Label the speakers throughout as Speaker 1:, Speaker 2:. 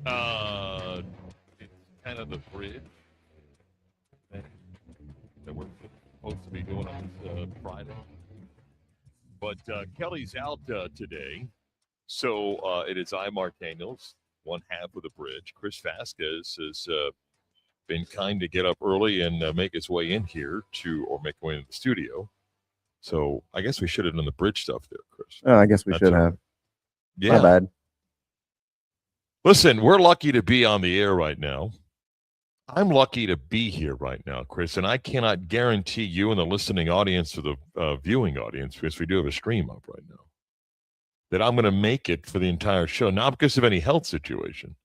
Speaker 1: It's kind of the bridge thing that we're supposed to be doing on this Friday. But Kelly's out today. So it is I, Marc Daniels, one half of the bridge. Chris Vasquez has been kind to get up early and make his way in here or make his way into the studio. So I guess we should have done the bridge stuff there, Chris.
Speaker 2: Oh, I guess we
Speaker 1: That's
Speaker 2: should
Speaker 1: all
Speaker 2: have.
Speaker 1: right.
Speaker 2: My
Speaker 1: Yeah.
Speaker 2: bad.
Speaker 1: Listen, we're lucky to be on the air right now. I'm lucky to be here right now, Chris, and I cannot guarantee you and the listening audience or the viewing audience, because we do have a stream up right now, that I'm going to make it for the entire show, not because of any health situation,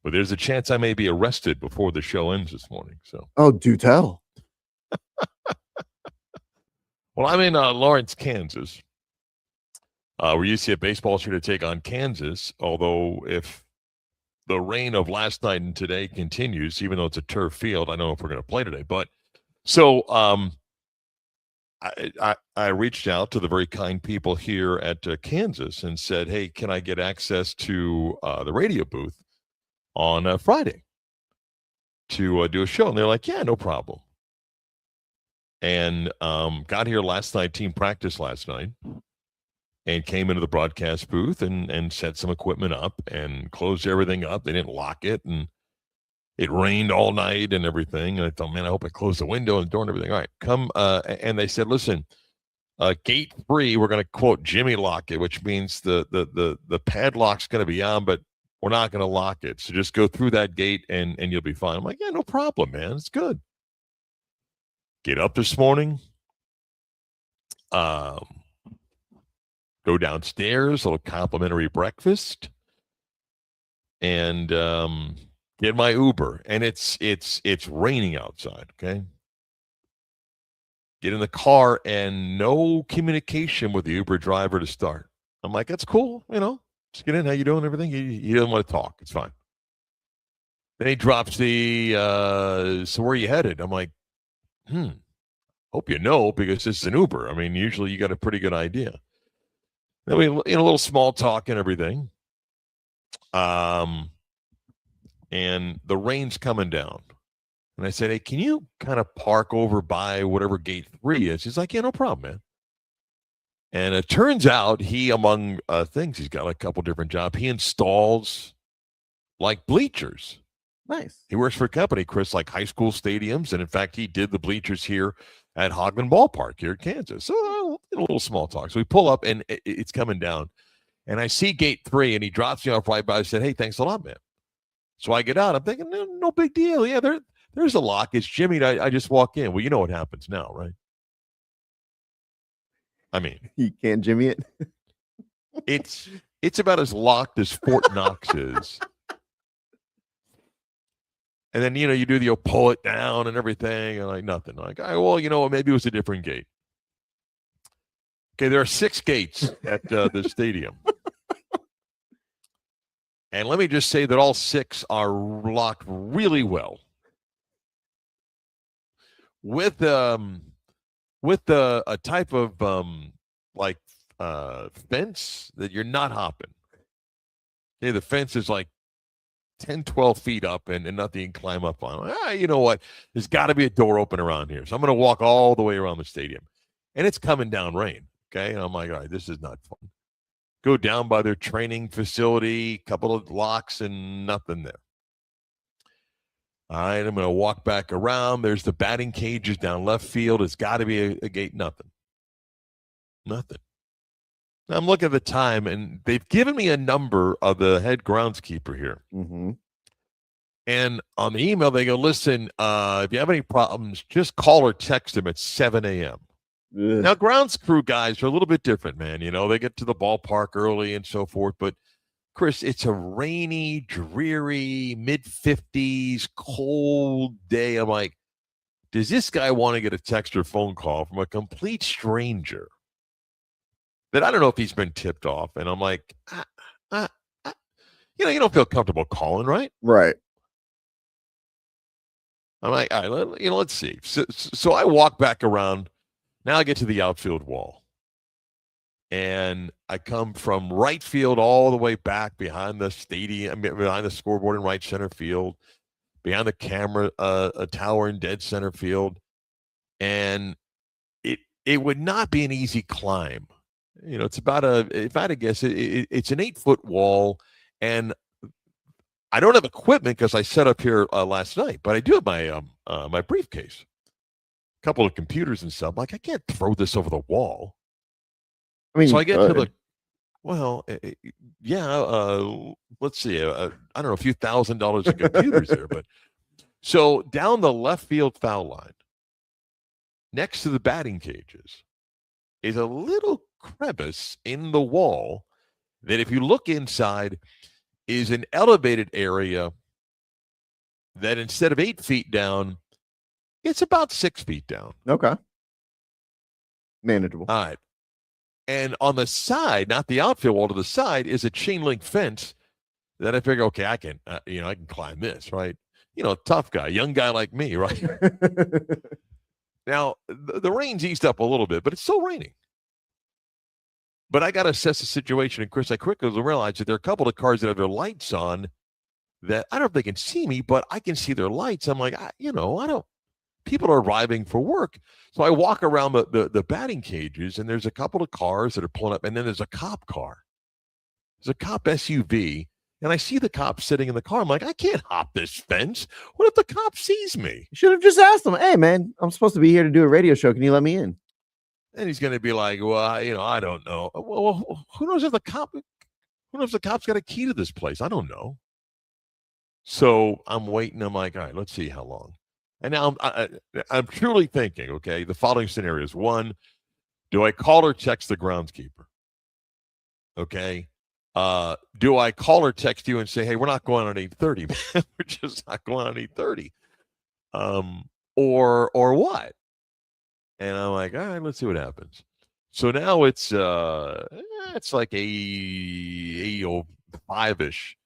Speaker 1: but there's a chance I may be arrested before the show ends this morning. So,
Speaker 2: Oh, do tell.
Speaker 1: well, I'm in Lawrence, Kansas. Where UCF baseball is here to take on Kansas. Although, if the rain of last night and today continues, even though it's a turf field, I don't know if we're going to play today. But so, I reached out to the very kind people here at Kansas and said, "Hey, can I get access to the radio booth on Friday to do a show?" And they're like, "Yeah, no problem." And got here last night, team practice last night, and came into the broadcast booth and set some equipment up and closed everything up. They didn't lock it, and it rained all night and everything. And I thought, man, I hope I closed the window and the door and everything. All right, come. And they said, listen, gate 3, we're going to quote Jimmy lock it, which means the padlock's going to be on, but we're not going to lock it. So just go through that gate and you'll be fine. I'm like, yeah, no problem, man. It's good. Get up this morning. Um, go downstairs, a little complimentary breakfast, and get my Uber. And it's raining outside. Okay. Get in the car and no communication with the Uber driver to start. I'm like, that's cool, Just get in. How you doing? Everything. He doesn't want to talk. It's fine. Then he drops the so where are you headed? I'm like, hope you know because this is an Uber. I mean, usually you got a pretty good idea. Then we a little small talk and everything. And the rain's coming down. And I said, hey, can you kind of park over by whatever gate 3 is? He's like, yeah, no problem, man. And it turns out he, among things, he's got a couple different jobs. He installs like bleachers.
Speaker 2: Nice.
Speaker 1: He works for a company, Chris, like high school stadiums. And in fact, he did the bleachers here at Hogman Ballpark here in Kansas. So a little small talk. So we pull up and it's coming down. And I see gate 3 and he drops me off right by. I said, hey, thanks a lot, man. So I get out. I'm thinking, no big deal. Yeah, there's a lock. It's Jimmy. I just walk in. Well, you know what happens now, right? I mean,
Speaker 2: You can't Jimmy it.
Speaker 1: it's about as locked as Fort Knox is. And then, you do you'll pull it down and everything, and like nothing. Like, well, maybe it was a different gate. Okay, there are 6 gates at the stadium. And let me just say that all 6 are locked really well. With a type of fence that you're not hopping. Okay, the fence is like 10, 12 feet up and nothing you can climb up on. You know what? There's got to be a door open around here. So I'm going to walk all the way around the stadium. And it's coming down rain. Okay. And I'm like, all right, this is not fun. Go down by their training facility, couple of locks and nothing there. All right, I'm going to walk back around. There's the batting cages down left field. It's got to be a gate. Nothing. I'm looking at the time, and they've given me a number of the head groundskeeper here.
Speaker 2: Mm-hmm.
Speaker 1: And on the email, they go, listen, if you have any problems, just call or text them at 7 a.m. Now, grounds crew guys are a little bit different, man. They get to the ballpark early and so forth. But, Chris, it's a rainy, dreary, mid-50s, cold day. I'm like, does this guy want to get a text or phone call from a complete stranger that I don't know if he's been tipped off? And I'm like, you don't feel comfortable calling, right?
Speaker 2: Right.
Speaker 1: I'm like, all right, let's see. So I walk back around. Now I get to the outfield wall. And I come from right field all the way back behind the stadium, behind the scoreboard in right center field, behind the camera a tower in dead center field. And it would not be an easy climb. It's about if I had to guess, it's an 8-foot wall. And I don't have equipment because I set up here last night, but I do have my briefcase, a couple of computers and stuff. Like, I can't throw this over the wall.
Speaker 2: I mean,
Speaker 1: So
Speaker 2: you
Speaker 1: I get to
Speaker 2: could.
Speaker 1: let's see. I don't know, a few $1,000s of computers there, but so down the left field foul line, next to the batting cages, is a little crevice in the wall that, if you look inside, is an elevated area that, instead of 8 feet down, it's about 6 feet down.
Speaker 2: Okay. Manageable.
Speaker 1: All right. And on the side, not the outfield wall, to the side, is a chain link fence that I figure, okay, I can climb this, right? Tough guy, young guy like me, right? Now, the rain's eased up a little bit, but it's still raining. But I got to assess the situation. And Chris, I quickly realized that there are a couple of cars that have their lights on that I don't know if they can see me, but I can see their lights. I'm like, I don't. People are arriving for work. So I walk around the batting cages, and there's a couple of cars that are pulling up, and then there's a cop car. There's a cop SUV, and I see the cop sitting in the car. I'm like, I can't hop this fence. What if the cop sees me?
Speaker 2: You should have just asked him, hey, man, I'm supposed to be here to do a radio show. Can you let me in?
Speaker 1: And he's going to be like, well, I don't know. Well, who knows if the cop's got a key to this place? I don't know. So I'm waiting. I'm like, all right, let's see how long. And now I'm truly thinking, okay, the following scenarios. One, do I call or text the groundskeeper? Okay. Do I call or text you and say, hey, we're not going on 8:30, man. We're just not going on 8:30. Or what? And I'm like, all right, let's see what happens. So now it's like 8:05-ish.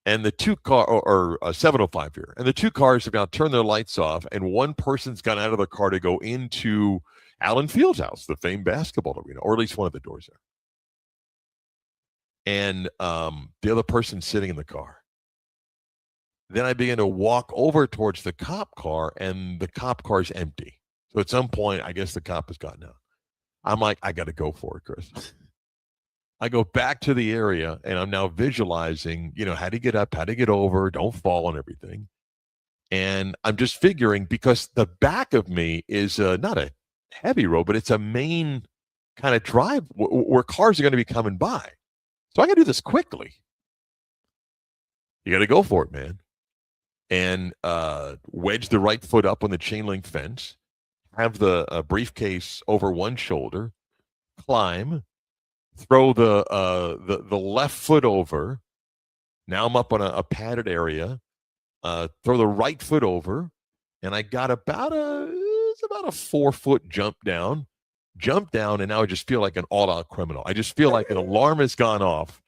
Speaker 1: And the two car or 7:05 here, and the two cars have now turned their lights off, and one person's gone out of the car to go into Allen Field's house, the famed basketball arena, or at least one of the doors there. And the other person's sitting in the car. Then I begin to walk over towards the cop car, and the cop car is empty. So at some point, I guess the cop has gotten out. I'm like, I got to go for it, Chris. I go back to the area, and I'm now visualizing, how to get up, how to get over, don't fall and everything. And I'm just figuring, because the back of me is not a heavy road, but it's a main kind of drive where cars are going to be coming by. So I got to do this quickly. You got to go for it, man. And wedge the right foot up on the chain link fence, have the briefcase over one shoulder, climb, throw the left foot over. Now I'm up on a padded area. Throw the right foot over, and I got about a 4-foot jump down, and now I just feel like an all-out criminal. I just feel like an alarm has gone off.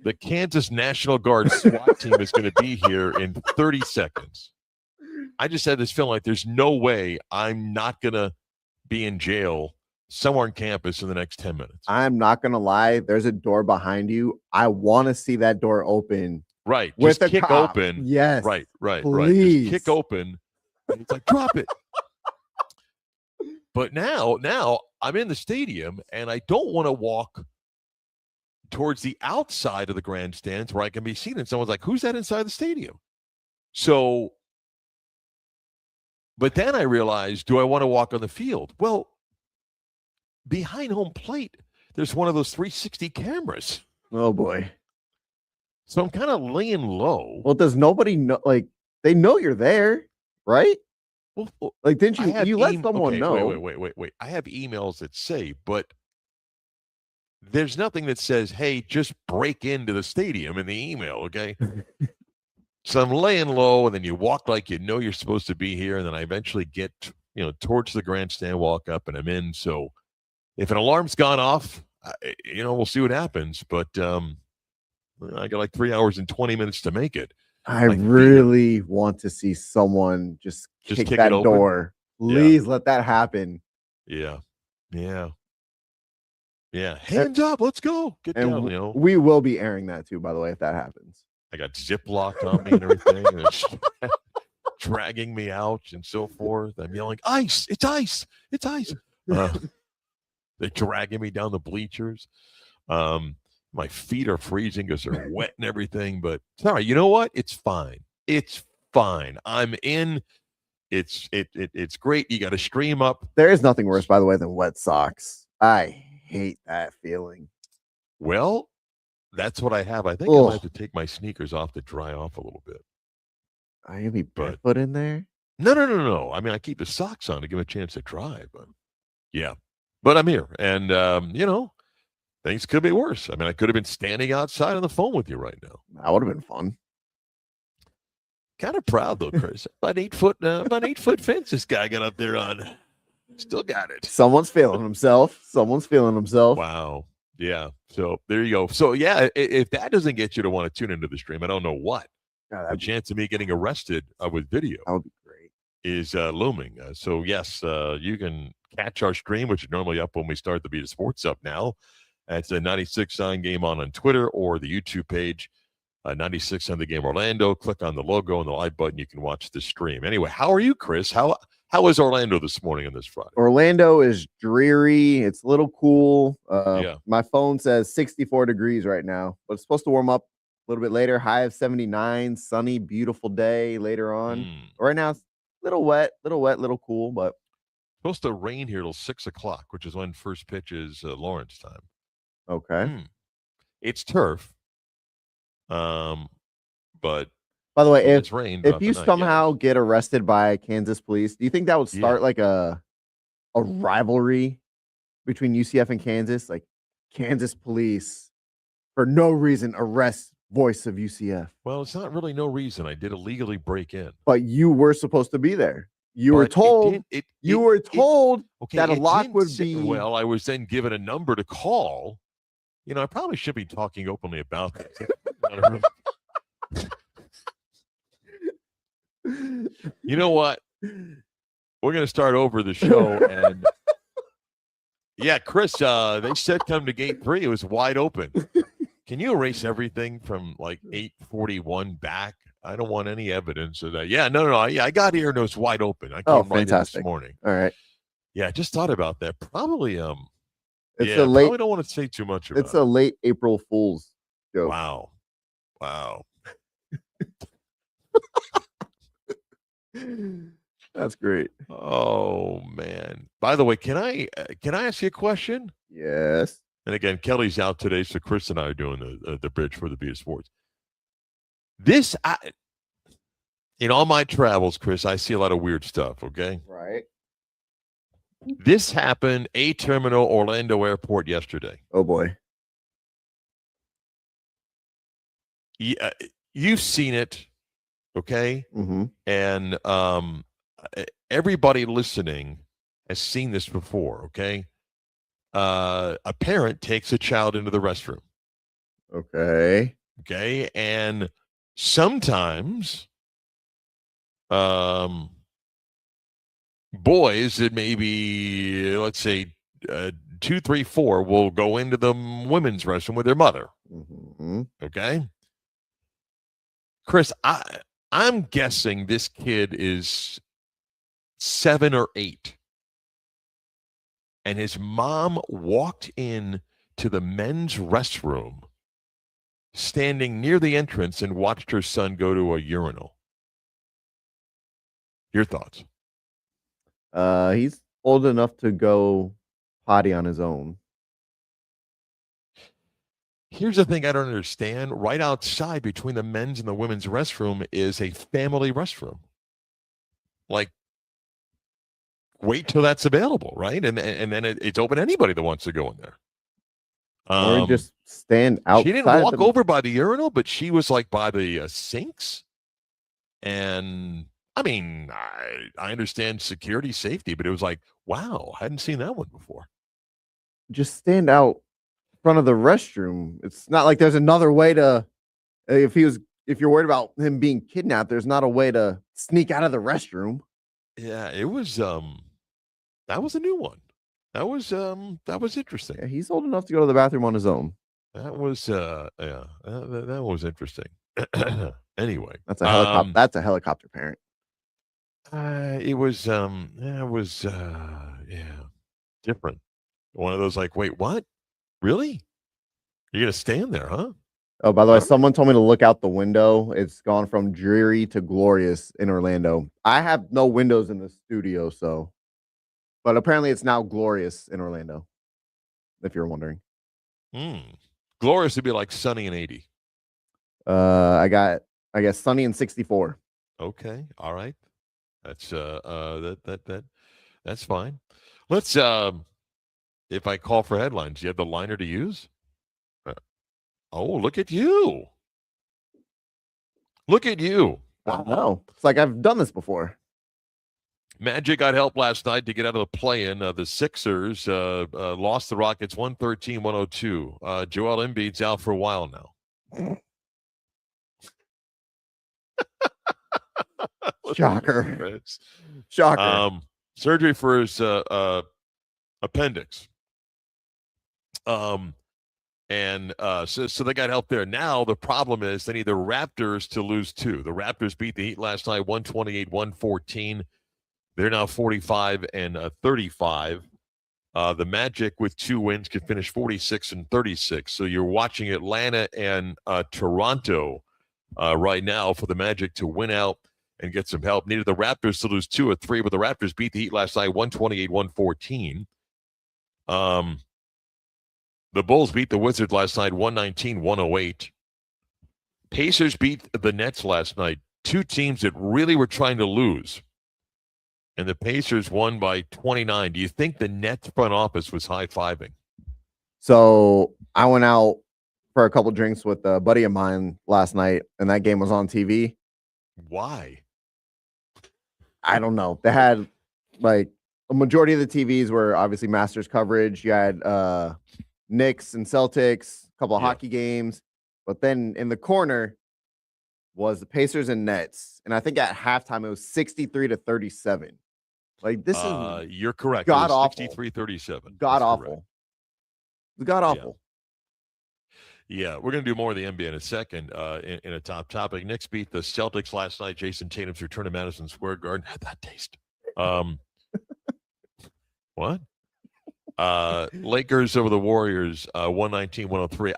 Speaker 1: The Kansas National Guard SWAT team is going to be here in 30 seconds. I just had this feeling like there's no way I'm not going to be in jail somewhere on campus in the next 10 minutes.
Speaker 2: I'm not going to lie. There's a door behind you. I want to see that door open.
Speaker 1: Right.
Speaker 2: With
Speaker 1: just kick
Speaker 2: cop.
Speaker 1: open.
Speaker 2: Yes.
Speaker 1: Right.
Speaker 2: Please.
Speaker 1: Just kick open. And it's like, drop it. But now I'm in the stadium, and I don't want to walk towards the outside of the grandstands where I can be seen. And someone's like, who's that inside the stadium? So, but then I realized, do I want to walk on the field? Well, behind home plate, there's one of those 360 cameras.
Speaker 2: Oh, boy.
Speaker 1: So I'm kind of laying low.
Speaker 2: Well, does nobody know? Like, they know you're there, right?
Speaker 1: Well,
Speaker 2: like, didn't you let someone know?
Speaker 1: Wait. I have emails that say, but there's nothing that says, hey, just break into the stadium in the email, okay? So I'm laying low, and then you walk like you know you're supposed to be here, and then I eventually get, towards the grandstand, walk up, and I'm in. So if an alarm's gone off, we'll see what happens. But I got like 3 hours and 20 minutes to make it.
Speaker 2: I really want to see someone just kick that door. Please let that happen.
Speaker 1: Yeah. Yeah, hands up, let's go. Get
Speaker 2: And
Speaker 1: down, you know.
Speaker 2: we will be airing that too, by the way, if that happens.
Speaker 1: I got ziplocked on me and everything, and it's dragging me out and so forth. I'm yelling, ice, it's ice, it's ice. They're dragging me down the bleachers. Um, my feet are freezing because they're wet and everything, but sorry, you know what? It's fine. It's fine. I'm in. It's great. You got to stream up.
Speaker 2: There is nothing worse, by the way, than wet socks. I hate that feeling.
Speaker 1: Well, that's what I have. I think I might have to take my sneakers off to dry off a little bit.
Speaker 2: Are you gonna be barefoot in there?
Speaker 1: No. I mean, I keep the socks on to give them a chance to dry, but yeah. But I'm here, and you know, things could be worse. I mean, I could have been standing outside on the phone with you right now.
Speaker 2: That would have been fun.
Speaker 1: Kind of proud though, Chris. About 8 foot fence this guy got up there on. Still got it.
Speaker 2: Someone's feeling himself.
Speaker 1: Wow. Yeah. So there you go. So yeah, if that doesn't get you to want to tune into the stream, I don't know what. The chance of me getting arrested with video
Speaker 2: that would be great.
Speaker 1: Is looming. So yes, you can catch our stream, which is normally up when we start the Beat of Sports up now. It's a 96.9 Game On Twitter or the YouTube page. 96 on the Game Orlando. Click on the logo and the live button. You can watch the stream. Anyway, how are you, Chris? How is Orlando this morning on this Friday?
Speaker 2: Orlando is dreary. It's a little cool. My phone says 64 degrees right now, but it's supposed to warm up a little bit later. High of 79, sunny, beautiful day later on. Right now, it's a little wet, little cool, but
Speaker 1: supposed to rain here till 6 o'clock, which is when first pitch is Lawrence time.
Speaker 2: Okay.
Speaker 1: It's turf. But
Speaker 2: by the way,
Speaker 1: if
Speaker 2: you somehow get arrested by Kansas police, do you think that would start like a rivalry between UCF and Kansas? Like Kansas police for no reason arrest voice of UCF.
Speaker 1: Well, it's not really no reason. I did illegally break in.
Speaker 2: But you were supposed to be there. You were told that a lock would be.
Speaker 1: Well, I was then given a number to call. You know, I probably should be talking openly about this. You know what? We're going to start over the show. And yeah, Chris, they said come to gate 3. It was wide open. Can you erase everything from like 8:41 back? I don't want any evidence of that. Yeah, no. I got here and it was wide open. I came right in this morning.
Speaker 2: All right.
Speaker 1: Yeah, I just thought about that. Probably
Speaker 2: probably
Speaker 1: don't want to say too much about it.
Speaker 2: It's a late April Fool's joke.
Speaker 1: Wow.
Speaker 2: That's great.
Speaker 1: Oh man. By the way, can I ask you a question?
Speaker 2: Yes.
Speaker 1: And again, Kelly's out today, so Chris and I are doing the bridge for the Beat of Sports. In all my travels, Chris, I see a lot of weird stuff. Okay.
Speaker 2: Right.
Speaker 1: This happened A-Terminal, Orlando Airport yesterday.
Speaker 2: Oh boy.
Speaker 1: Yeah, you've seen it, okay?
Speaker 2: Mm-hmm.
Speaker 1: And everybody listening has seen this before, okay? A parent takes a child into the restroom.
Speaker 2: Okay.
Speaker 1: Okay, and sometimes boys that maybe, let's say, 2, 3, 4 will go into the women's restroom with their mother.
Speaker 2: Mm-hmm.
Speaker 1: Okay? Chris, I'm guessing this kid is 7 or 8. And his mom walked in to the men's restroom, standing near the entrance, and watched her son go to a urinal. Your thoughts?
Speaker 2: He's old enough to go potty on his own.
Speaker 1: Here's the thing I don't understand. Right outside between the men's and the women's restroom is a family restroom. Like, wait till that's available, right? And then it's open to anybody that wants to go in there.
Speaker 2: Or just stand outside.
Speaker 1: She didn't walk over by the urinal, but she was like by the sinks. And I mean, I understand security, safety, but it was like, wow, I hadn't seen that one before.
Speaker 2: Just stand out in front of the restroom. It's not like there's another way to. If you're worried about him being kidnapped, there's not a way to sneak out of the restroom.
Speaker 1: Yeah, it was. That was a new one. That was interesting.
Speaker 2: Yeah, he's old enough to go to the bathroom on his own.
Speaker 1: That was that was interesting. Anyway,
Speaker 2: That's a helicopter. That's a helicopter parent.
Speaker 1: It was different. One of those like, wait, what? Really? You're gonna stand there, huh?
Speaker 2: Oh, by the way, someone told me to look out the window. It's gone from dreary to glorious in Orlando. I have no windows in the studio, so, but apparently it's now glorious in Orlando, if you're wondering.
Speaker 1: Glorious would be like sunny and 80.
Speaker 2: I guess sunny and 64.
Speaker 1: Okay, all right. That's that's fine. Let's if I call for headlines, do you have the liner to use? Oh, look at you. Look at you.
Speaker 2: Wow. No, it's like I've done this before.
Speaker 1: Magic got help last night to get out of the play-in. The Sixers lost the Rockets 113-102. Joel Embiid's out for a while now.
Speaker 2: Shocker. Shocker.
Speaker 1: Surgery for his appendix. And so they got help there. Now the problem is they need the Raptors to lose 2. The Raptors beat the Heat last night 128-114. They're now 45 and 35. The Magic with 2 wins could finish 46 and 36. So you're watching Atlanta and Toronto right now for the Magic to win out and get some help. Needed the Raptors to lose 2 or 3, but the Raptors beat the Heat last night 128-114. The Bulls beat the Wizards last night 119-108. Pacers beat the Nets last night. 2 teams that really were trying to lose. And the Pacers won by 29. Do you think the Nets front office was high-fiving?
Speaker 2: So I went out for a couple drinks with a buddy of mine last night, and that game was on TV.
Speaker 1: Why?
Speaker 2: I don't know. They had, like, a majority of the TVs were obviously Masters coverage. You had Knicks and Celtics, a couple of hockey games. But then in the corner was the Pacers and Nets. And I think at halftime it was 63-37. Like, this is
Speaker 1: you're correct.
Speaker 2: God awful.
Speaker 1: 63-37.
Speaker 2: God awful. God awful.
Speaker 1: Yeah, we're going to do more of the NBA in a second in a top topic. Knicks beat the Celtics last night. Jason Tatum's return to Madison Square Garden. Had that taste. What? Lakers over the Warriors, 119-103.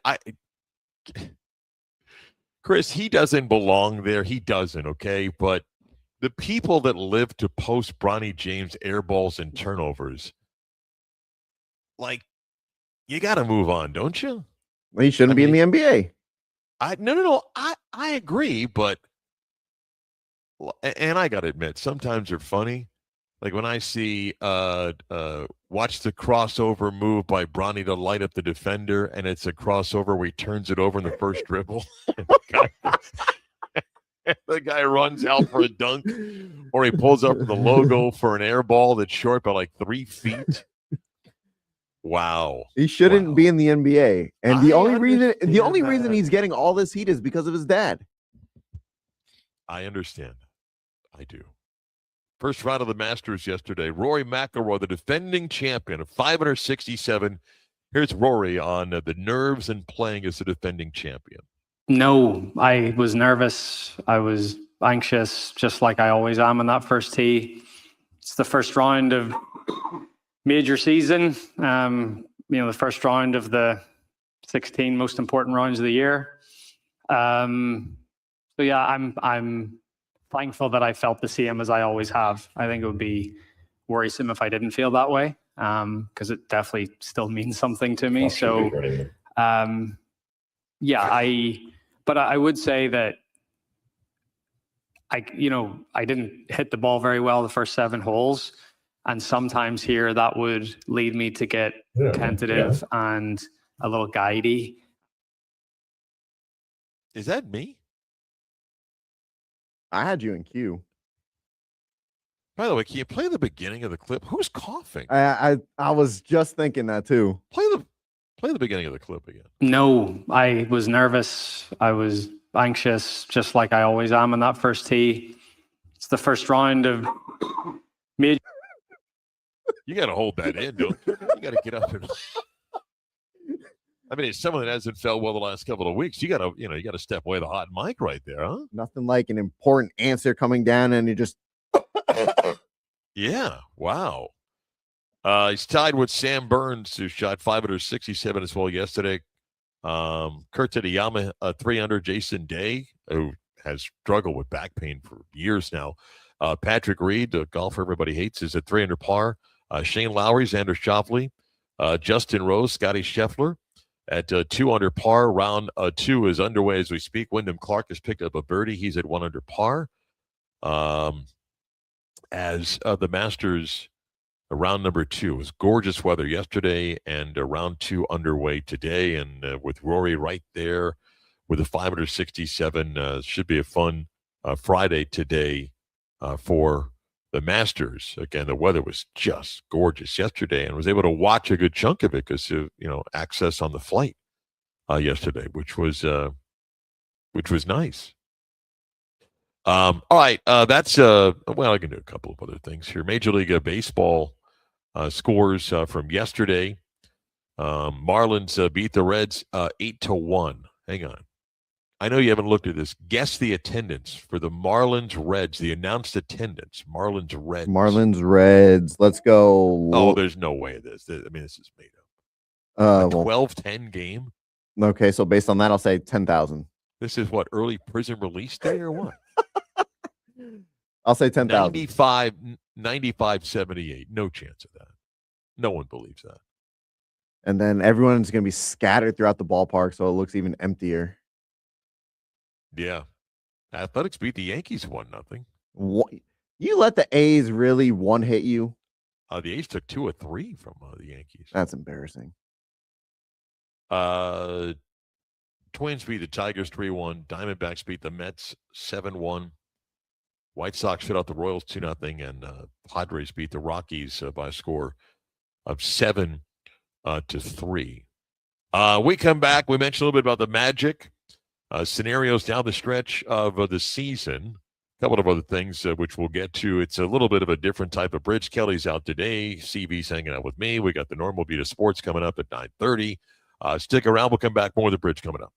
Speaker 1: Chris, he doesn't belong there. He doesn't, okay? But the people that live to post Bronny James air balls and turnovers, like, you got to move on, don't you?
Speaker 2: Well, he shouldn't be in the NBA.
Speaker 1: No. I agree, but and I got to admit, sometimes they're funny. Like when I see watch the crossover move by Bronny to light up the defender, and it's a crossover where he turns it over in the first dribble. The guy runs out for a dunk, or he pulls up the logo for an air ball that's short by like 3 feet. Wow.
Speaker 2: He shouldn't be in the NBA. And the only reason he's getting all this heat is because of his dad.
Speaker 1: I understand. I do. First round of the Masters yesterday. Rory McIlroy, the defending champion of 567. Here's Rory on the nerves and playing as the defending champion.
Speaker 3: No, I was nervous. I was anxious, just like I always am on that first tee. It's the first round of major season. The first round of the 16 most important rounds of the year. I'm thankful that I felt the same as I always have. I think it would be worrisome if I didn't feel that way, because it definitely still means something to me. So, but I would say that I didn't hit the ball very well the first 7 holes. And sometimes here that would lead me to get tentative and a little guidey.
Speaker 1: Is that me?
Speaker 2: I had you in queue.
Speaker 1: By the way, can you play the beginning of the clip? Who's coughing?
Speaker 2: I was just thinking that too.
Speaker 1: Play the beginning of the clip again.
Speaker 3: No, I was nervous. I was anxious, just like I always am on that first tee. It's the first round of major.
Speaker 1: You got to hold that in, don't you? You got to get up and. I mean, as someone that hasn't felt well the last couple of weeks, you got to step away the hot mic right there, huh?
Speaker 2: Nothing like an important answer coming down and you just.
Speaker 1: Yeah. Wow. He's tied with Sam Burns, who shot 567 as well yesterday. Kurt Tadayama, 300. Jason Day, who has struggled with back pain for years now. Patrick Reed, the golfer everybody hates, is at 300 par. Shane Lowry, Xander Schauffele, Justin Rose, Scotty Scheffler at 200 par. Round 2 is underway as we speak. Wyndham Clark has picked up a birdie. He's at 100 par. As the Masters, round number 2 was gorgeous weather yesterday, and round 2 underway today. And with Rory right there with a 567, should be a fun Friday today for the Masters. Again, the weather was just gorgeous yesterday, and was able to watch a good chunk of it because access on the flight yesterday, which was nice. All right, that's well, I can do a couple of other things here. Major League Baseball scores from yesterday. Marlins beat the Reds 8-1. Hang on. I know you haven't looked at this. Guess the attendance for the Marlins Reds, the announced attendance. Marlins Reds.
Speaker 2: Let's go.
Speaker 1: Oh, there's no way this. I mean, this is made up. 12-10 game.
Speaker 2: Okay, so based on that, I'll say 10,000.
Speaker 1: This is what, early prison release day or what?
Speaker 2: I'll say 10,000.
Speaker 1: 95-78. No chance of that. No one believes that.
Speaker 2: And then everyone's going to be scattered throughout the ballpark, so it looks even emptier.
Speaker 1: Yeah. Athletics beat the Yankees 1-0.
Speaker 2: You let the A's really one-hit you?
Speaker 1: The A's took 2 of 3 from the Yankees.
Speaker 2: That's embarrassing.
Speaker 1: Twins beat the Tigers 3-1. Diamondbacks beat the Mets 7-1. White Sox shut out the Royals 2-0, and Padres beat the Rockies by a score of 7-3. We come back. We mentioned a little bit about the Magic scenarios down the stretch of the season. A couple of other things which we'll get to. It's a little bit of a different type of bridge. Kelly's out today. CB's hanging out with me. We got the normal beat of sports coming up at 9:30. Stick around. We'll come back more of the bridge coming up.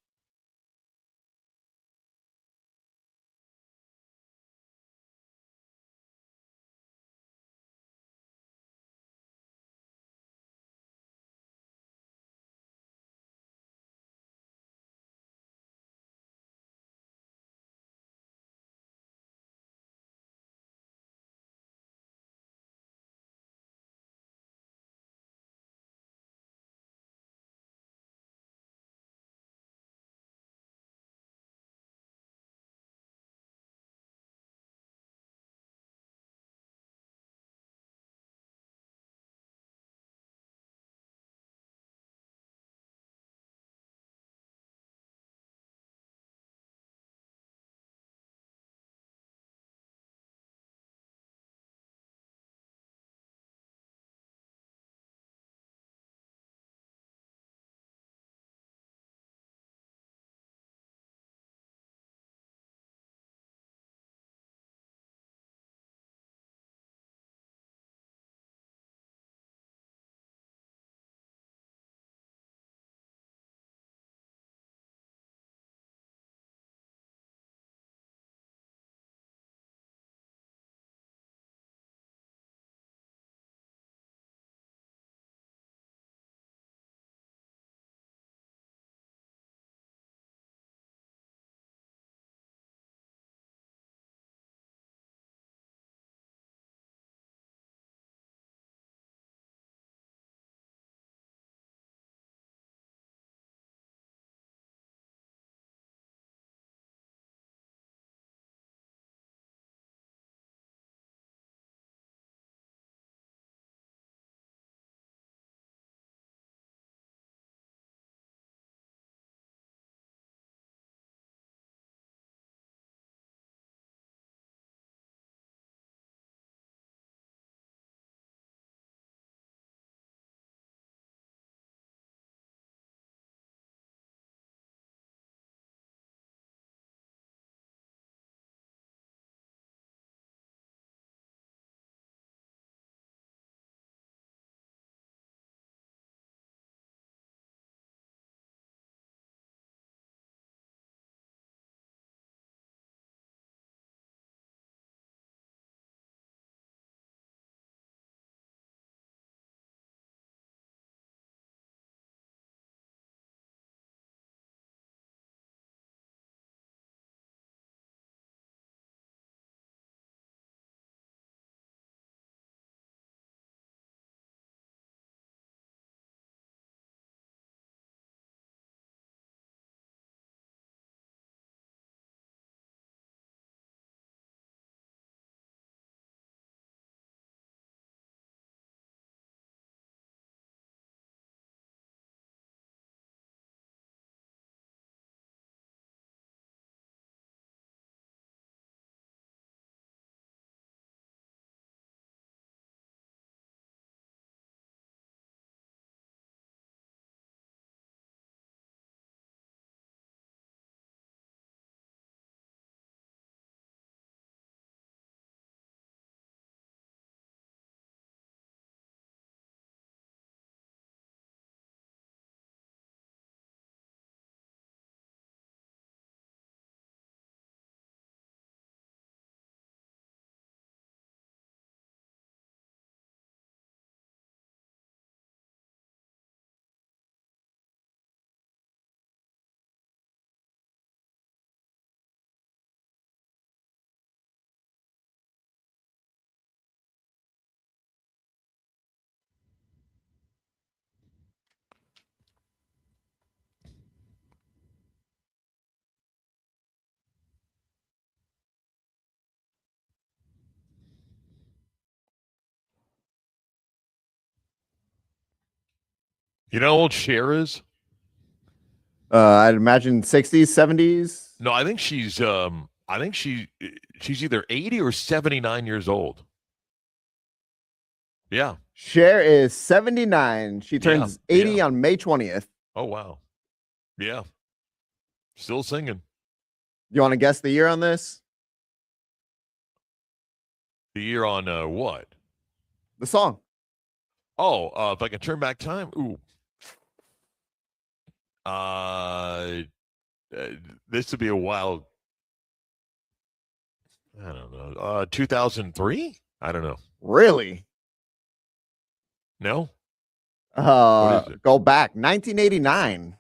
Speaker 1: You know how old Cher is?
Speaker 2: I'd imagine 60s, 70s.
Speaker 1: No, I think she's either 80 or 79 years old. Yeah.
Speaker 2: Cher is 79. She turns 80 on May 20th.
Speaker 1: Oh, wow. Yeah. Still singing.
Speaker 2: You want to guess the year on this?
Speaker 1: The year on what?
Speaker 2: The song.
Speaker 1: Oh, if I can turn back time. Ooh. This would be a wild. I don't know. 2003? I don't know.
Speaker 2: Really?
Speaker 1: No?
Speaker 2: Go back. 1989.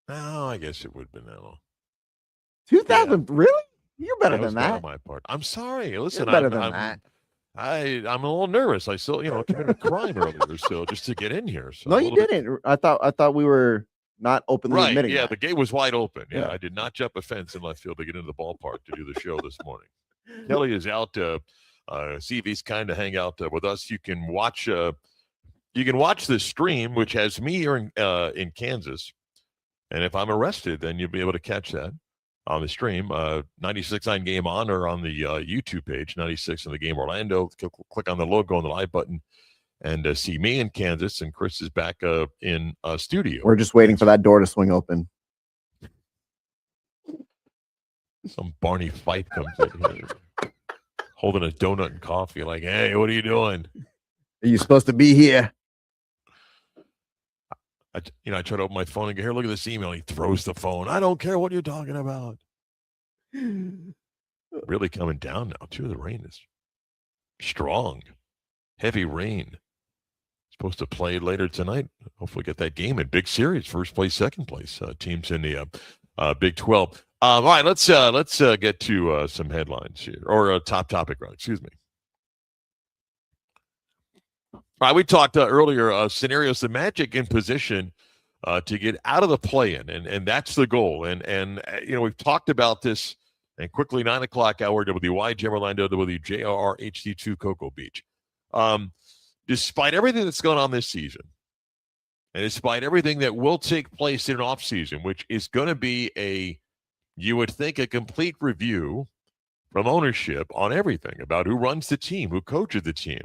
Speaker 1: Oh, I guess it would have been that long.
Speaker 2: 2000? Yeah. Really? You're better than that.
Speaker 1: On my part. I'm sorry. Listen,
Speaker 2: You're better than that.
Speaker 1: I'm a little nervous. I still, committed a crime earlier, so just to get in here. So
Speaker 2: no, you didn't.
Speaker 1: Bit...
Speaker 2: I thought we were not openly admitting.
Speaker 1: Yeah,
Speaker 2: that.
Speaker 1: the gate was wide open. Yeah, I did not jump a fence in left field to get into the ballpark to do the show this morning. Kelly is out to see if he's kind of hang out with us. You can watch this stream, which has me here in Kansas. And if I'm arrested, then you'll be able to catch that on the stream. 96.9 Game On or on the YouTube page, 96 in the Game Orlando. Click on the logo on the live button and see me in Kansas. And Chris is back in studio.
Speaker 2: We're just waiting for that door to swing open.
Speaker 1: Some Barney Fife comes in here holding a donut and coffee like, hey, what are you doing?
Speaker 2: Are you supposed to be here?
Speaker 1: I try to open my phone and go, here, look at this email. He throws the phone. I don't care what you're talking about. Really coming down now, too. The rain is strong. Heavy rain. Supposed to play later tonight. Hopefully get that game in. Big series. First place, second place. Teams in the Big 12. All right, let's get to some headlines here. Or a top topic, right? Excuse me. All right, we talked earlier scenarios, the Magic in position to get out of the play-in, and that's the goal. And we've talked about this, and quickly 9 o'clock hour, WYGM Orlando, WJRR HD2 Cocoa Beach. Despite everything that's going on this season, and despite everything that will take place in an offseason, which is going to be you would think, a complete review from ownership on everything about who runs the team, who coaches the team.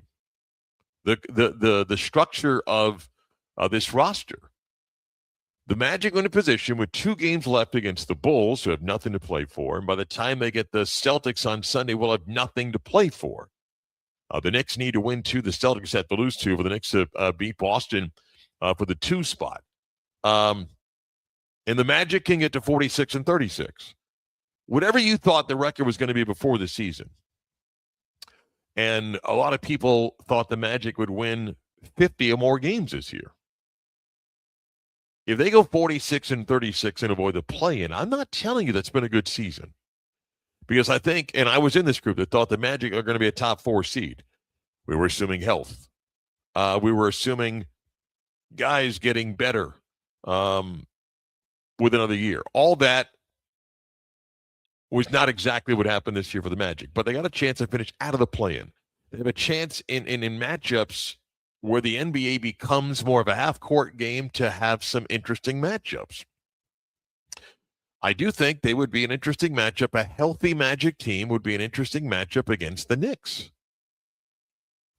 Speaker 1: The structure of this roster. The Magic are in a position with 2 games left against the Bulls, who have nothing to play for. And by the time they get the Celtics on Sunday, we'll have nothing to play for. The Knicks need to win 2. The Celtics have to lose 2 for the Knicks to beat Boston for the 2 spot. And the Magic can get to 46 and 36. Whatever you thought the record was going to be before the season. And a lot of people thought the Magic would win 50 or more games this year. If they go 46 and 36 and avoid the play-in, I'm not telling you that's been a good season. Because I think, and I was in this group that thought the Magic are going to be a top 4 seed. We were assuming health. We were assuming guys getting better with another year. All that was not exactly what happened this year for the Magic, but they got a chance to finish out of the play-in. They have a chance in matchups where the NBA becomes more of a half-court game to have some interesting matchups. I do think they would be an interesting matchup. A healthy Magic team would be an interesting matchup against the Knicks.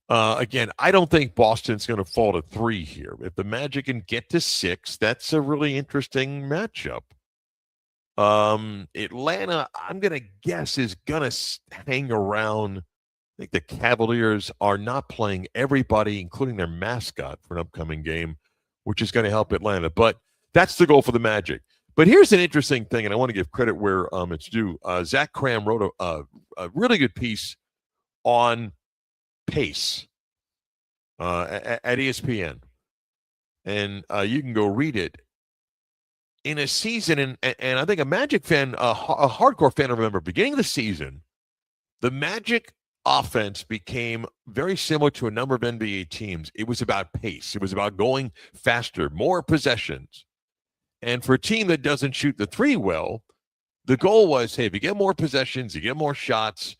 Speaker 1: Again, I don't think Boston's going to fall to 3 here. If the Magic can get to 6, that's a really interesting matchup. Atlanta, I'm going to guess, is going to hang around. I think the Cavaliers are not playing everybody, including their mascot, for an upcoming game, which is going to help Atlanta. But that's the goal for the Magic. But here's an interesting thing, and I want to give credit where it's due. Zach Cram wrote a really good piece on pace at ESPN. And you can go read it. In a season, and I think a Magic fan, a hardcore fan, I remember, beginning of the season, the Magic offense became very similar to a number of NBA teams. It was about pace. It was about going faster, more possessions. And for a team that doesn't shoot the 3 well, the goal was, hey, if you get more possessions, you get more shots,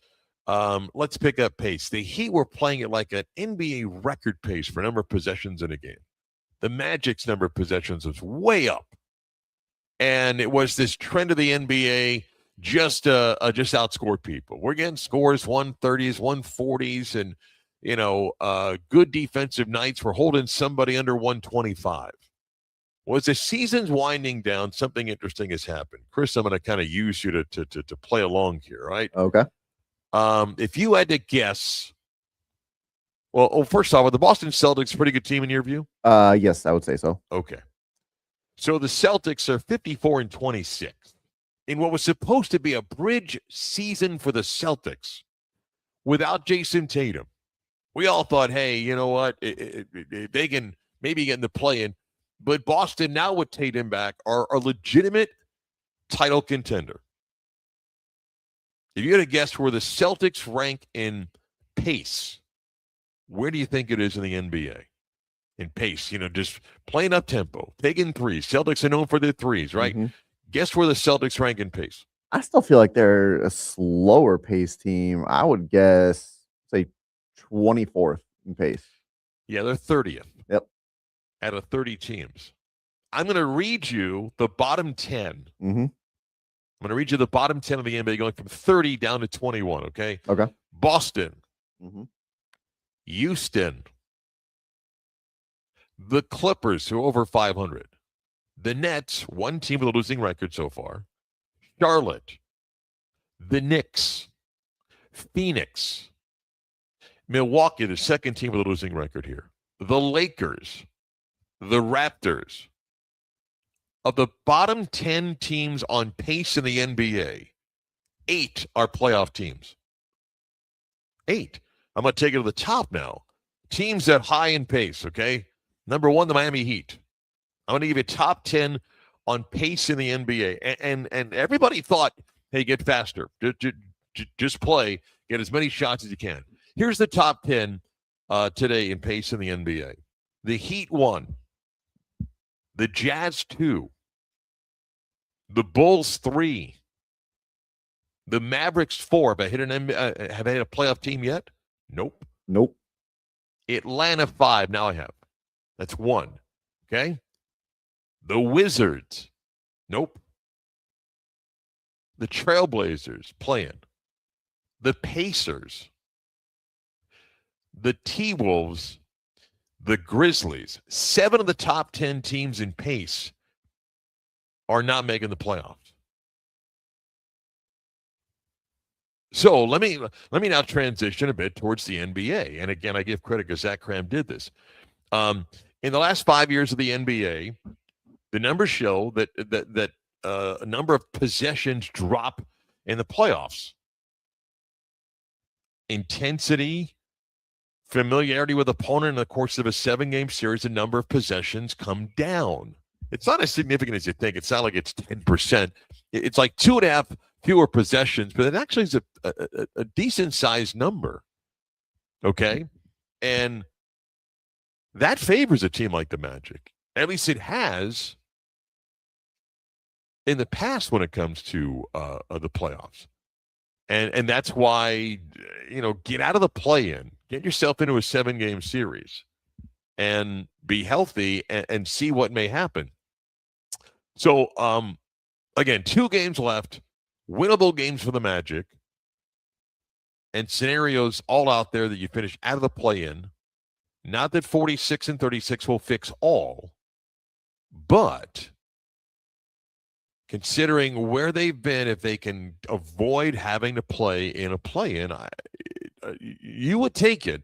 Speaker 1: let's pick up pace. The Heat were playing it like an NBA record pace for a number of possessions in a game. the Magic's number of possessions was way up. And it was this trend of the NBA just outscore people. We're getting scores 130s, 140s, and, good defensive nights. We're holding somebody under 125. Well, as the season's winding down, something interesting has happened. Chris, I'm going to kind of use you to play along here, right?
Speaker 2: Okay.
Speaker 1: If you had to guess, well, first off, are the Boston Celtics a pretty good team in your view?
Speaker 2: Yes, I would say so.
Speaker 1: Okay. So the Celtics are 54-26 in what was supposed to be a bridge season for the Celtics without Jason Tatum. We all thought, hey, you know what? They can maybe get in the play-in. But Boston, now with Tatum back, are a legitimate title contender. If you had to guess where the Celtics rank in pace, where do you think it is in the NBA? In pace, just playing up tempo, taking threes. Celtics are known for their threes, right? Mm-hmm. Guess where the Celtics rank in pace?
Speaker 2: I still feel like they're a slower pace team. I would guess, say, 24th in pace.
Speaker 1: Yeah, they're 30th.
Speaker 2: Yep.
Speaker 1: Out of 30 teams. I'm going to read you the bottom 10.
Speaker 2: Mm-hmm.
Speaker 1: I'm going to read you the bottom 10 of the NBA going from 30 down to 21, okay?
Speaker 2: Okay.
Speaker 1: Boston.
Speaker 2: Mm-hmm.
Speaker 1: Houston. The Clippers, who are over 500. The Nets, one team with a losing record so far. Charlotte. The Knicks. Phoenix. Milwaukee, the second team with a losing record here. The Lakers. The Raptors. Of the bottom 10 teams on pace in the NBA, 8 are playoff teams. 8. I'm going to take it to the top now. Teams that high in pace, okay? Number 1, the Miami Heat. I'm going to give you top 10 on pace in the NBA. And everybody thought, hey, get faster. Just play. Get as many shots as you can. Here's the top 10 today in pace in the NBA. The Heat 1. The Jazz 2. The Bulls 3. The Mavericks 4. Have I hit have I hit a playoff team yet? Nope. Atlanta 5. Now I have. That's 1. Okay. The Wizards. Nope. The Trailblazers playing. The Pacers. The T-Wolves. The Grizzlies. 7 of the top 10 teams in pace are not making the playoffs. So let me now transition a bit towards the NBA. And again, I give credit because Zach Cram did this. In the last 5 years of the NBA, the numbers show that a number of possessions drop in the playoffs. Intensity, familiarity with opponent in the course of a 7-game series, the number of possessions come down. It's not as significant as you think. It's not like it's 10%. It's like 2.5 fewer possessions, but it actually is a decent-sized number. Okay? And that favors a team like the Magic. At least it has in the past when it comes to the playoffs. And that's why, get out of the play-in. Get yourself into a 7-game series and be healthy and see what may happen. So, again, 2 games left, winnable games for the Magic, and scenarios all out there that you finish out of the play-in. Not that 46-36 will fix all, but considering where they've been, if they can avoid having to play in a play-in, you would take it.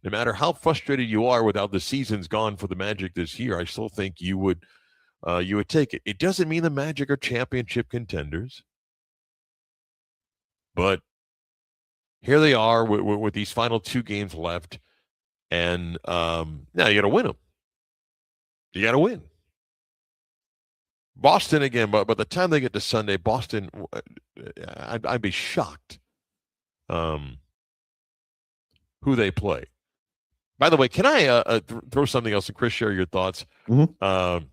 Speaker 1: No matter how frustrated you are with how the season's gone for the Magic this year, I still think you would take it. It doesn't mean the Magic are championship contenders, but here they are with these final 2 games left, and now you got to win them. You got to win. Boston again, but by the time they get to Sunday, Boston, I'd be shocked who they play. By the way, can I throw something else and Chris share your thoughts?
Speaker 2: Mm-hmm.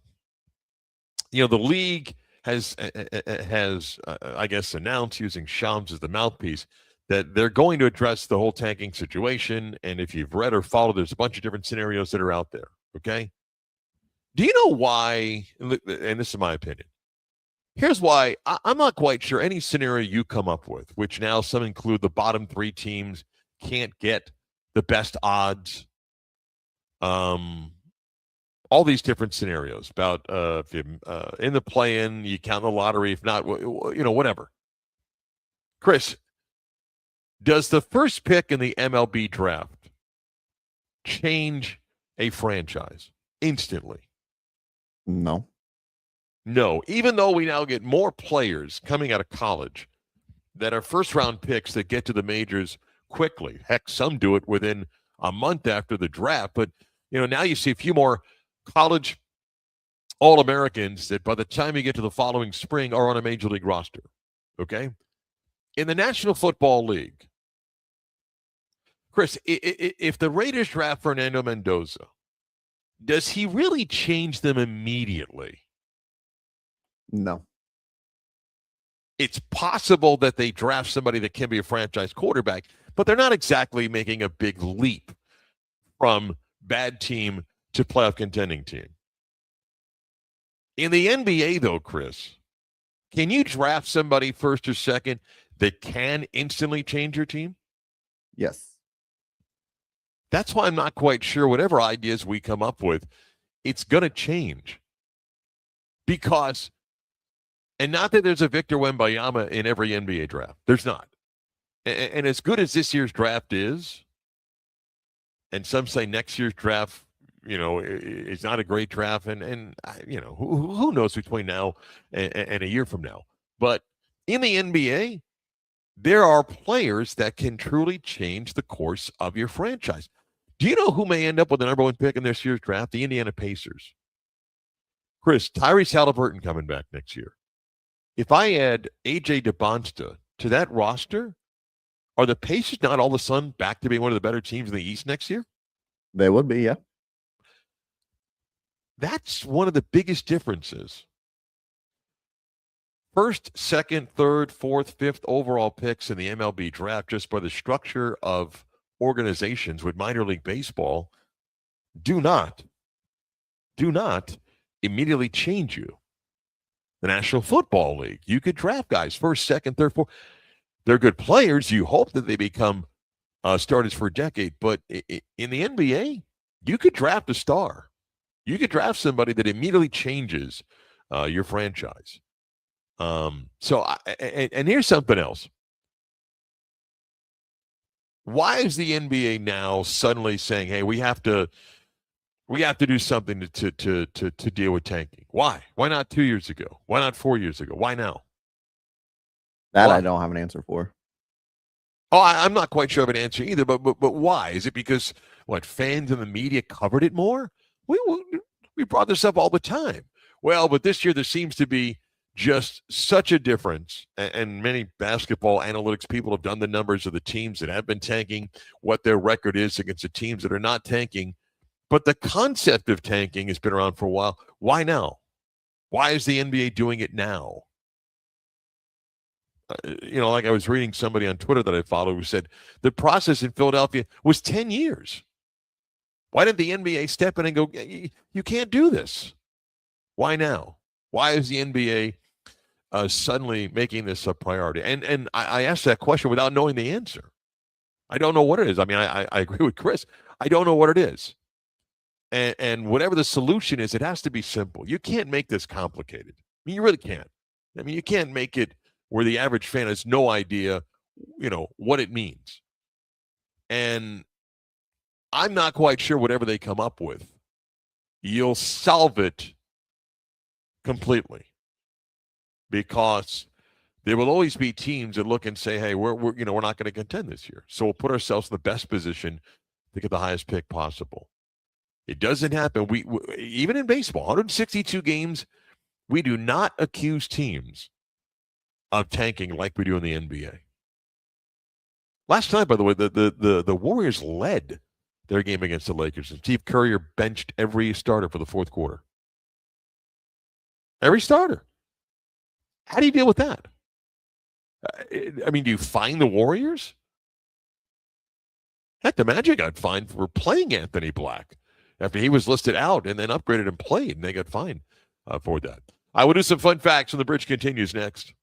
Speaker 1: The league has I guess announced, using Shams as the mouthpiece, that they're going to address the whole tanking situation. And if you've read or followed, there's a bunch of different scenarios that are out there. Okay. Do you know why? And this is my opinion. Here's why. I'm not quite sure any scenario you come up with, which now some include the bottom 3 teams can't get the best odds. All these different scenarios about if you're in the play-in, you count the lottery. If not, whatever. Chris, does the first pick in the MLB draft change a franchise instantly?
Speaker 2: No.
Speaker 1: No. Even though we now get more players coming out of college that are first-round picks that get to the majors quickly. Heck, some do it within a month after the draft. But, now you see a few more college All-Americans that by the time you get to the following spring are on a major league roster. Okay? In the National Football League, Chris, if the Raiders draft Fernando Mendoza, does he really change them immediately?
Speaker 2: No.
Speaker 1: It's possible that they draft somebody that can be a franchise quarterback, but they're not exactly making a big leap from bad team to playoff contending team. In the NBA, though, Chris, can you draft somebody first or second that can instantly change your team?
Speaker 2: Yes.
Speaker 1: That's why I'm not quite sure whatever ideas we come up with, it's going to change. Because, and not that there's a Victor Wembanyama in every NBA draft. There's not. And as good as this year's draft is, and some say next year's draft, is not a great draft. And who knows between now and a year from now. But in the NBA, there are players that can truly change the course of your franchise. Do you know who may end up with the number 1 pick in this year's draft? The Indiana Pacers. Chris, Tyrese Halliburton coming back next year. If I add A.J. DeBonsta to that roster, are the Pacers not all of a sudden back to being one of the better teams in the East next year?
Speaker 2: They would be, yeah.
Speaker 1: That's one of the biggest differences. First, second, third, fourth, fifth overall picks in the MLB draft, just by the structure of organizations with minor league baseball, do not immediately change you. The National Football League, you could draft guys first, second, third, fourth. They're good players. You hope that they become starters for a decade. But in the NBA, you could draft a star. You could draft somebody that immediately changes your franchise. And here's something else. Why is the NBA now suddenly saying, "Hey, we have to do something to deal with tanking"? Why? Why not 2 years ago? Why not 4 years ago? Why now?
Speaker 2: That I don't have an answer for.
Speaker 1: Oh, I'm not quite sure of an answer either. But why? Is it because fans and the media covered it more? We brought this up all the time. Well, but this year there seems to be just such a difference, and many basketball analytics people have done the numbers of the teams that have been tanking, what their record is against the teams that are not tanking. But the concept of tanking has been around for a while. Why now? Why is the NBA doing it now? Like I was reading somebody on Twitter that I follow who said the process in Philadelphia was 10 years. Why didn't the NBA step in and go, you can't do this? Why now? Why is the NBA suddenly making this a priority? And I asked that question without knowing the answer. I don't know what it is. I mean, I agree with Chris. I don't know what it is. And whatever the solution is, it has to be simple. You can't make this complicated. I mean, you really can't. I mean, you can't make it where the average fan has no idea, what it means. And I'm not quite sure whatever they come up with, you'll solve it completely. Because there will always be teams that look and say, "Hey, we're not going to contend this year. So we'll put ourselves in the best position to get the highest pick possible." It doesn't happen. We even in baseball, 162 games, we do not accuse teams of tanking like we do in the NBA. Last night, by the way, the Warriors led their game against the Lakers, and Steve Curry benched every starter for the fourth quarter. Every starter. How do you deal with that? I mean, do you fine the Warriors? Heck, the Magic got fined for playing Anthony Black after he was listed out and then upgraded and played, and they got fined for that. I will do some fun facts, and the bridge continues next.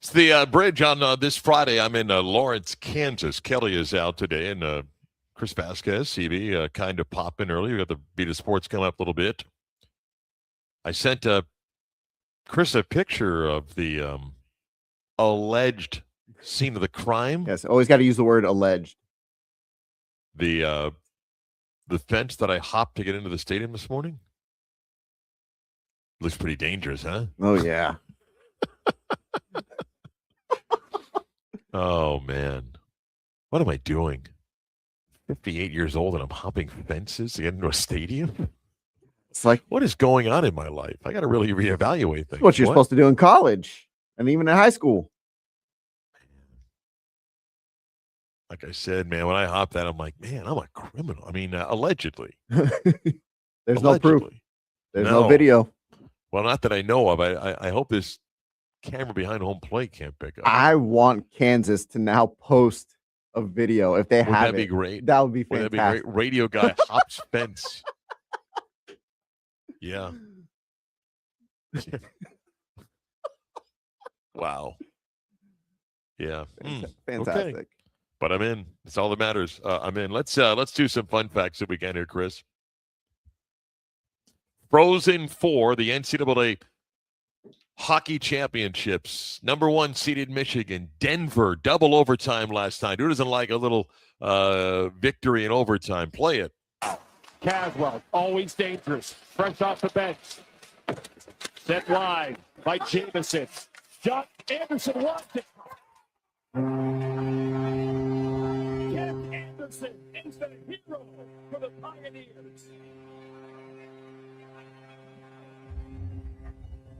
Speaker 1: It's the bridge on this Friday. I'm in Lawrence, Kansas. Kelly is out today, and Chris Vasquez, CB, kind of popping early. We got the Beat of Sports coming up a little bit. I sent Chris a picture of the alleged scene of the crime.
Speaker 2: Yes, always got to use the word alleged.
Speaker 1: The fence that I hopped to get into the stadium this morning. Looks pretty dangerous, huh?
Speaker 2: Oh, yeah.
Speaker 1: Oh, man. What am I doing? 58 years old and I'm hopping fences to get into a stadium?
Speaker 2: It's like,
Speaker 1: what is going on in my life? I got to really reevaluate things.
Speaker 2: What you're supposed to do in college and even in high school.
Speaker 1: Like I said, man, when I hopped that, I'm like, man, I'm a criminal. I mean, allegedly.
Speaker 2: There's no proof. There's no video.
Speaker 1: Well, not that I know of. I hope this camera behind home plate can't pick up.
Speaker 2: I want Kansas to now post a video if they have it.
Speaker 1: Would that be great?
Speaker 2: That would be fantastic.
Speaker 1: Would that be great? Radio guy hops fence. Yeah. Wow. Yeah.
Speaker 2: Fantastic.
Speaker 1: Okay. But I'm in. That's all that matters. I'm in. Let's do some fun facts if we can here, Chris. Frozen Four, the NCAA Hockey Championships. Number 1 seeded Michigan, Denver, double overtime last night. Who doesn't like a little victory in overtime? Play it.
Speaker 4: Caswell, always dangerous. Fresh off the bench. Set wide by Jamison. John Anderson wants it. Ken Anderson is the hero for the Pioneers.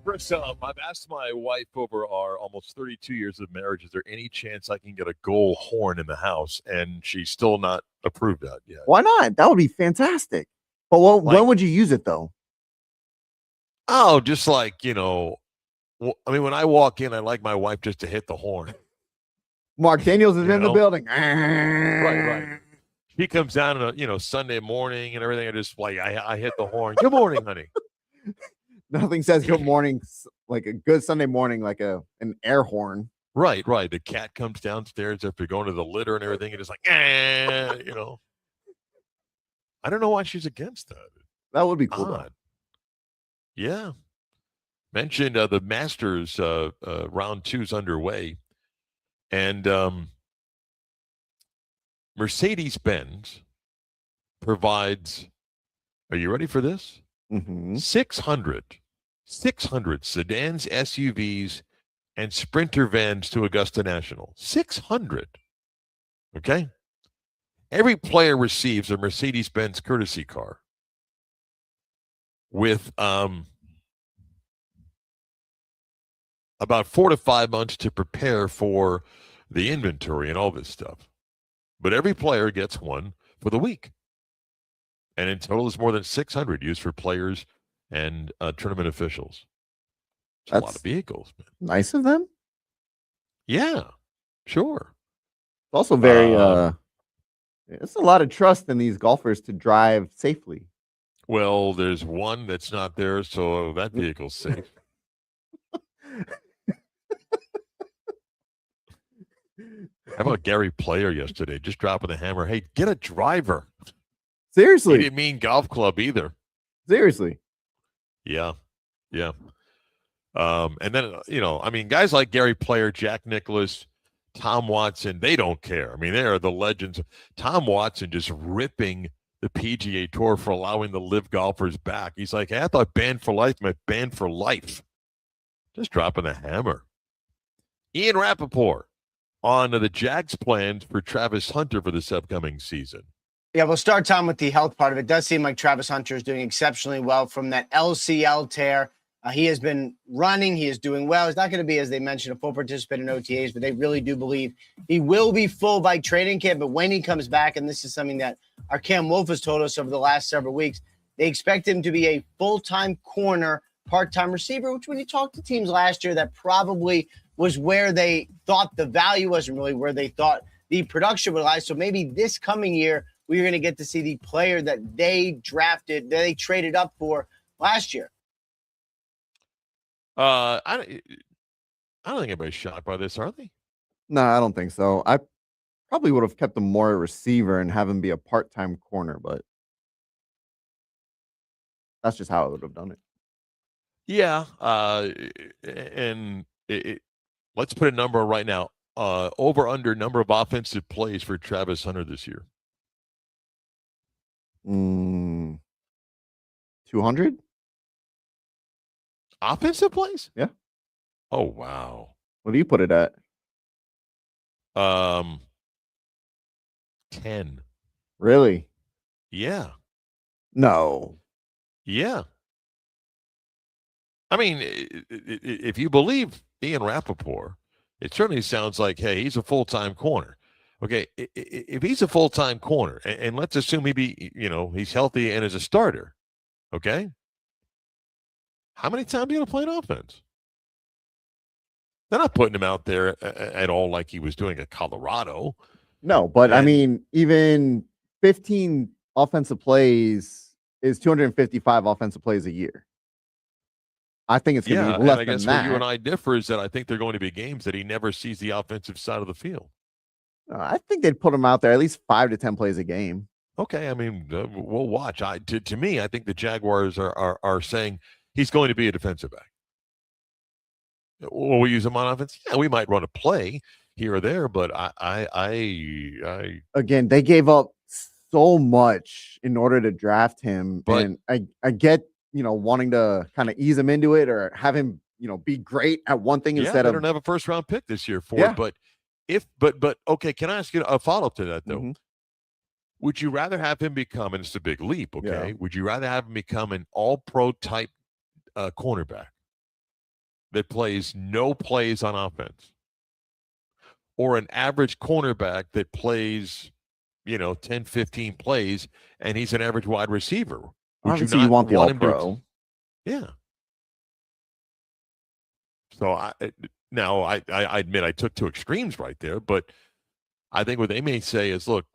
Speaker 1: Chris, I've asked my wife over our almost 32 years of marriage, is there any chance I can get a goal horn in the house? And she's still not approved that yet.
Speaker 2: Why not? That would be fantastic. But when would you use it, though?
Speaker 1: Oh, just like, I mean, when I walk in, I like my wife just to hit the horn.
Speaker 2: Marc Daniels is in the building.
Speaker 1: Right. She comes down on Sunday morning and everything. I just I hit the horn. Good morning, honey.
Speaker 2: Nothing says good morning like a good Sunday morning, like an air horn.
Speaker 1: Right. The cat comes downstairs after going to the litter and everything, and it's like, I don't know why she's against that.
Speaker 2: That would be cool.
Speaker 1: Yeah. Mentioned the Masters round 2's underway, and Mercedes-Benz provides. Are you ready for this?
Speaker 2: Mm-hmm.
Speaker 1: 600 sedans, SUVs, and Sprinter vans to Augusta National. 600. Okay? Every player receives a Mercedes-Benz courtesy car with about 4 to 5 months to prepare for the inventory and all this stuff. But every player gets one for the week. And in total, it's more than 600 used for players and tournament officials. That's a lot of vehicles, man.
Speaker 2: Nice of them.
Speaker 1: Yeah, sure.
Speaker 2: It's also very, it's a lot of trust in these golfers to drive safely.
Speaker 1: Well, there's one that's not there, so that vehicle's safe. How about Gary Player yesterday, just dropping the hammer? Hey, get a driver.
Speaker 2: Seriously.
Speaker 1: He didn't mean golf club either.
Speaker 2: Seriously.
Speaker 1: Yeah. And then, I mean, guys like Gary Player, Jack Nicklaus, Tom Watson, they don't care. I mean, they are the legends. Tom Watson just ripping the PGA Tour for allowing the live golfers back. He's like, hey, I thought banned for life meant banned for life. Just dropping the hammer. Ian Rappaport on the Jags plans for Travis Hunter for this upcoming season.
Speaker 5: Yeah, we'll start, Tom, with the health part of it. It does seem like Travis Hunter is doing exceptionally well from that LCL tear. He has been running. He is doing well. He's not going to be, as they mentioned, a full participant in OTAs, but they really do believe he will be full by training camp. But when he comes back, and this is something that our Cam Wolf has told us over the last several weeks, they expect him to be a full-time corner, part-time receiver, which when you talk to teams last year, that probably was where they thought the value was and really where they thought the production would lie. So maybe this coming year, we're going to get to see the player that they drafted, that they traded up for last year.
Speaker 1: I don't think anybody's shocked by this, are they?
Speaker 2: No, I don't think so. I probably would have kept him more a receiver and have him be a part-time corner, but that's just how I would have done it.
Speaker 1: Yeah. Let's put a number right now. Over under number of offensive plays for Travis Hunter this year.
Speaker 2: 200
Speaker 1: offensive plays?
Speaker 2: Yeah.
Speaker 1: Oh, wow.
Speaker 2: What do you put it at?
Speaker 1: 10.
Speaker 2: Really?
Speaker 1: Yeah.
Speaker 2: No.
Speaker 1: Yeah. I mean, if you believe Ian Rappaport, it certainly sounds like, hey, he's a full-time corner. Okay, if he's a full-time corner, and let's assume he's healthy and is a starter, okay? How many times are you going to play an offense? They're not putting him out there at all like he was doing at Colorado.
Speaker 2: No, but I mean, even 15 offensive plays is 255 offensive plays a year. I think it's going to be less
Speaker 1: and I guess
Speaker 2: than
Speaker 1: where
Speaker 2: that.
Speaker 1: you and I differ is that I think they're going to be games that he never sees the offensive side of the field.
Speaker 2: I think they'd put him out there at least 5 to 10 plays a game.
Speaker 1: Okay, I mean, we'll watch. To me, I think the Jaguars are saying he's going to be a defensive back. Will we use him on offense? Yeah, we might run a play here or there, but I
Speaker 2: again, they gave up so much in order to draft him, and I get wanting to kind of ease him into it or have him be great at one thing instead of.
Speaker 1: They don't have a first round pick this year for it, but okay, can I ask you a follow up to that though? Mm-hmm. Would you rather have him become, and it's a big leap, okay? Yeah. Would you rather have him become an all-pro type cornerback that plays no plays on offense, or an average cornerback that plays, 10, 15 plays, and he's an average wide receiver?
Speaker 2: Obviously, you want the all-pro.
Speaker 1: Yeah. So I admit I took two extremes right there, but I think what they may say is, look,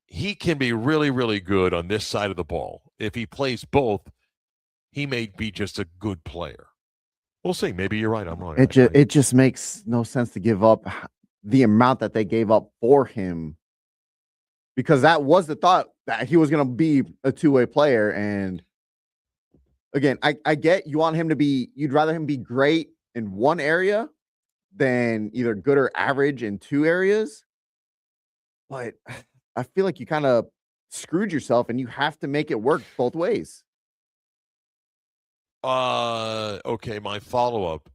Speaker 1: he can be really, really good on this side of the ball. If he plays both, he may be just a good player. We'll see. Maybe you're right. I'm wrong.
Speaker 2: It just makes no sense to give up the amount that they gave up for him, because that was the thought that he was going to be a two-way player. And again, I get you want him to be, you'd rather him be great in one area than either good or average in two areas. But I feel like you kind of screwed yourself, and you have to make it work both ways.
Speaker 1: Okay, my follow-up.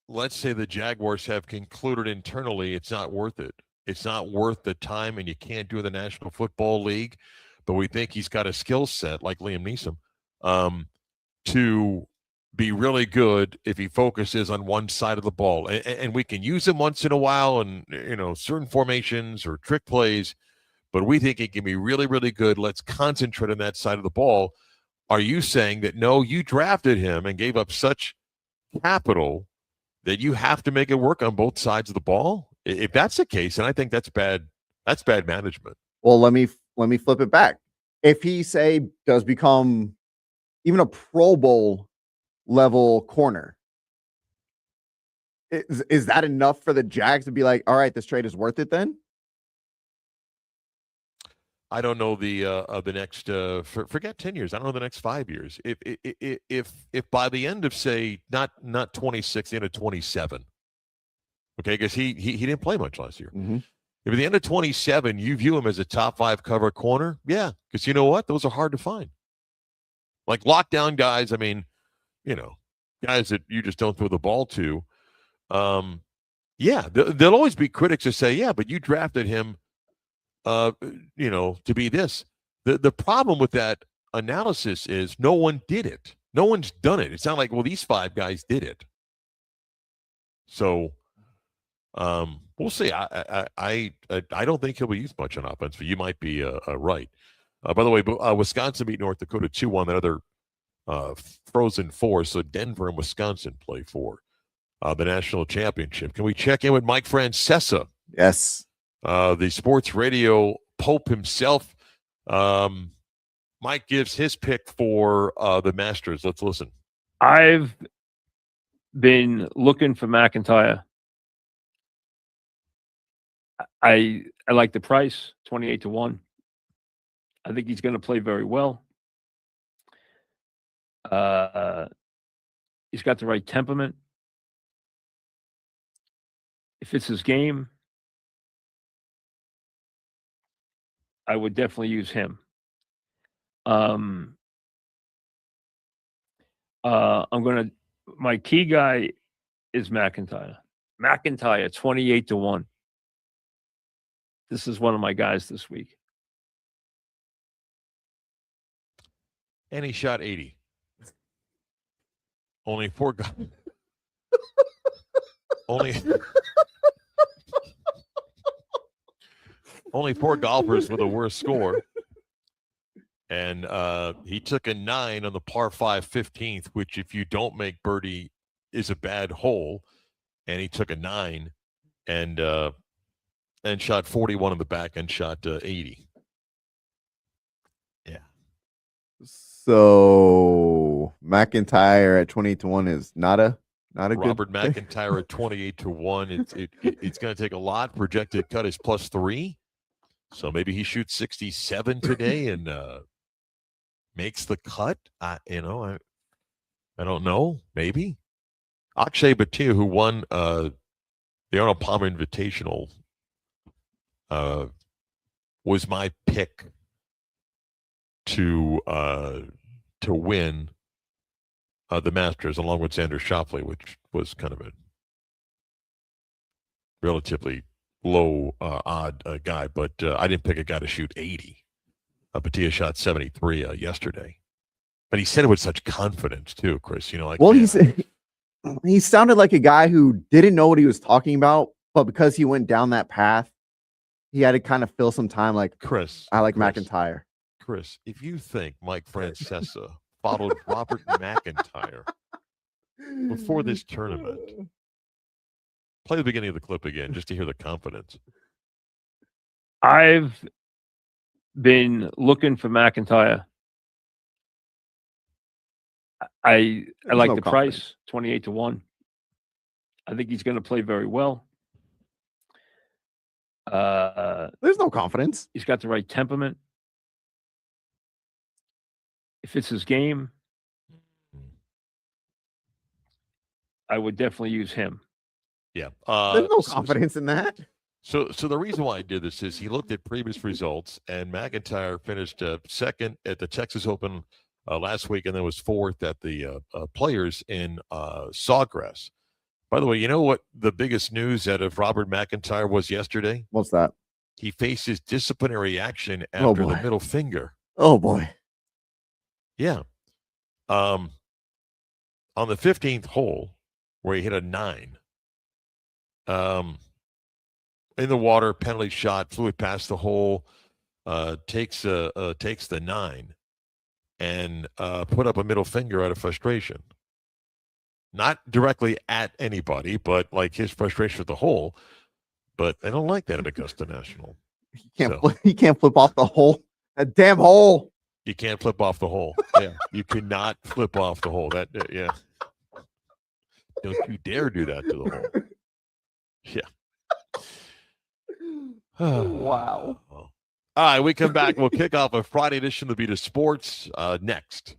Speaker 1: Let's say the Jaguars have concluded internally it's not worth it. It's not worth the time, and you can't do the National Football League, but we think he's got a skill set like Liam Neeson to be really good if he focuses on one side of the ball. And we can use him once in a while and, certain formations or trick plays, but we think he can be really, really good. Let's concentrate on that side of the ball. Are you saying that, no, you drafted him and gave up such capital that you have to make it work on both sides of the ball? If that's the case, and I think that's bad management.
Speaker 2: Well, let me flip it back. If he does become even a Pro Bowl level corner, is that enough for the Jags to be like, all right, this trade is worth it then?
Speaker 1: I don't know the next forget 10 years. I don't know the next 5 years. If by the end of, say, not 26, the end of 27, okay, because he didn't play much last year.
Speaker 2: Mm-hmm.
Speaker 1: If at the end of 27 you view him as a top 5 cover corner, yeah, because you know what, those are hard to find. Like lockdown guys, I mean, guys that you just don't throw the ball to. Yeah, there'll always be critics that say, yeah, but you drafted him. To be this. The problem with that analysis is no one did it. No one's done it. It's not like, well, these 5 guys did it. So we'll see. I don't think he'll be used much on offense, but you might be right. By the way, Wisconsin beat North Dakota 2-1. That other Frozen Four. So Denver and Wisconsin play for the national championship. Can we check in with Mike Francesa?
Speaker 2: Yes.
Speaker 1: The sports radio Pope himself. Mike gives his pick for the Masters. Let's listen.
Speaker 6: I've been looking for McIntyre. I like the price, 28-1. I think he's going to play very well. He's got the right temperament. If it's his game, I would definitely use him. My key guy is McIntyre. McIntyre, 28-1. This is one of my guys this week.
Speaker 1: and he shot 80. Only four only only four golfers with a worse score. And he took a 9 on the par 5 15th, which if you don't make birdie is a bad hole. And he took a 9 and shot 41 on the back and shot 80. Yeah.
Speaker 2: So McIntyre at 28-1 is not a
Speaker 1: Robert
Speaker 2: good
Speaker 1: McIntyre at 28-1. It's going to take a lot. Projected cut is +3. So maybe he shoots 67 today and makes the cut. I don't know. Maybe Akshay Bhatia, who won the Arnold Palmer Invitational, was my pick to win the Masters, along with Xander Schauffele, which was kind of a relatively low odd guy. But I didn't pick a guy to shoot 80. Bhatia shot 73 yesterday, but he said it with such confidence too, Chris.
Speaker 2: Well, he sounded like a guy who didn't know what he was talking about, but because he went down that path, he had to kind of fill some time. Like
Speaker 1: Chris,
Speaker 2: McIntyre.
Speaker 1: Chris, if you think Mike Francesa followed Robert McIntyre before this tournament, play the beginning of the clip again just to hear the confidence.
Speaker 6: I've been looking for McIntyre. I like the price, 28-1. I think he's going to play very well.
Speaker 2: There's no confidence.
Speaker 6: He's got the right temperament. If it's his game, I would definitely use him.
Speaker 1: Yeah.
Speaker 2: There's no confidence in that.
Speaker 1: So the reason why I did this is he looked at previous results, and McIntyre finished second at the Texas Open last week, and then was fourth at the Players in Sawgrass. By the way, you know what the biggest news out of Robert McIntyre was yesterday?
Speaker 2: What's that?
Speaker 1: He faces disciplinary action after the middle finger.
Speaker 2: Oh, boy.
Speaker 1: Yeah. On the 15th hole, where he hit a 9, in the water, penalty shot, flew it past the hole, takes the 9, and put up a middle finger out of frustration. Not directly at anybody, but like his frustration with the hole. But I don't like that at Augusta National.
Speaker 2: He can't flip off the hole. That damn hole.
Speaker 1: You can't flip off the hole. Yeah, you cannot flip off the hole. Yeah. Don't you dare do that to the hole. Yeah.
Speaker 2: Wow.
Speaker 1: All right, we come back. We'll kick off a Friday edition of the Beat of Sports next.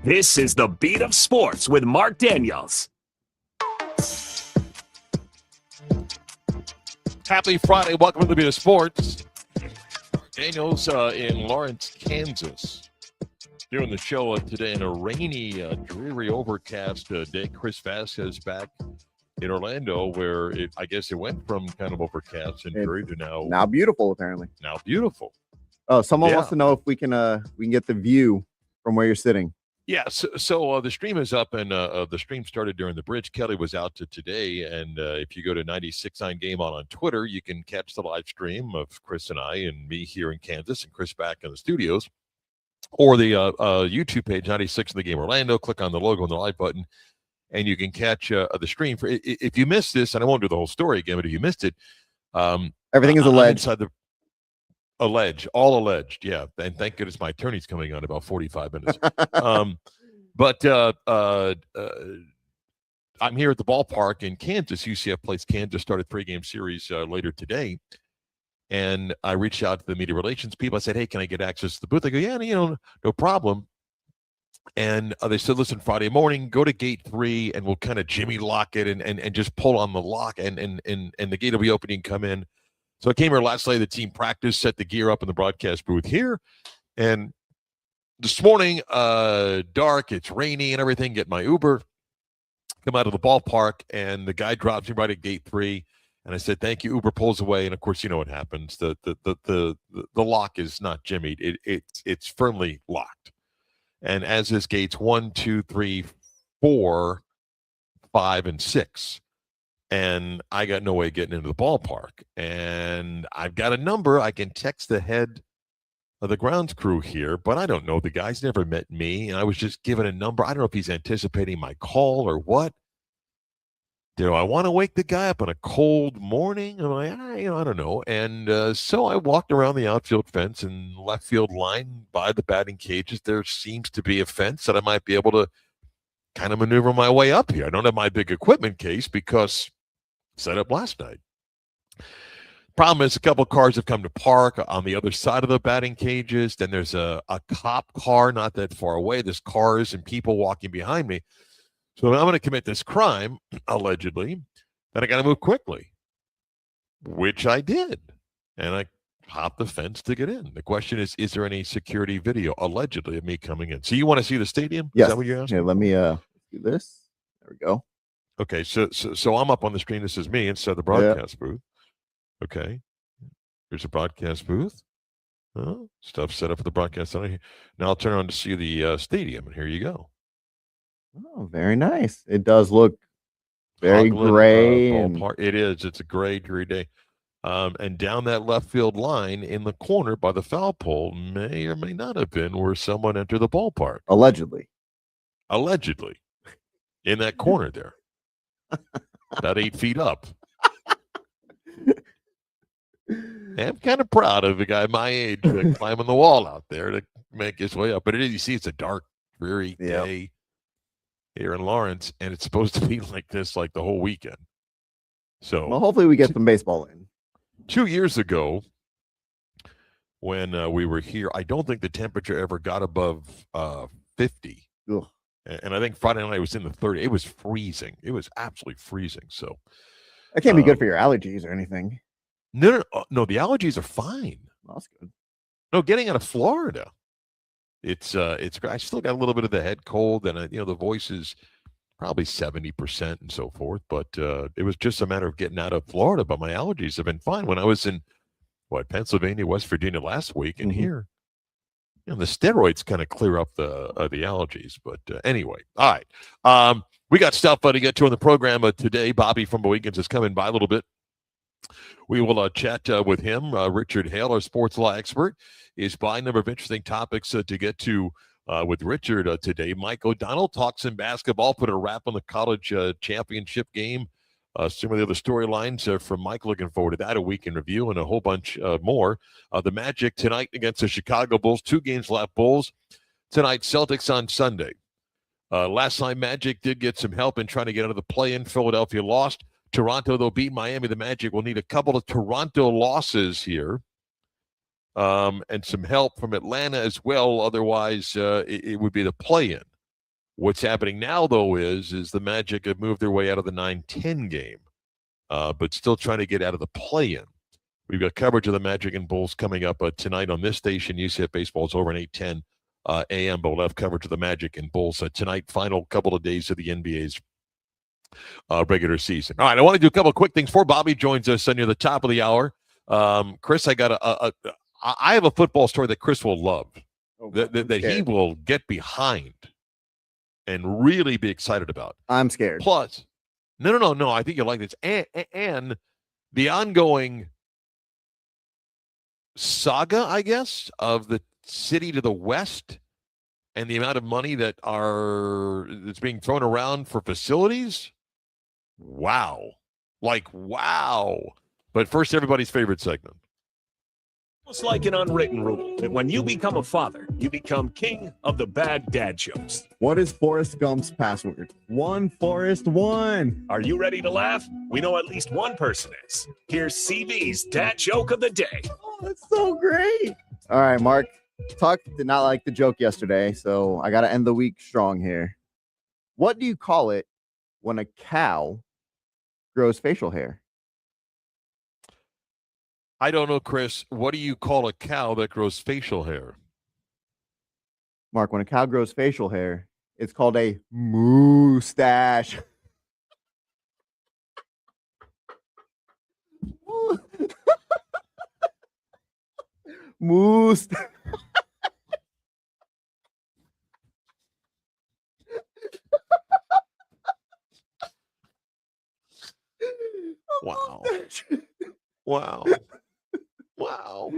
Speaker 7: This is the Beat of Sports with Marc Daniels.
Speaker 1: Happy Friday. Welcome to the Beat of Sports. Marc Daniels in Lawrence, Kansas. Doing the show today in a rainy, dreary, overcast day. Chris Vasquez back in Orlando, where I guess it went from kind of overcast and dreary to
Speaker 2: now beautiful, apparently.
Speaker 1: Now beautiful.
Speaker 2: Oh, someone wants to know if we can get the view from where you're sitting.
Speaker 1: Yeah, so the stream is up, and the stream started during the bridge. Kelly was out today, and if you go to 96.9 Game On Twitter, you can catch the live stream of Chris and I and me here in Kansas and Chris back in the studios, or the YouTube page, 96 in the Game Orlando. Click on the logo and the live button, and you can catch the stream. If you missed this, and I won't do the whole story again, but if you missed it,
Speaker 2: everything is alleged.
Speaker 1: All alleged, yeah. And thank goodness my attorney's coming on in about 45 minutes. But I'm here at the ballpark in Kansas. UCF plays Kansas, started 3-game series later today. And I reached out to the media relations people. I said, hey, can I get access to the booth? They go, yeah, no problem. And they said, listen, Friday morning, go to gate 3 and we'll kind of Jimmy lock it and just pull on the lock and the gate will be open and come in. So I came here last night, the team practice, set the gear up in the broadcast booth here. And this morning, dark, it's rainy and everything, get my Uber, come out of the ballpark, and the guy drops me right at gate 3. And I said, thank you. Uber pulls away. And of course, you know what happens. The lock is not jimmied. It's firmly locked. And as is gates 1, 2, 3, 4, 5, and 6. And I got no way of getting into the ballpark. And I've got a number. I can text the head of the grounds crew here, but I don't know. The guy's never met me. And I was just given a number. I don't know if he's anticipating my call or what. Do I want to wake the guy up on a cold morning? I'm like, I don't know. And so I walked around the outfield fence and left field line by the batting cages. There seems to be a fence that I might be able to kind of maneuver my way up here. I don't have my big equipment case because set up last night. Problem is, a couple cars have come to park on the other side of the batting cages. Then there's a cop car not that far away. There's cars and people walking behind me. So I'm going to commit this crime, allegedly, then I got to move quickly, which I did. And I hopped the fence to get in. The question is there any security video, allegedly, of me coming in? So you want to see the stadium?
Speaker 2: Yes.
Speaker 1: Is that what you're asking?
Speaker 2: Yeah, let me do this. There we go.
Speaker 1: Okay, so I'm up on the screen. This is me inside the broadcast booth. Okay, here's a broadcast booth. Stuff set up for the broadcast center. Now I'll turn on to see the stadium, and here you go.
Speaker 2: Oh, very nice. It does look very gray.
Speaker 1: It is. It's a gray, dreary day. And down that left field line in the corner by the foul pole may or may not have been where someone entered the ballpark.
Speaker 2: Allegedly.
Speaker 1: In that corner there. About 8 feet up. I'm kind of proud of a guy my age climbing the wall out there to make his way up. But you see, it's a dark, dreary day here in Lawrence, and it's supposed to be like this like the whole weekend. So,
Speaker 2: well, hopefully we get some baseball in.
Speaker 1: 2 years ago, when we were here, I don't think the temperature ever got above 50.
Speaker 2: Ugh.
Speaker 1: And I think Friday night was in the 30s. It was freezing. It was absolutely freezing. So
Speaker 2: that can't be good for your allergies or anything.
Speaker 1: No, the allergies are fine.
Speaker 2: Well, that's good.
Speaker 1: No, getting out of Florida, it's great. I still got a little bit of the head cold, and the voice is probably 70% and so forth. But it was just a matter of getting out of Florida. But my allergies have been fine. When I was in Pennsylvania, West Virginia last week, and here, the steroids kind of clear up the allergies. But anyway, all right. We got stuff to get to on the program today. Bobby from Bowiggins is coming by a little bit. We will chat with him. Richard Hale, our sports law expert, is by. A number of interesting topics to get to with Richard today. Mike O'Donnell talks some basketball, put a wrap on the college championship game. Some of the other storylines from Mike. Looking forward to that. A week in review and a whole bunch more. The Magic tonight against the Chicago Bulls. 2 games left. Bulls tonight. Celtics on Sunday. Last night, Magic did get some help in trying to get out of the play-in. Philadelphia lost. Toronto, though, beat Miami. The Magic will need a couple of Toronto losses here and some help from Atlanta as well. Otherwise, it would be the play-in. What's happening now, though, is the Magic have moved their way out of the 9-10 game, but still trying to get out of the play-in. We've got coverage of the Magic and Bulls coming up tonight on this station. UCF Baseball is over at 8:10 a.m., but we'll have coverage of the Magic and Bulls tonight, final couple of days of the NBA's regular season. All right, I want to do a couple of quick things before Bobby joins us near the top of the hour. Chris, I have a football story that Chris will love, that he will get behind and really be excited about.
Speaker 2: I'm scared.
Speaker 1: Plus, no. I think you'll like this. And the ongoing saga, I guess, of the city to the west and the amount of money that's being thrown around for facilities. Wow. Wow. But first, everybody's favorite segment.
Speaker 7: Almost like an unwritten rule that when you become a father, you become king of the bad dad jokes.
Speaker 2: What is Forrest Gump's password? 1Forrest1.
Speaker 7: Are you ready to laugh? We know at least one person is. Here's CB's dad joke of the day.
Speaker 2: Oh, that's so great. All right, Mark. Tuck did not like the joke yesterday, so I got to end the week strong here. What do you call it when a cow grows facial hair?
Speaker 1: I don't know, Chris. What do you call a cow that grows facial hair?
Speaker 2: Mark, when a cow grows facial hair, it's called a moustache. Moustache.
Speaker 1: Wow. Wow. Wow.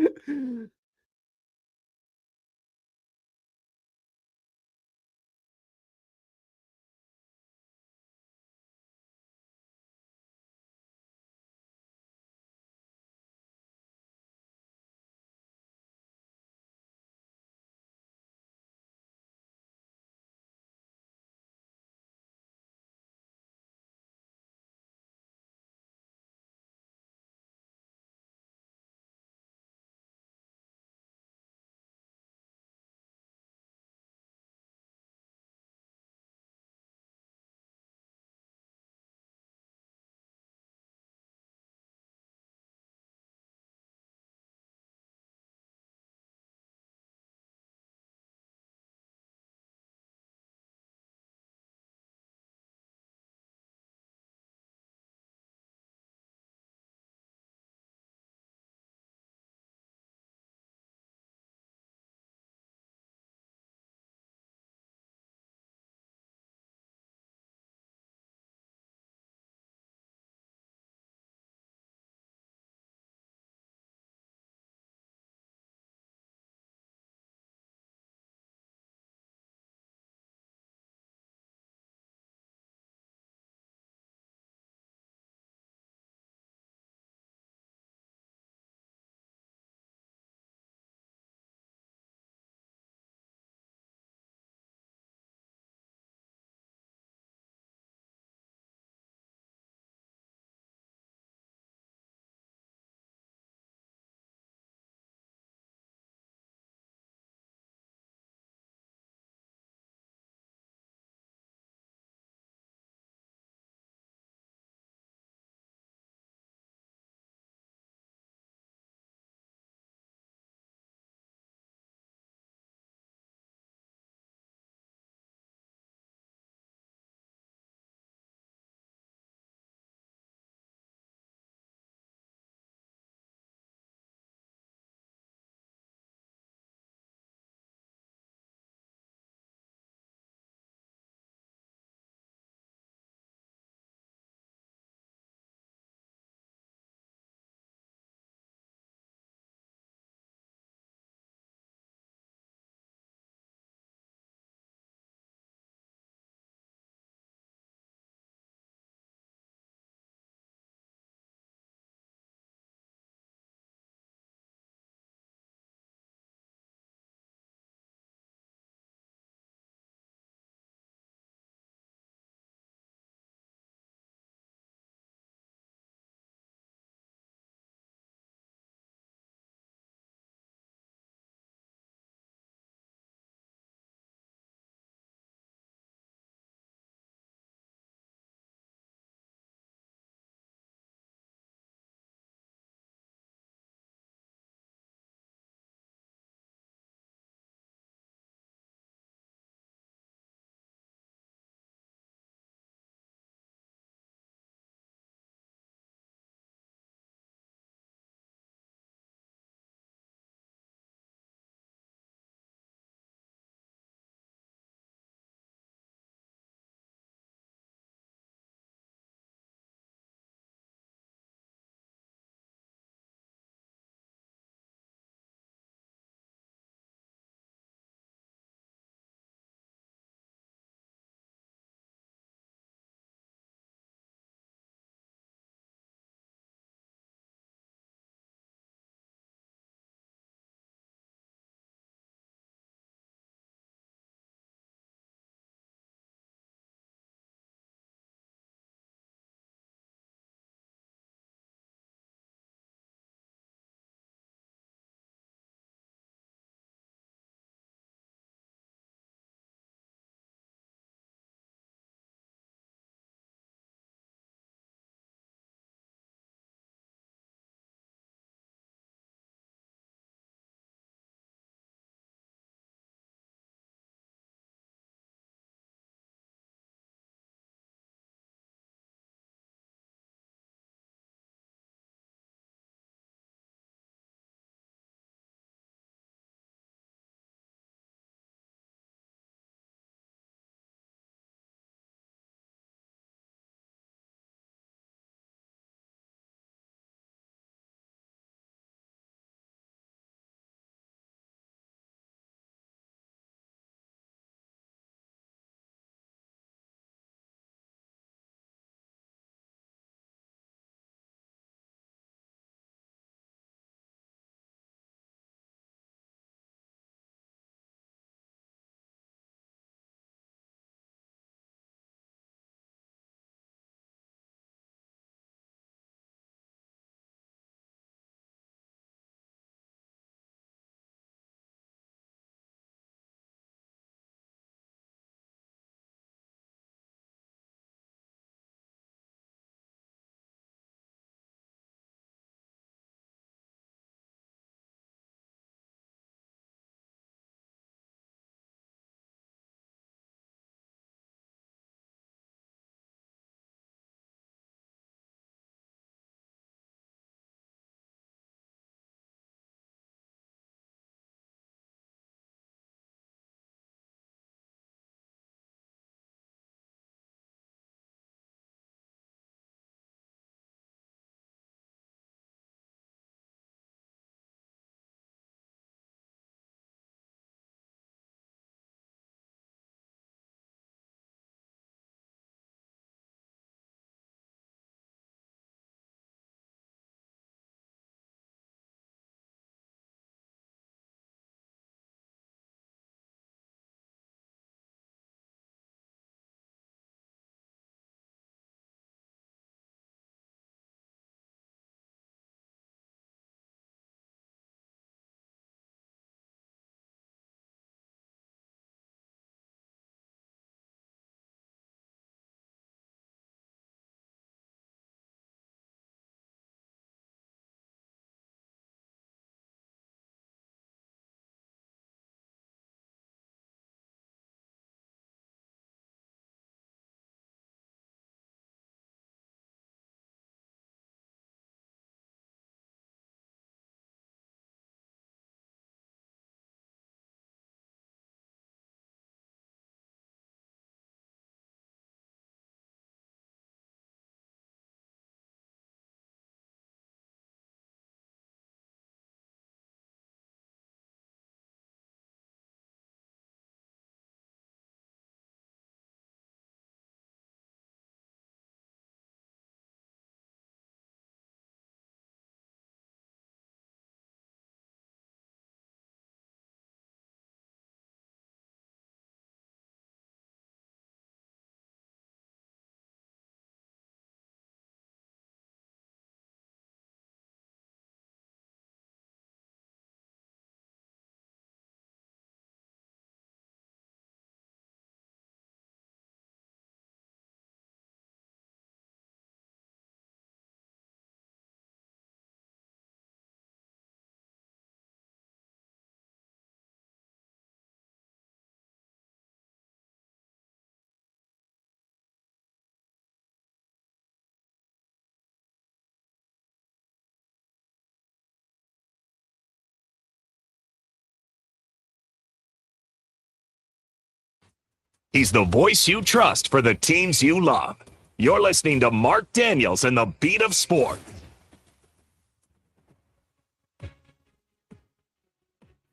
Speaker 7: He's the voice you trust for the teams you love. You're listening to Marc Daniels and the Beat of Sport.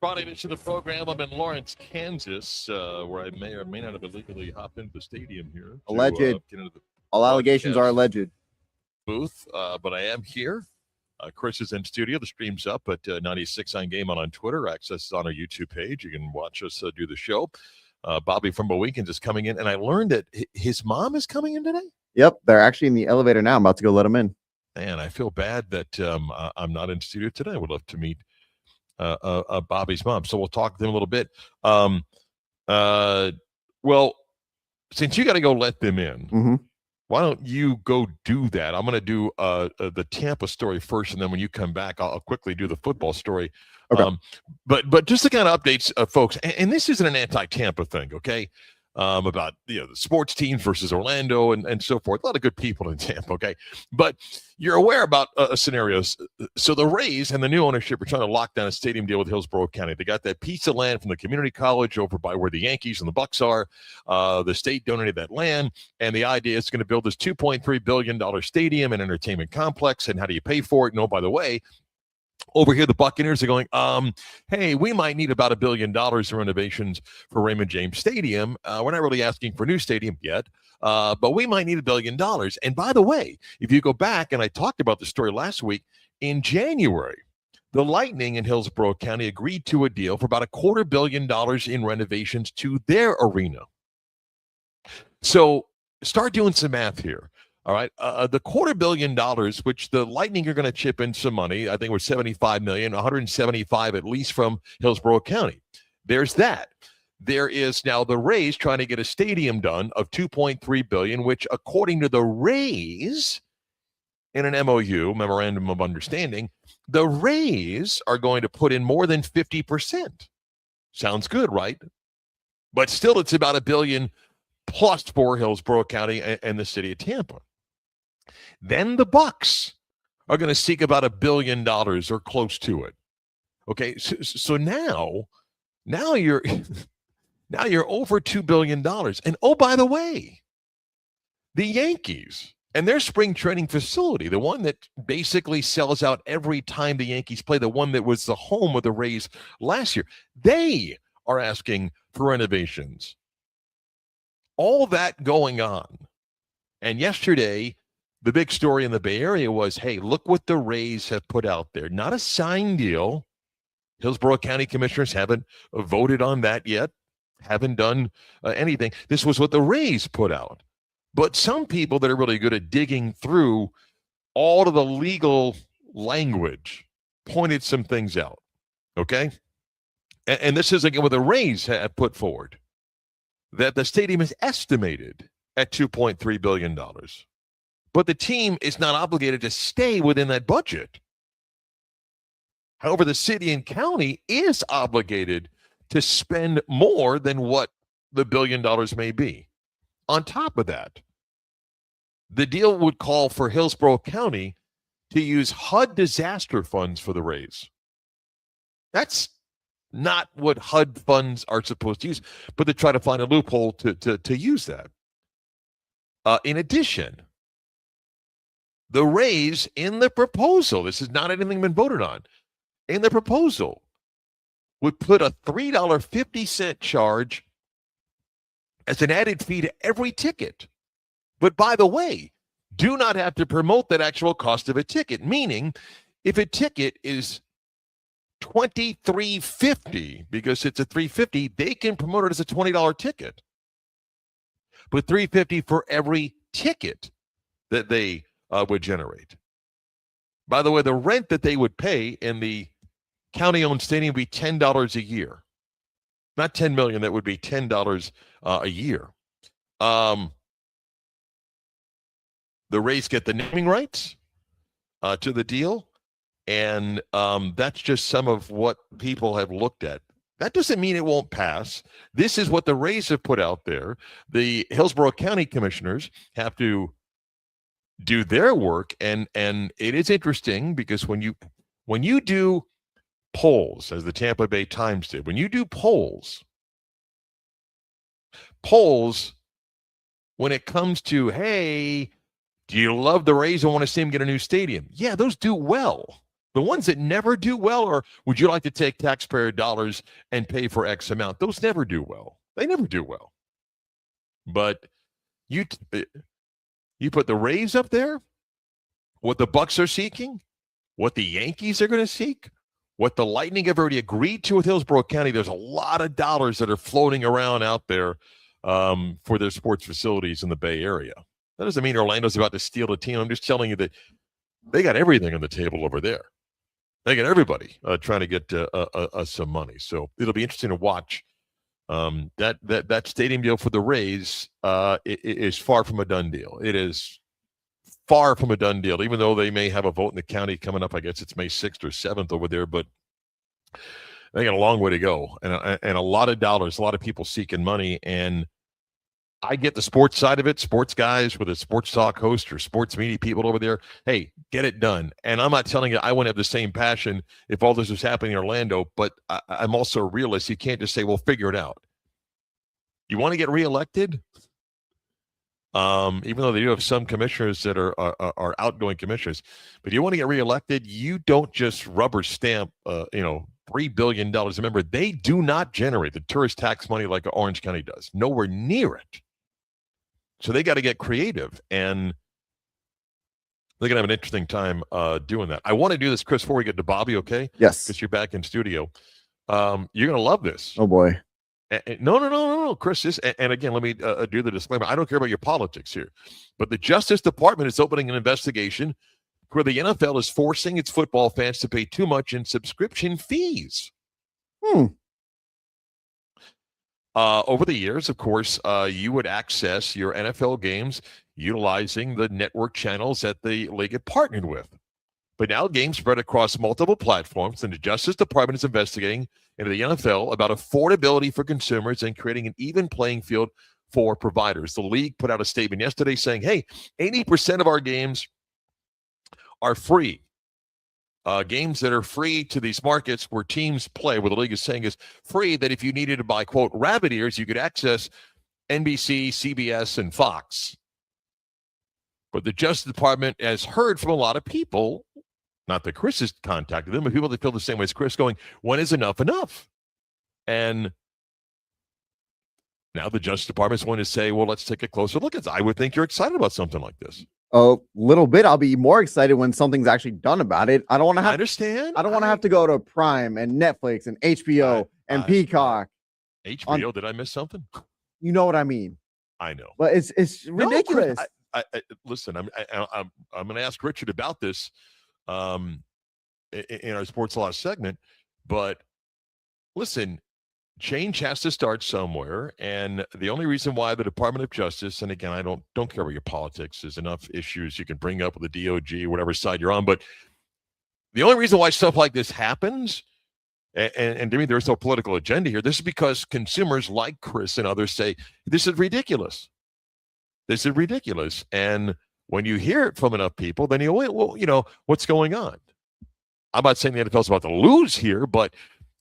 Speaker 1: Friday edition of the program. I'm in Lawrence, Kansas, where I may or may not have illegally hopped into the stadium here.
Speaker 2: Alleged.
Speaker 1: Get into the
Speaker 2: All allegations are alleged.
Speaker 1: Booth, but I am here. Chris is in studio. The stream's up at 96 on Game on Twitter. Access is on our YouTube page. You can watch us do the show. Bobby from Weekends is coming in, and I learned that his mom is coming in today.
Speaker 2: Yep, they're actually in the elevator now. I'm about to go let them in.
Speaker 1: Man, I feel bad that I'm not in studio today. I would love to meet Bobby's mom. So we'll talk to them a little bit. Well, since you got to go let them in, why don't you go do that? I'm going to do the Tampa story first, and then when you come back, I'll quickly do the football story. Okay. But just the kind of updates, folks, and this isn't an anti-Tampa thing, okay? About the sports teams versus Orlando and so forth. A lot of good people in Tampa, okay? But you're aware about scenarios. So the Rays and the new ownership are trying to lock down a stadium deal with Hillsborough County. They got that piece of land from the community college over by where the Yankees and the Bucks are. The state donated that land, and the idea is going to build this $2.3 billion stadium and entertainment complex. And how do you pay for it? No, by the way, over here, the Buccaneers are going, hey, we might need about $1 billion in renovations for Raymond James Stadium. We're not really asking for a new stadium yet, but we might need $1 billion. And by the way, if you go back, and I talked about the story last week, in January, the Lightning in Hillsborough County agreed to a deal for about $250 million in renovations to their arena. So start doing some math here. All right. The $250 million, which the Lightning are going to chip in some money. I think we're $75 million, 175 at least from Hillsborough County. There's that. There is now the Rays trying to get a stadium done of $2.3 billion, which according to the Rays in an MOU, memorandum of understanding, the Rays are going to put in more than 50%. Sounds good, right? But still, it's about $1 billion plus for Hillsborough County and the city of Tampa. Then the Bucks are going to seek about $1 billion or close to it. Okay, so now you're now you're over $2 billion. And oh, by the way, the Yankees and their spring training facility, the one that basically sells out every time the Yankees play, the one that was the home of the Rays last year, they are asking for renovations. All that going on. And yesterday, the big story in the Bay Area was, hey, look what the Rays have put out there. Not a signed deal. Hillsborough County commissioners haven't voted on that yet, haven't done anything. This was what the Rays put out. But some people that are really good at digging through all of the legal language pointed some things out, okay? And this is, again, what the Rays have put forward, that the stadium is estimated at $2.3 billion. But the team is not obligated to stay within that budget. However, the city and county is obligated to spend more than what the $1 billion may be. On top of that, the deal would call for Hillsborough County to use HUD disaster funds for the Rays. That's not what HUD funds are supposed to use, but they try to find a loophole to use that. In addition, the Rays in the proposal, this is not anything been voted on, in the proposal would put a $3.50 charge as an added fee to every ticket. But by the way, do not have to promote that actual cost of a ticket, meaning if a ticket is $23.50 because it's a $3.50, they can promote it as a $20 ticket. But $3.50 for every ticket that they would generate. By the way, the rent that they would pay in the county-owned stadium would be $10 a year. Not $10 million, that would be $10 a year. The Rays get the naming rights to the deal, and that's just some of what people have looked at. That doesn't mean it won't pass. This is what the Rays have put out there. The Hillsborough County commissioners have to do their work, and it is interesting because when you do polls, as the Tampa Bay Times did, when you do polls, polls when it comes to, hey, do you love the Rays and want to see them get a new stadium? Yeah, those do well. The ones that never do well are, would you like to take taxpayer dollars and pay for X amount? Those never do well. They never do well. But you put the Rays up there, what the Bucks are seeking, what the Yankees are going to seek, what the Lightning have already agreed to with Hillsborough County. There's a lot of dollars that are floating around out there for their sports facilities in the Bay Area. That doesn't mean Orlando's about to steal a team. I'm just telling you that they got everything on the table over there. They got everybody trying to get some money. So it'll be interesting to watch. That stadium deal for the Rays is far from a done deal. It is far from a done deal, even though they may have a vote in the county coming up. I guess it's May 6th or 7th over there, but they got a long way to go and a lot of dollars, a lot of people seeking money. And I get the sports side of it, sports guys with a sports talk host or sports media people over there. Hey, get it done. And I'm not telling you I wouldn't have the same passion if all this was happening in Orlando, but I'm also a realist. You can't just say, well, figure it out. You want to get reelected? Even though they do have some commissioners that are outgoing commissioners, but you want to get reelected, you don't just rubber stamp, $3 billion. Remember, they do not generate the tourist tax money like Orange County does. Nowhere near it. So they got to get creative, and they're going to have an interesting time doing that. I want to do this, Chris, before we get to Bobby, okay?
Speaker 2: Yes.
Speaker 1: Because you're back in studio. You're going to love this.
Speaker 2: Oh, boy.
Speaker 1: No, Chris. And again, let me do the disclaimer. I don't care about your politics here, but the Justice Department is opening an investigation where the NFL is forcing its football fans to pay too much in subscription fees. Over the years, of course, you would access your NFL games utilizing the network channels that the league had partnered with. But now games spread across multiple platforms, and the Justice Department is investigating into the NFL about affordability for consumers and creating an even playing field for providers. The league put out a statement yesterday saying, hey, 80% of our games are free. Games that are free to these markets where teams play, where the league is saying is free, that if you needed to buy, quote, rabbit ears, you could access NBC, CBS, and Fox. But the Justice Department has heard from a lot of people, not that Chris has contacted them, but people that feel the same way as Chris, going, when is enough enough? And now the Justice Department is going to say, well, let's take a closer look at this. I would think you're excited about something like this.
Speaker 2: A little bit. I'll be more excited when something's actually done about it. I don't want to have.
Speaker 1: I understand.
Speaker 2: I don't want to have to go to Prime and Netflix and HBO and Peacock.
Speaker 1: HBO? Did I miss something?
Speaker 2: You know what I mean.
Speaker 1: I know,
Speaker 2: but it's ridiculous.
Speaker 1: No, Chris, listen. I'm going to ask Richard about this in our Sports Law segment. But listen, change has to start somewhere, and the only reason why the Department of Justice, and again, I don't care about your politics, there's enough issues you can bring up with the DOJ, whatever side you're on, but the only reason why stuff like this happens, and to me, there's no political agenda here, this is because consumers like Chris and others say, this is ridiculous. This is ridiculous. And when you hear it from enough people, then you go, well, what's going on? I'm not saying the NFL's about to lose here, but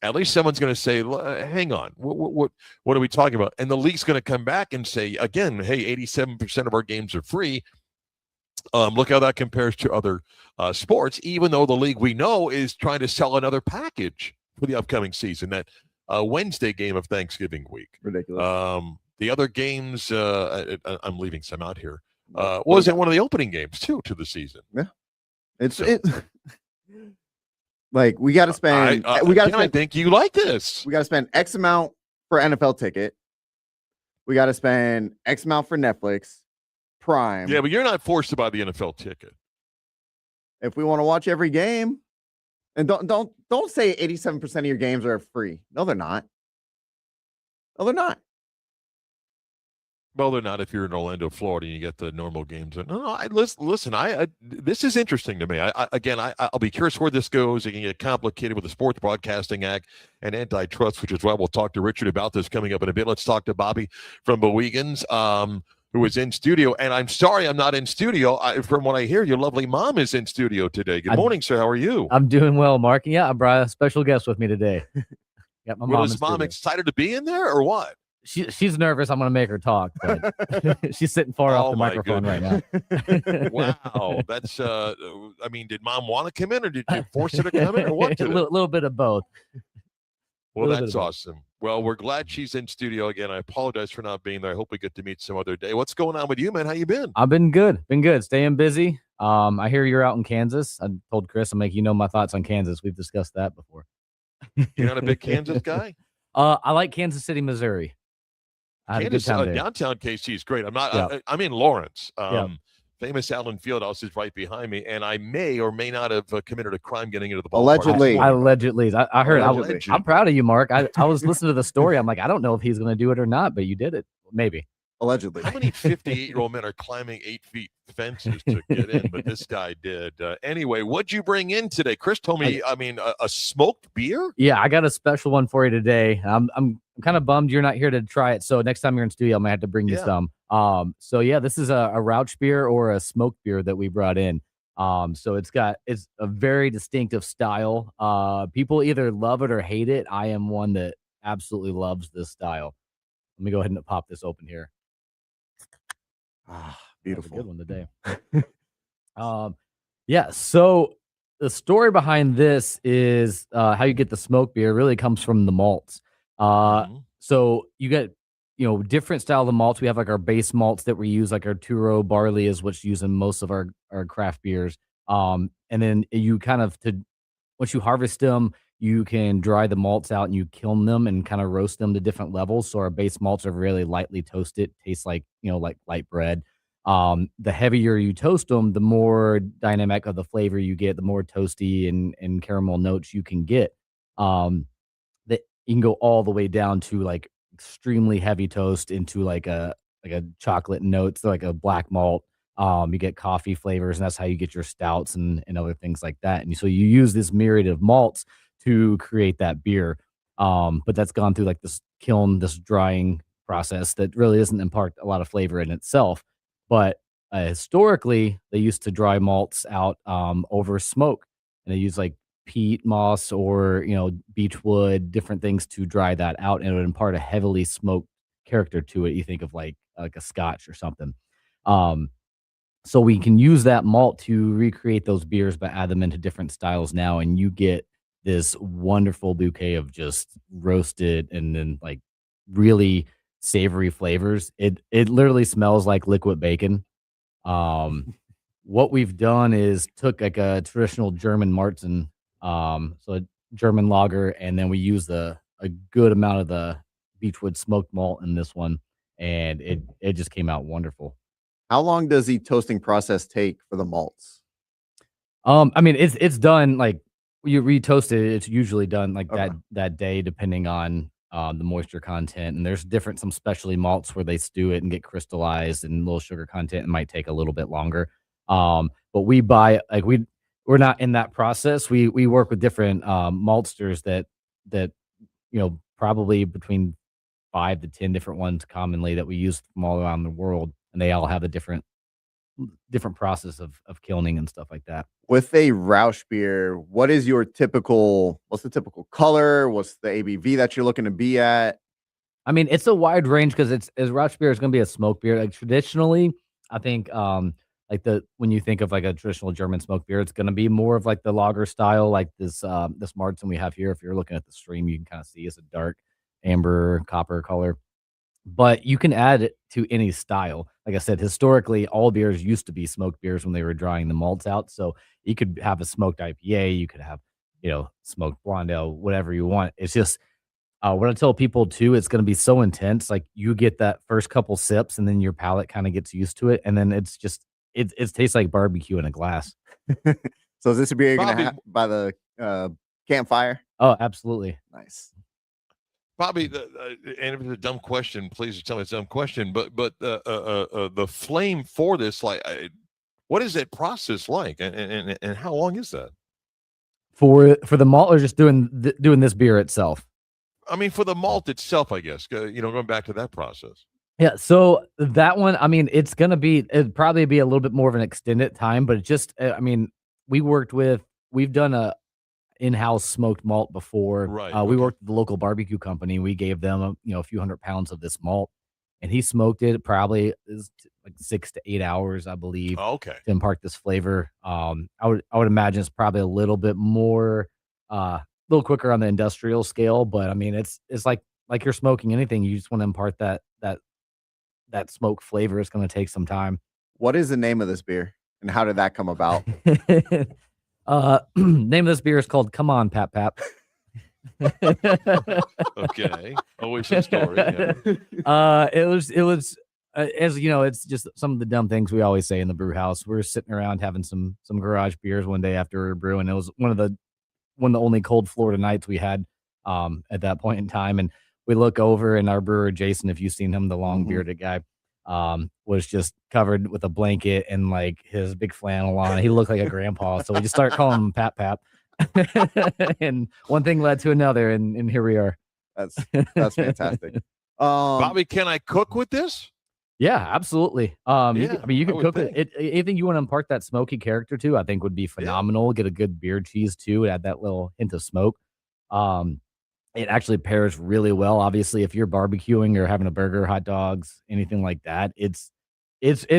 Speaker 1: at least someone's going to say, hang on, what are we talking about? And the league's going to come back and say, again, hey, 87% of our games are free. Look how that compares to other sports, even though the league we know is trying to sell another package for the upcoming season, that Wednesday game of Thanksgiving week.
Speaker 2: Ridiculous.
Speaker 1: The other games, I'm leaving some out here, wasn't one of the opening games, too, to the season.
Speaker 2: Yeah. It's like we got to spend.
Speaker 1: I think you like this.
Speaker 2: We got to spend X amount for NFL ticket. We got to spend X amount for Netflix, Prime.
Speaker 1: Yeah, but you're not forced to buy the NFL ticket.
Speaker 2: If we want to watch every game, and don't say 87% of your games are free. No, they're not. No, they're not.
Speaker 1: Well, they're not if you're in Orlando, Florida, and you get the normal games. No, listen. This is interesting to me. I'll be curious where this goes. It can get complicated with the Sports Broadcasting Act and antitrust, which is why we'll talk to Richard about this coming up in a bit. Let's talk to Bobby from Bowegans, who is in studio. And I'm sorry I'm not in studio. From what I hear, your lovely mom is in studio today. Good morning, sir. How are you?
Speaker 8: I'm doing well, Mark. Yeah, I brought a special guest with me today. Got my mom.
Speaker 1: Is mom excited to be in there or what?
Speaker 8: she's nervous. I'm gonna make her talk, but she's sitting far off the microphone right now.
Speaker 1: Wow, that's I mean, did mom want to come in, or did you force her to come in, or what?
Speaker 8: A little bit of both.
Speaker 1: Well, that's awesome. Well, we're glad she's in studio again. I apologize for not being there. I hope we get to meet some other day. What's going on with you, man? How you been?
Speaker 8: I've been good. Staying busy. I hear you're out in Kansas. I told Chris, I'm like, my thoughts on Kansas. We've discussed that before.
Speaker 1: You're not a big Kansas guy?
Speaker 8: I like Kansas City, Missouri. I had
Speaker 1: Kansas,
Speaker 8: a good time there.
Speaker 1: downtown KC is great. I'm not. I'm in Lawrence.
Speaker 8: Yeah.
Speaker 1: Famous Allen Fieldhouse is right behind me, and I may or may not have committed a crime getting into the ballpark.
Speaker 2: Allegedly.
Speaker 8: Allegedly. I heard.
Speaker 2: Allegedly.
Speaker 8: I'm proud of you, Mark. I was listening to the story. I'm like, I don't know if he's going to do it or not, but you did it. Maybe.
Speaker 2: Allegedly.
Speaker 1: How many 58-year-old men are climbing 8 feet fences to get in? But this guy did. Anyway, what'd you bring in today? Chris told me, a smoked beer?
Speaker 8: Yeah, I got a special one for you today. I'm kind of bummed you're not here to try it. So next time you're in studio, I'm going to have to bring you some. So yeah, this is a Rauch beer or a smoked beer that we brought in. So it's a very distinctive style. People either love it or hate it. I am one that absolutely loves this style. Let me go ahead and pop this open here.
Speaker 2: Beautiful.
Speaker 8: Good one today. Yeah. So the story behind this is how you get the smoke beer really comes from the malts. So you get, different style of malts. We have like our base malts that we use, like our two-row barley is what's used in most of our craft beers. And then you once you harvest them, you can dry the malts out and you kiln them and kind of roast them to different levels. So our base malts are really lightly toasted, tastes like, like light bread. The heavier you toast them, the more dynamic of the flavor you get, the more toasty and caramel notes you can get. That you can go all the way down to like extremely heavy toast into like a chocolate notes, like a black malt. You get coffee flavors, and that's how you get your stouts and other things like that. And so you use this myriad of malts to create that beer. But that's gone through like this kiln, this drying process that really doesn't impart a lot of flavor in itself. But historically, they used to dry malts out over smoke, and they use like peat moss or beechwood, different things to dry that out, and it would impart a heavily smoked character to it. You think of like a Scotch or something. So we can use that malt to recreate those beers, but add them into different styles now, and you get this wonderful bouquet of just roasted and then like really savory flavors. It literally smells like liquid bacon. What we've done is took like a traditional German Marzen, so a German lager, and then we use a good amount of the beechwood smoked malt in this one, and it just came out wonderful.
Speaker 2: How long does the toasting process take for the malts?
Speaker 8: It's done like you re-toast it. It's usually done like
Speaker 2: Okay.
Speaker 8: that day, depending on the moisture content. And there's some specialty malts where they stew it and get crystallized, and little sugar content. It might take a little bit longer. But we buy like we're not in that process. We work with different maltsters that probably between 5 to 10 different ones commonly that we use from all around the world, and they all have a different process of kilning and stuff like that.
Speaker 2: With a Rauch beer, what's the typical color? What's the ABV that you're looking to be at?
Speaker 8: It's a wide range because Rauch beer is going to be a smoke beer. Like traditionally, I think when you think of like a traditional German smoke beer, it's going to be more of like the lager style, like this Marzen we have here. If you're looking at the stream, you can kind of see it's a dark amber copper color. But you can add it to any style. Like I said, historically, all beers used to be smoked beers when they were drying the malts out. So you could have a smoked IPA, you could have, smoked blonde ale, whatever you want. It's just what I tell people too, it's going to be so intense. Like you get that first couple sips, and then your palate kind of gets used to it, and then it's just it tastes like barbecue in a glass.
Speaker 2: So is this a beer you're going to have by the campfire?
Speaker 8: Oh, absolutely.
Speaker 2: Nice.
Speaker 1: Bobby, and if it's a dumb question, please tell me it's a dumb question. But the flame for this, like, what is that process like, and how long is that?
Speaker 8: For the malt, or just doing this beer itself?
Speaker 1: For the malt itself, I guess. Going back to that process.
Speaker 8: Yeah. So that one, it'd probably be a little bit more of an extended time, but it just, we've done in-house smoked malt before.
Speaker 1: Right.
Speaker 8: We
Speaker 1: Okay.
Speaker 8: worked with the local barbecue company. We gave them a few 100 pounds of this malt, and he smoked it probably like 6 to 8 hours, I believe,
Speaker 1: Okay.
Speaker 8: to impart this flavor. I would imagine it's probably a little bit more, a little quicker on the industrial scale, but I mean, it's like you're smoking anything. You just want to impart that smoke flavor. It's going to take some time.
Speaker 2: What is the name of this beer, and how did that come about?
Speaker 8: Name of this beer is called Come On, Pap Pap.
Speaker 1: Okay. Always a story. Yeah.
Speaker 8: It was as you know, it's just some of the dumb things we always say in the brew house. We were sitting around having some garage beers one day after we were brewing. It was one of the only cold Florida nights we had at that point in time, and we look over and our brewer Jason, if you've seen him, the long bearded guy, was just covered with a blanket and like his big flannel on. He looked like a grandpa, so we just started calling him Pap Pap. And one thing led to another, and here we are.
Speaker 2: That's fantastic.
Speaker 1: Bobby, can I cook with this?
Speaker 8: Yeah, absolutely.
Speaker 1: Yeah,
Speaker 8: you
Speaker 1: I
Speaker 8: could
Speaker 1: would
Speaker 8: cook
Speaker 1: think.
Speaker 8: it. Anything you want to impart that smoky character to, I think would be phenomenal. Get a good beer cheese too, add that little hint of smoke. It actually pairs really well. Obviously, if you're barbecuing or having a burger, hot dogs, anything like that, it's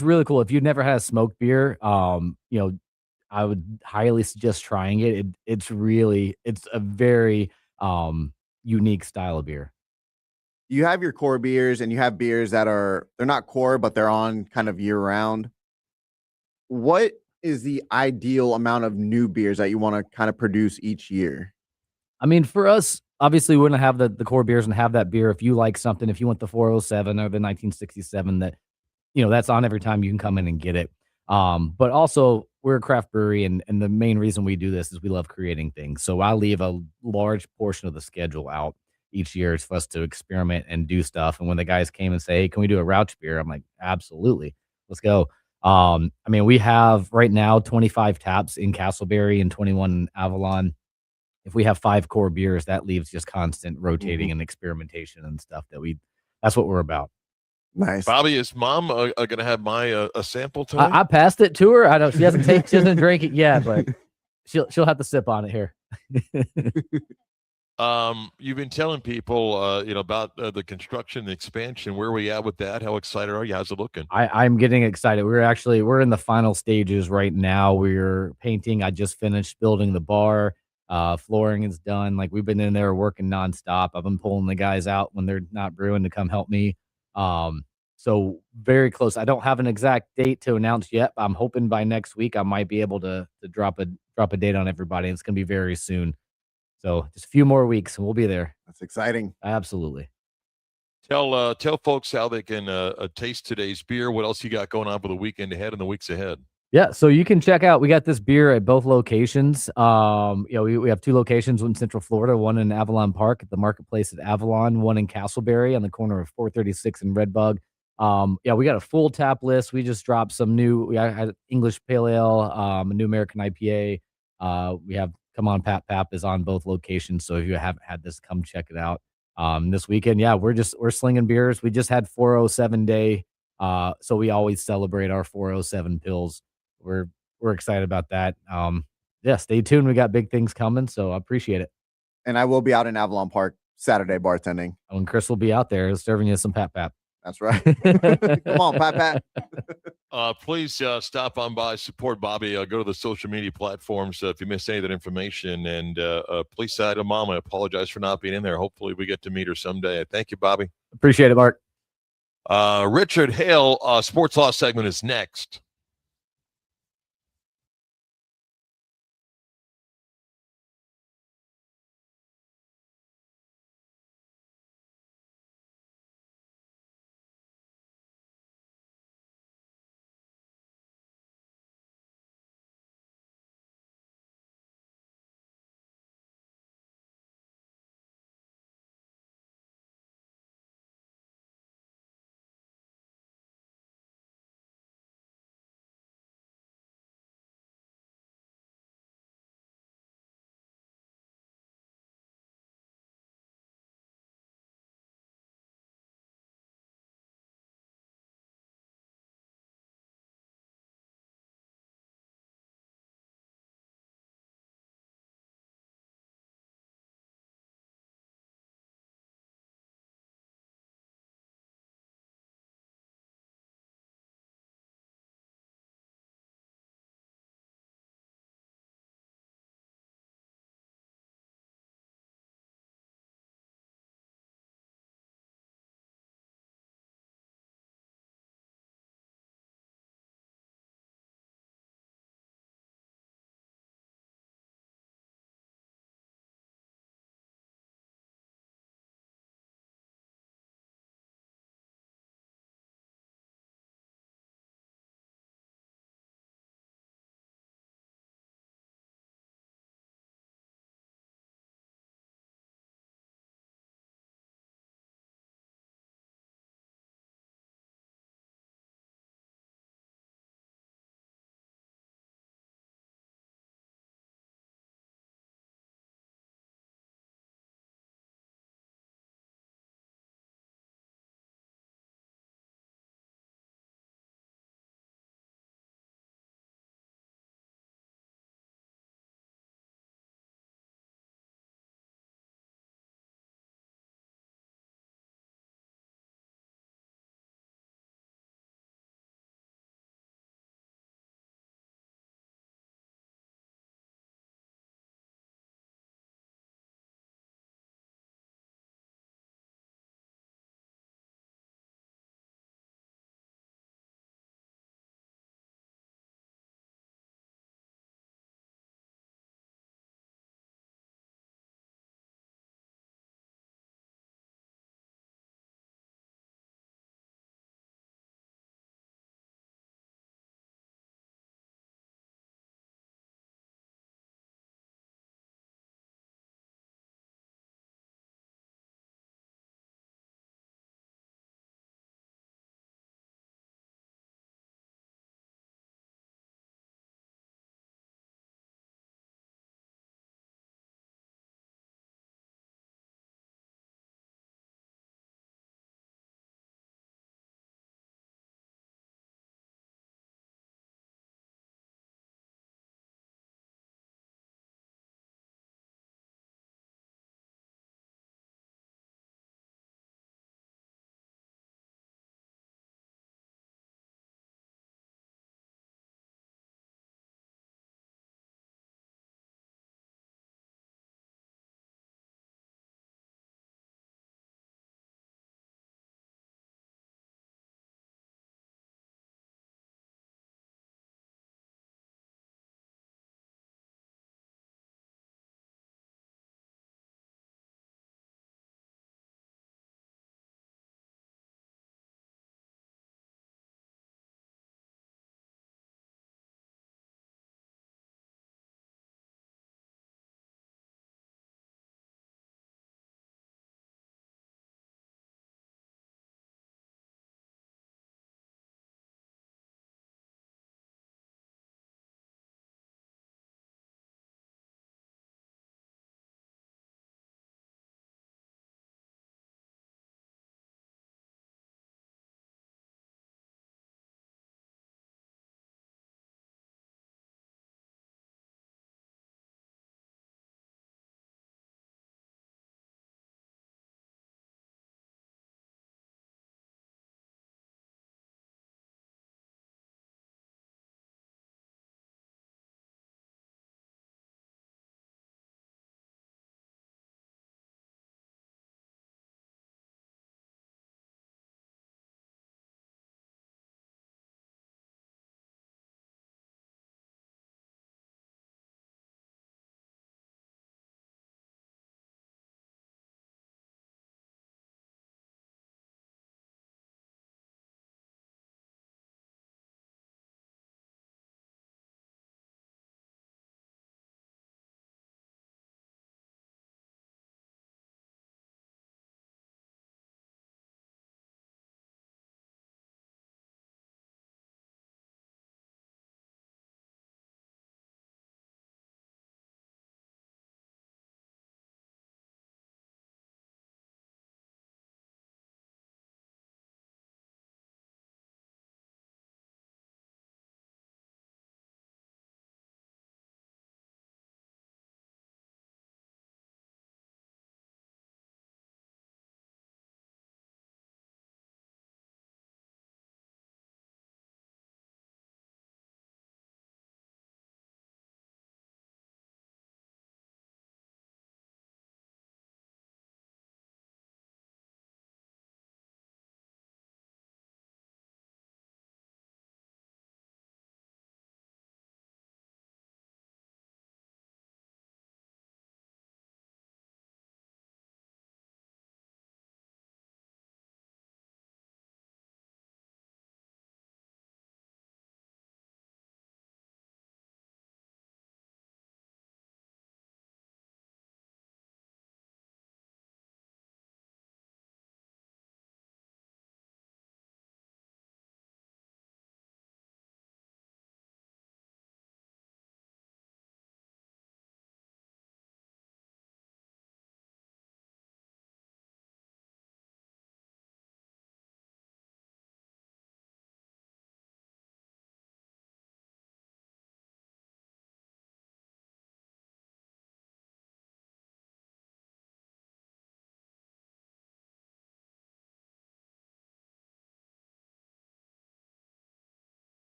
Speaker 8: really cool. If you've never had a smoked beer, I would highly suggest trying it. It's a very unique style of beer.
Speaker 2: You have your core beers, and you have beers that they're not core, but they're on kind of year round. What is the ideal amount of new beers that you want to kind of produce each year?
Speaker 8: I mean, for us, obviously, we want to have the core beers and have that beer. If you like something, if you want the 407 or the 1967, that's on every time you can come in and get it. But also, we're a craft brewery, and the main reason we do this is we love creating things. So I leave a large portion of the schedule out each year for us to experiment and do stuff. And when the guys came and say, "Hey, can we do a Rauch beer?" I'm like, "Absolutely, let's go." I mean, we have right now 25 taps in Castleberry and 21 in Avalon. If we have 5 core beers, that leaves just constant rotating and experimentation and stuff that's what we're about.
Speaker 2: Nice.
Speaker 1: Bobby, is Mom going to have a sample tonight?
Speaker 8: I passed it to her. I don't. She hasn't drank it yet, but she'll have to sip on it here.
Speaker 1: You've been telling people, about the construction, the expansion. Where are we at with that? How excited are you? How's it looking?
Speaker 8: I'm getting excited. We're in the final stages right now. We're painting. I just finished building the bar. Flooring is done. Like, we've been in there working nonstop. I've been pulling the guys out when they're not brewing to come help me. So very close. I don't have an exact date to announce yet, but I'm hoping by next week I might be able to drop a date on everybody. It's going to be very soon. So just a few more weeks and we'll be there.
Speaker 2: That's exciting.
Speaker 8: Absolutely.
Speaker 1: Tell folks how they can taste today's beer. What else you got going on for the weekend ahead and the weeks ahead?
Speaker 8: Yeah, so you can check out. We got this beer at both locations. We have 2 locations in Central Florida. One in Avalon Park at the Marketplace at Avalon. One in Castleberry on the corner of 436 and Redbug. We got a full tap list. We just dropped some new. We had English Pale Ale, a new American IPA. We have Come On Pap Pap is on both locations. So if you haven't had this, come check it out. This weekend, we're slinging beers. We just had 407 day. So we always celebrate our 407 pills. We're excited about that. Stay tuned. We got big things coming, so I appreciate it.
Speaker 2: And I will be out in Avalon Park Saturday bartending.
Speaker 8: And Chris will be out there serving you some Pap Pap.
Speaker 2: That's right. Come on, Pap Pap.
Speaker 1: Please stop on by, support Bobby. Go to the social media platforms if you missed any of that information. And please say hi to Mom. I apologize for not being in there. Hopefully we get to meet her someday. Thank you, Bobby.
Speaker 8: Appreciate it, Mark.
Speaker 1: Richard Hale, Sports Law segment is next.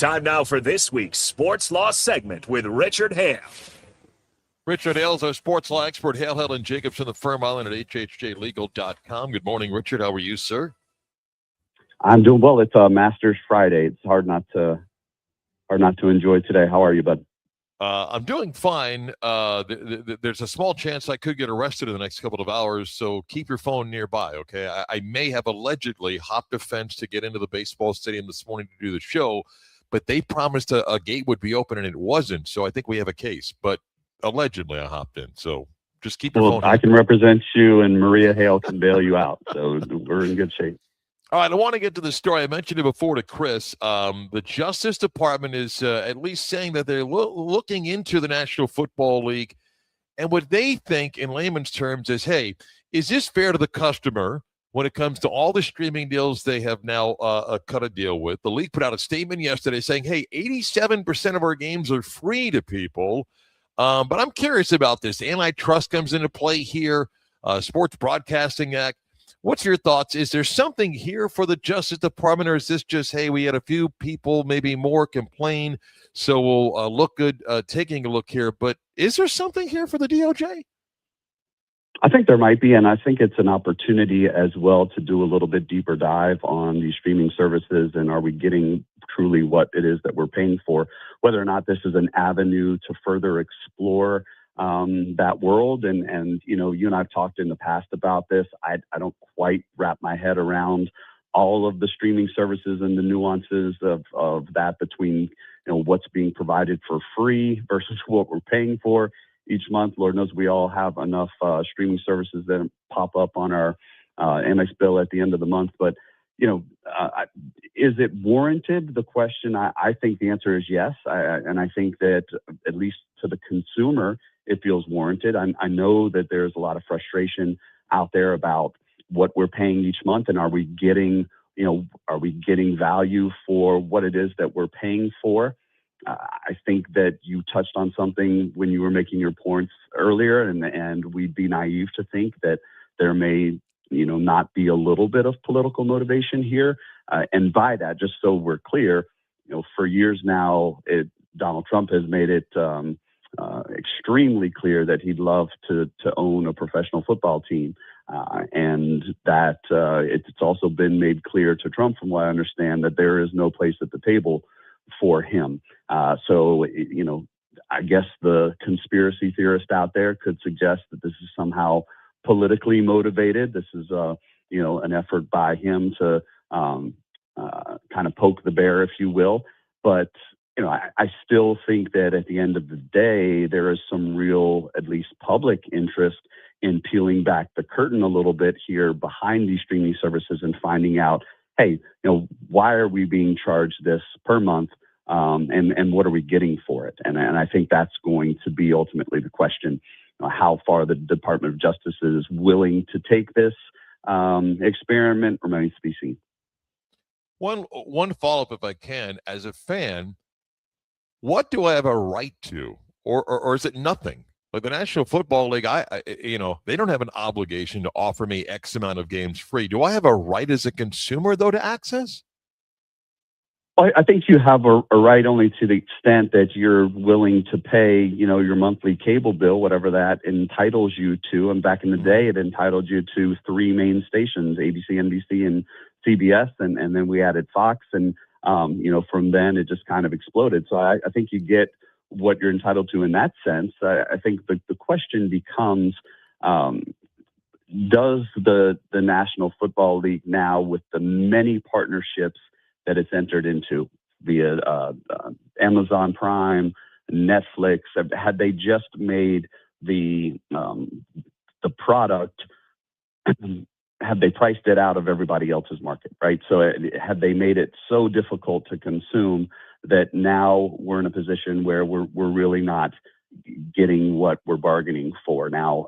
Speaker 7: Time now for this week's Sports Law segment with Richard Hale.
Speaker 1: Richard Hale's our sports law expert. Hale and Jacobson, the firm island at hhjlegal.com. Good morning, Richard. How are you, sir?
Speaker 9: I'm doing well. It's Masters Friday. It's hard not to enjoy today. How are you, bud?
Speaker 1: I'm doing fine. There's a small chance I could get arrested in the next couple of hours, so keep your phone nearby, okay? I may have allegedly hopped a fence to get into the baseball stadium this morning to do the show, but they promised a gate would be open, and it wasn't, so I think we have a case. But allegedly I hopped in, so just keep your phone.
Speaker 9: I can represent you, and Maria Hale can bail you out, so we're in good shape.
Speaker 1: All right, I want to get to the story. I mentioned it before to Chris. The Justice Department is at least saying that they're looking into the National Football League. And what they think in layman's terms is, hey, is this fair to the customer when it comes to all the streaming deals they have now cut a deal with? The league put out a statement yesterday saying, hey, 87% of our games are free to people. But I'm curious about this. Antitrust comes into play here, Sports Broadcasting Act. What's your thoughts? Is there something here for the Justice Department, or is this just, hey, we had a few people, maybe more, complain, so we'll look good taking a look here? But is there something here for the DOJ?
Speaker 9: I think there might be, and I think it's an opportunity as well to do a little bit deeper dive on these streaming services, and are we getting truly what it is that we're paying for? Whether or not this is an avenue to further explore that world. And you and I've talked in the past about this. I don't quite wrap my head around all of the streaming services and the nuances of that between, what's being provided for free versus what we're paying for each month. Lord knows we all have enough streaming services that pop up on our Amex bill at the end of the month. But, is it warranted? The question, I think the answer is yes. And I think that at least to the consumer, it feels warranted. I know that there's a lot of frustration out there about what we're paying each month, and are we getting value for what it is that we're paying for? I think that you touched on something when you were making your points earlier, and we'd be naive to think that there may, not be a little bit of political motivation here. And by that, just so we're clear, for years now, Donald Trump has made it extremely clear that he'd love to own a professional football team. And that it's also been made clear to Trump, from what I understand, that there is no place at the table for him. So, I guess the conspiracy theorist out there could suggest that this is somehow politically motivated. This is, an effort by him to kind of poke the bear, if you will. But I still think that at the end of the day, there is some real, at least public interest in peeling back the curtain a little bit here behind these streaming services and finding out, hey, why are we being charged this per month? And what are we getting for it? And I think that's going to be ultimately the question, how far the Department of Justice is willing to take this experiment remains to be seen.
Speaker 1: One follow-up, if I can, as a fan, what do I have a right to, or is it nothing? Like the National Football League, they don't have an obligation to offer me X amount of games free. Do I have a right as a consumer, though, to access?
Speaker 9: Well, I think you have a right only to the extent that you're willing to pay, your monthly cable bill, whatever that entitles you to. And back in the day, it entitled you to 3 main stations, ABC, NBC, and CBS. And then we added Fox. And, from then it just kind of exploded. So I think you get what you're entitled to in that sense. I think the question becomes, does the National Football League now, with the many partnerships that it's entered into via Amazon Prime, Netflix, had they just made the product, had they priced it out of everybody else's market, right? So had they made it so difficult to consume that now we're in a position where we're really not getting what we're bargaining for now?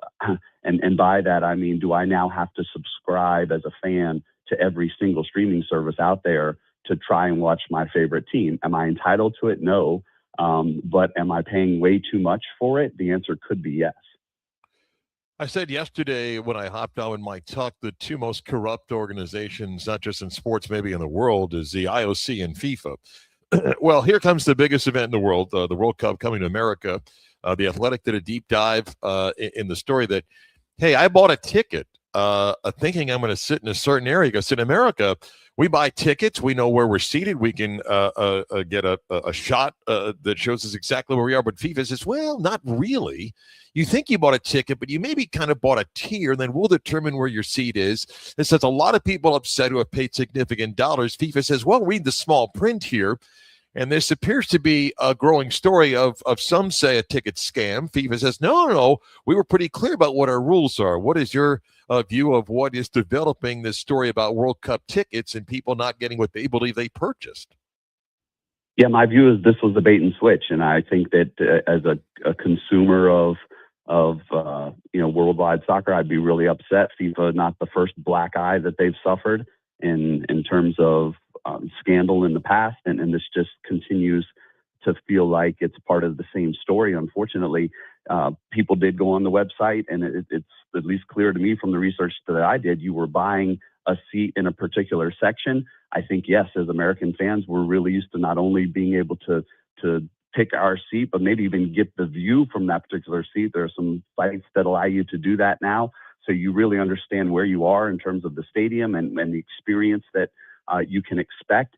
Speaker 9: And by that, I mean, do I now have to subscribe as a fan to every single streaming service out there to try and watch my favorite team? Am I entitled to it? No. But am I paying way too much for it? The answer could be yes.
Speaker 1: I said yesterday when I hopped on in my talk, the 2 most corrupt organizations, not just in sports, maybe in the world, is the IOC and FIFA. Well, here comes the biggest event in the world, the World Cup coming to America. The Athletic did a deep dive in the story that, hey, I bought a ticket thinking I'm going to sit in a certain area. Because in America, we buy tickets. We know where we're seated. We can get a shot that shows us exactly where we are. But FIFA says, well, not really. You think you bought a ticket, but you maybe kind of bought a tier, and then we'll determine where your seat is. It says a lot of people upset who have paid significant dollars. FIFA says, well, read the small print here. And this appears to be a growing story of some say a ticket scam. FIFA says, no, we were pretty clear about what our rules are. What is your view of what is developing this story about World Cup tickets and people not getting what they believe they purchased?
Speaker 9: Yeah, my view is this was a bait and switch. And I think that as a consumer of worldwide soccer, I'd be really upset. FIFA, not the first black eye that they've suffered in terms of scandal in the past, and this just continues to feel like it's part of the same story. Unfortunately, people did go on the website, and it's at least clear to me from the research that I did, you were buying a seat in a particular section. I think, yes, as American fans, we're really used to not only being able to pick our seat, but maybe even get the view from that particular seat. There are some sites that allow you to do that now. So you really understand where you are in terms of the stadium and the experience that you can expect.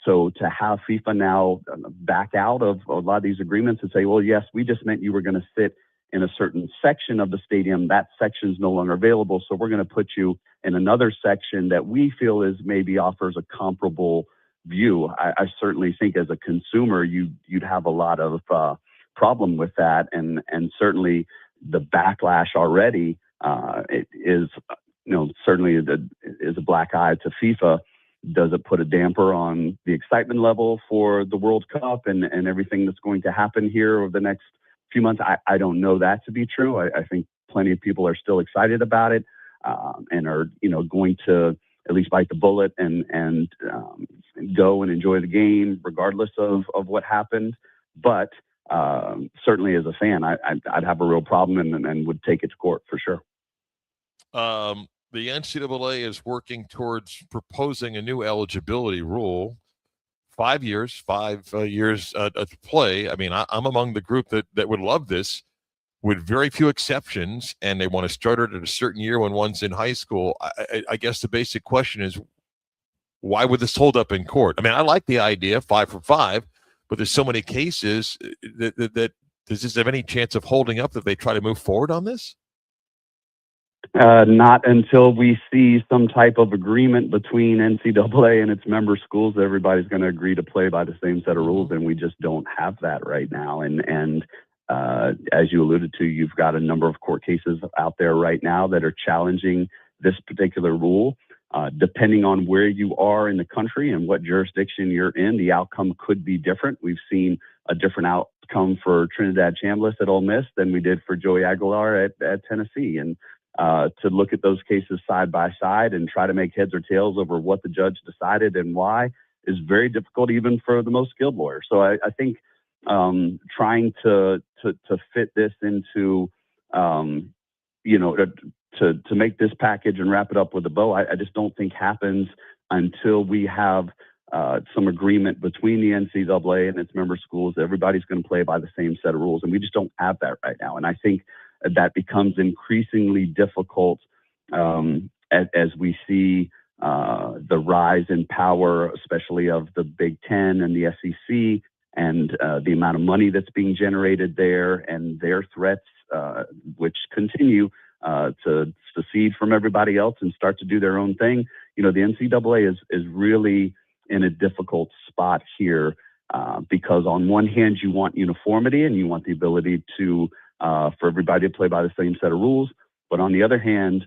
Speaker 9: So to have FIFA now back out of a lot of these agreements and say, well, yes, we just meant you were going to sit in a certain section of the stadium. That section is no longer available. So we're going to put you in another section that we feel is maybe offers a comparable view. I certainly think as a consumer, you'd have a lot of problem with that. And certainly the backlash already it is, certainly is a black eye to FIFA. Does it put a damper on the excitement level for the World Cup and everything that's going to happen here over the next few months? I don't know that to be true. I think plenty of people are still excited about it and are, going to at least bite the bullet and go and enjoy the game regardless of what happened. But certainly as a fan, I'd have a real problem and would take it to court for sure.
Speaker 1: The NCAA is working towards proposing a new eligibility rule. 5 years to play. I mean, I'm among the group that would love this with very few exceptions, and they want to start it at a certain year when one's in high school. I guess the basic question is, why would this hold up in court? I mean, I like the idea, 5 for 5, but there's so many cases that does this have any chance of holding up if they try to move forward on this?
Speaker 9: Not until we see some type of agreement between NCAA and its member schools. Everybody's going to agree to play by the same set of rules, and we just don't have that right now. And as you alluded to, you've got a number of court cases out there right now that are challenging this particular rule. Depending on where you are in the country and what jurisdiction you're in, the outcome could be different. We've seen a different outcome for Trinidad Chambliss at Ole Miss than we did for Joey Aguilar at Tennessee. And to look at those cases side by side and try to make heads or tails over what the judge decided and why is very difficult, even for the most skilled lawyer. So I think trying to fit this into, to make this package and wrap it up with a bow, I just don't think happens until we have some agreement between the NCAA and its member schools. Everybody's going to play by the same set of rules, and we just don't have that right now. And I think that becomes increasingly difficult as we see the rise in power, especially of the Big Ten and the SEC, and the amount of money that's being generated there, and their threats, which continue to secede from everybody else and start to do their own thing. The NCAA is really in a difficult spot here because on one hand, you want uniformity and you want the ability to for everybody to play by the same set of rules. But on the other hand,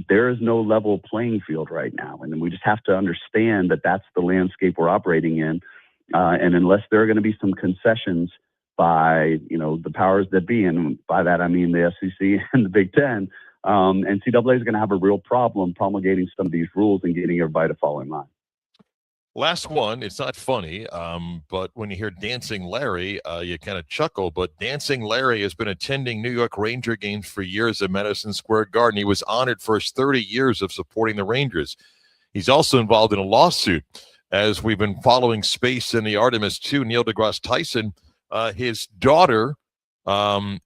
Speaker 9: there is no level playing field right now. And we just have to understand that that's the landscape we're operating in. And unless there are going to be some concessions by, the powers that be, and by that I mean the SEC and the Big Ten, NCAA is going to have a real problem promulgating some of these rules and getting everybody to fall in line.
Speaker 1: Last one, it's not funny, but when you hear Dancing Larry, you kind of chuckle. But Dancing Larry has been attending New York Ranger games for years at Madison Square Garden. He was honored for his 30 years of supporting the Rangers. He's also involved in a lawsuit as we've been following space in the Artemis 2, Neil deGrasse Tyson, his daughter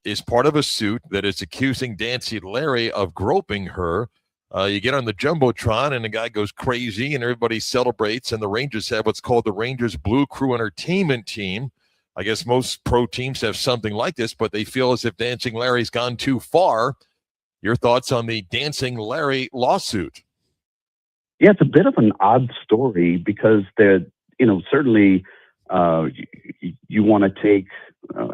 Speaker 1: is part of a suit that is accusing Dancing Larry of groping her. You get on the Jumbotron and the guy goes crazy and everybody celebrates, and the Rangers have what's called the Rangers Blue Crew Entertainment Team. I guess most pro teams have something like this, but they feel as if Dancing Larry's gone too far. Your thoughts on the Dancing Larry lawsuit?
Speaker 9: Yeah, it's a bit of an odd story because certainly you want to take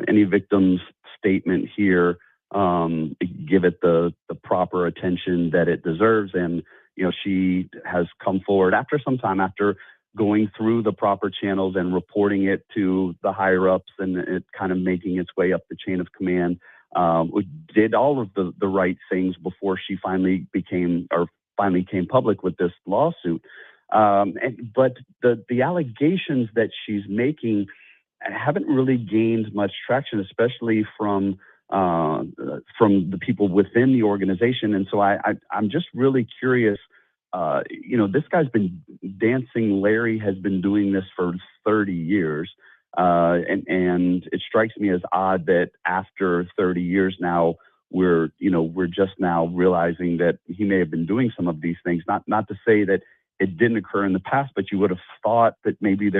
Speaker 9: any victim's statement here, give it the proper attention that it deserves. And, she has come forward after some time, after going through the proper channels and reporting it to the higher ups and it kind of making its way up the chain of command. Did all of the right things before she finally came public with this lawsuit. But the allegations that she's making haven't really gained much traction, especially from the people within the organization. And so I'm just really curious. This guy's been Dancing Larry has been doing this for 30 years. And it strikes me as odd that after 30 years now, we're just now realizing that he may have been doing some of these things. Not to say that it didn't occur in the past, but you would have thought that maybe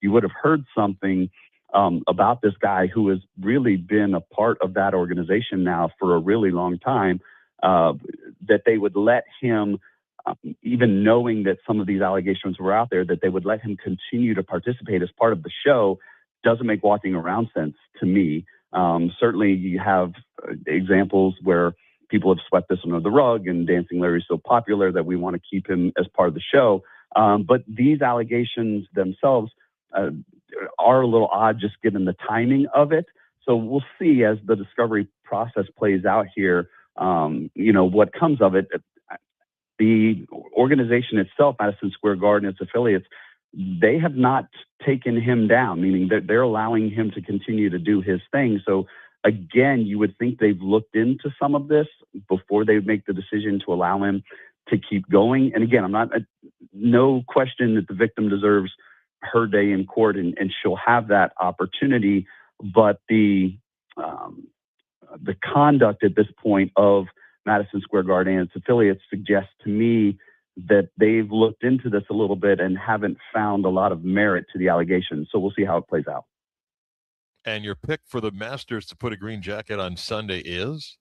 Speaker 9: you would have heard something about this guy who has really been a part of that organization now for a really long time, that they would let him, even knowing that some of these allegations were out there, that they would let him continue to participate as part of the show doesn't make walking around sense to me. Certainly you have examples where people have swept this under the rug and Dancing Larry is so popular that we want to keep him as part of the show. But these allegations themselves are a little odd just given the timing of it. So we'll see as the discovery process plays out here, what comes of it. The organization itself, Madison Square Garden, its affiliates, they have not taken him down, meaning that they're allowing him to continue to do his thing. So again, you would think they've looked into some of this before they make the decision to allow him to keep going. And again, no question that the victim deserves her day in court and she'll have that opportunity. But the conduct at this point of Madison Square Garden and its affiliates suggests to me that they've looked into this a little bit and haven't found a lot of merit to the allegations. So we'll see how it plays out.
Speaker 1: And your pick for the Masters to put a green jacket on Sunday is?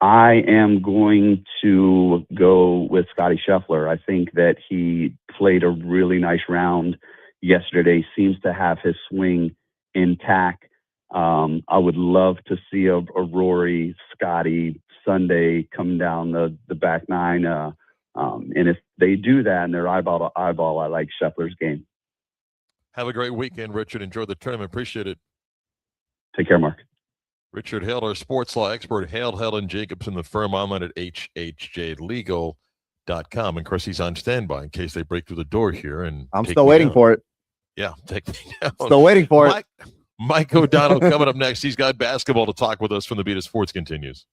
Speaker 9: I am going to go with Scottie Scheffler. I think that he played a really nice round yesterday, seems to have his swing intact. I would love to see a Rory, Scottie Sunday come down the back nine. And if they do that and they're eyeball to eyeball, I like Scheffler's game.
Speaker 1: Have a great weekend, Richard. Enjoy the tournament. Appreciate it.
Speaker 9: Take care, Mark.
Speaker 1: Richard Hale, our sports law expert, Hale and Jacobson, the firm online at hhjlegal.com. And of course, he's on standby in case they break through the door here. And
Speaker 2: I'm still waiting for it.
Speaker 1: Yeah, take me down.
Speaker 2: Still waiting for it.
Speaker 1: Mike O'Donnell coming up next. He's got basketball to talk with us from the Beat of Sports continues.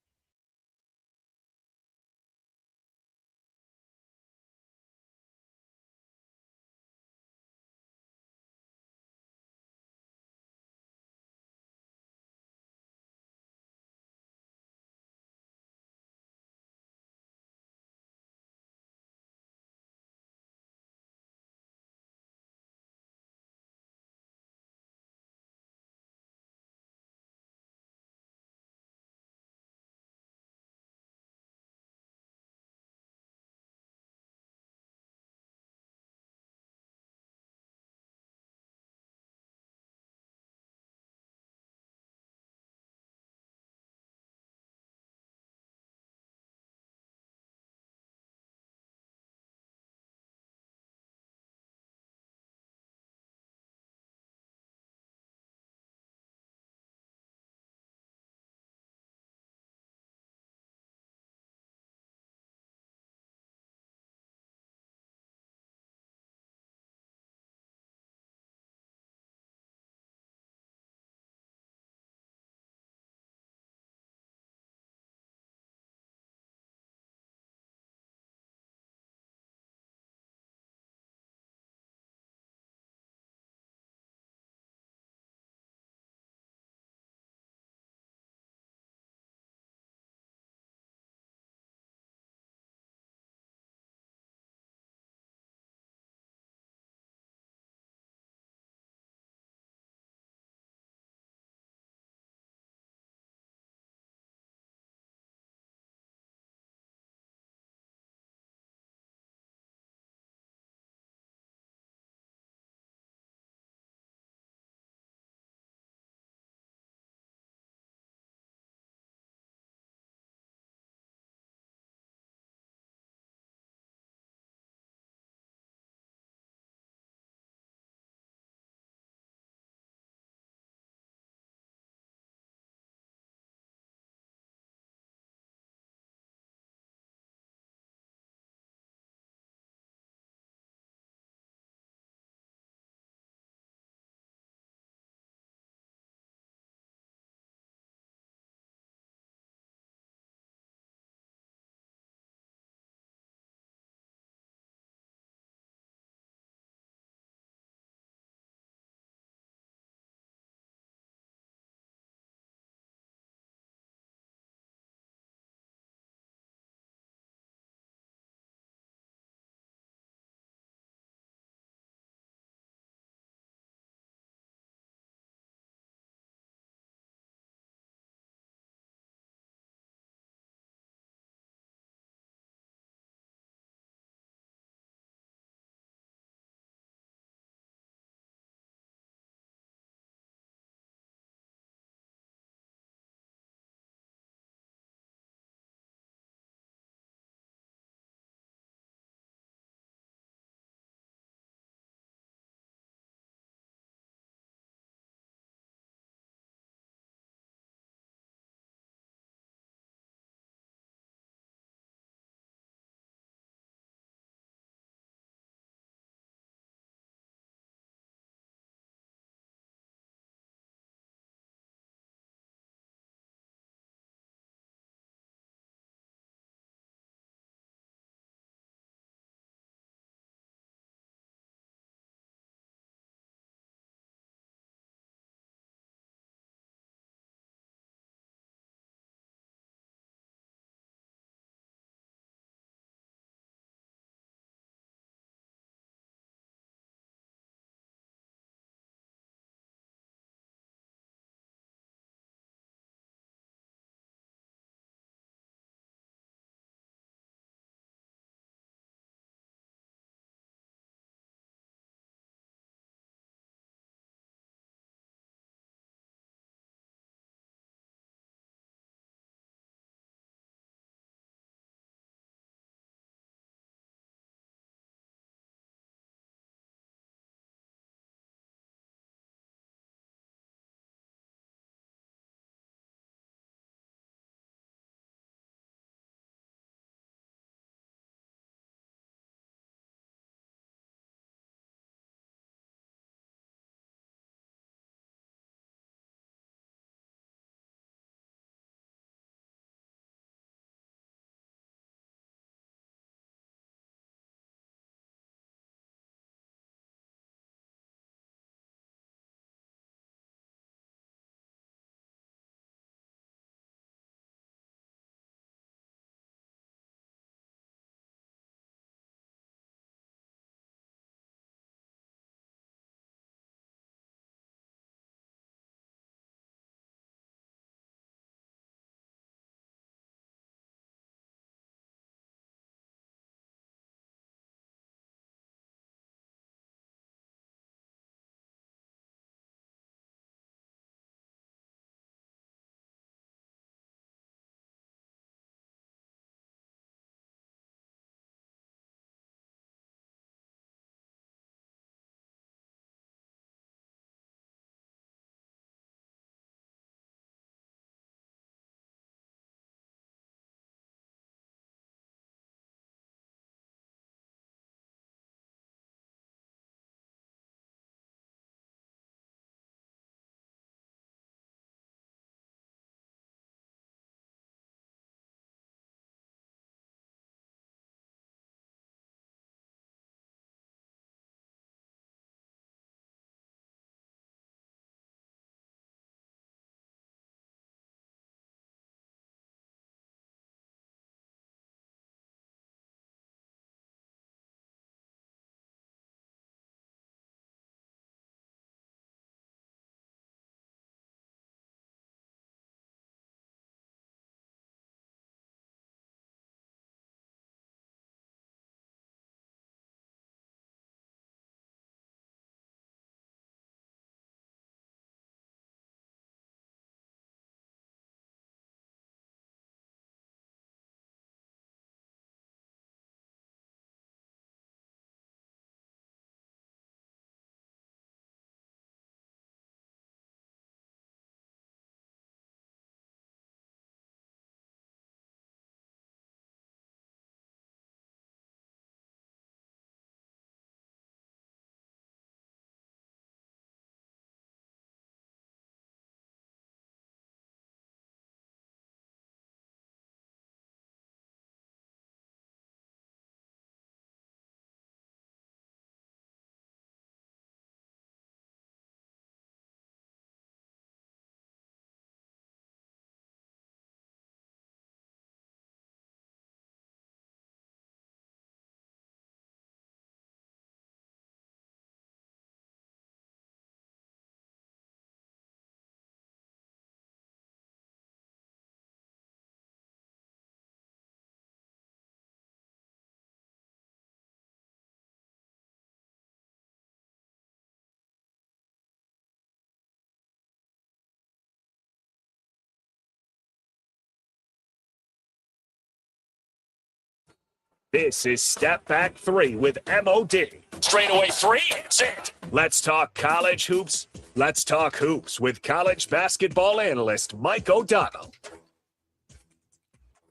Speaker 7: This is Step Back 3 with MOD. Straightaway 3, it's it. Let's talk college hoops. Let's talk hoops with college basketball analyst Mike O'Donnell.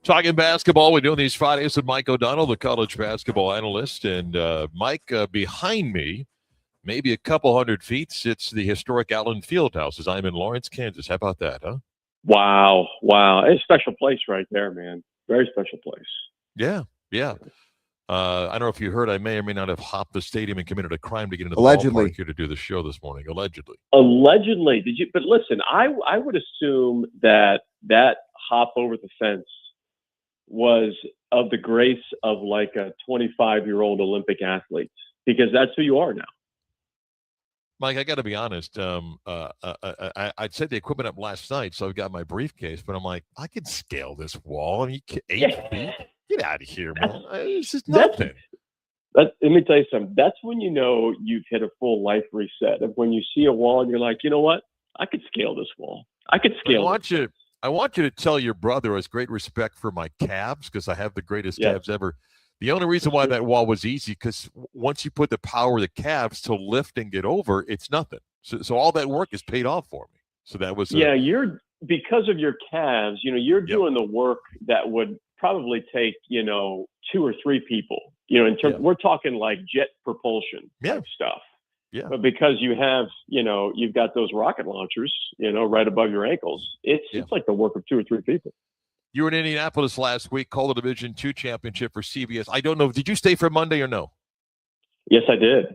Speaker 1: Talking basketball, we're doing these Fridays with Mike O'Donnell, the college basketball analyst. And Mike, behind me, maybe a couple hundred feet, sits the historic Allen Fieldhouse as I'm in Lawrence, Kansas. How about that, huh?
Speaker 6: Wow. It's a special place right there, man. Very special place.
Speaker 1: Yeah. I don't know if you heard, I may or may not have hopped the stadium and committed a crime to get into the
Speaker 2: Allegedly.
Speaker 1: ballpark here to do the show this morning.
Speaker 6: Allegedly. Did you? But listen, I would assume that hop over the fence was of the grace of like a 25-year-old Olympic athlete, because that's who you are now.
Speaker 1: Mike, I got to be honest. I set the equipment up last night, so I've got my briefcase, but I'm like, I could scale this wall. I mean, 8 feet? Get out of here, man. This is nothing.
Speaker 6: Let me tell you something. That's when you know you've hit a full life reset. Of when you see a wall and you're like, you know what? I could scale this wall. I could scale it.
Speaker 1: I want you to tell your brother I has great respect for my calves, because I have the greatest calves ever. The only reason why that wall was easy, because once you put the power of the calves to lift and get over, it's nothing. So all that work is paid off for me. So that was
Speaker 6: you're because of your calves. You're doing the work that would probably take 2 or 3 people. In terms, we're talking like jet propulsion type stuff.
Speaker 1: Yeah.
Speaker 6: But because you have, you've got those rocket launchers, right above your ankles, it's like the work of 2 or 3 people.
Speaker 1: You were in Indianapolis last week, called the Division II championship for CBS. I don't know. Did you stay for Monday or no?
Speaker 6: Yes, I did.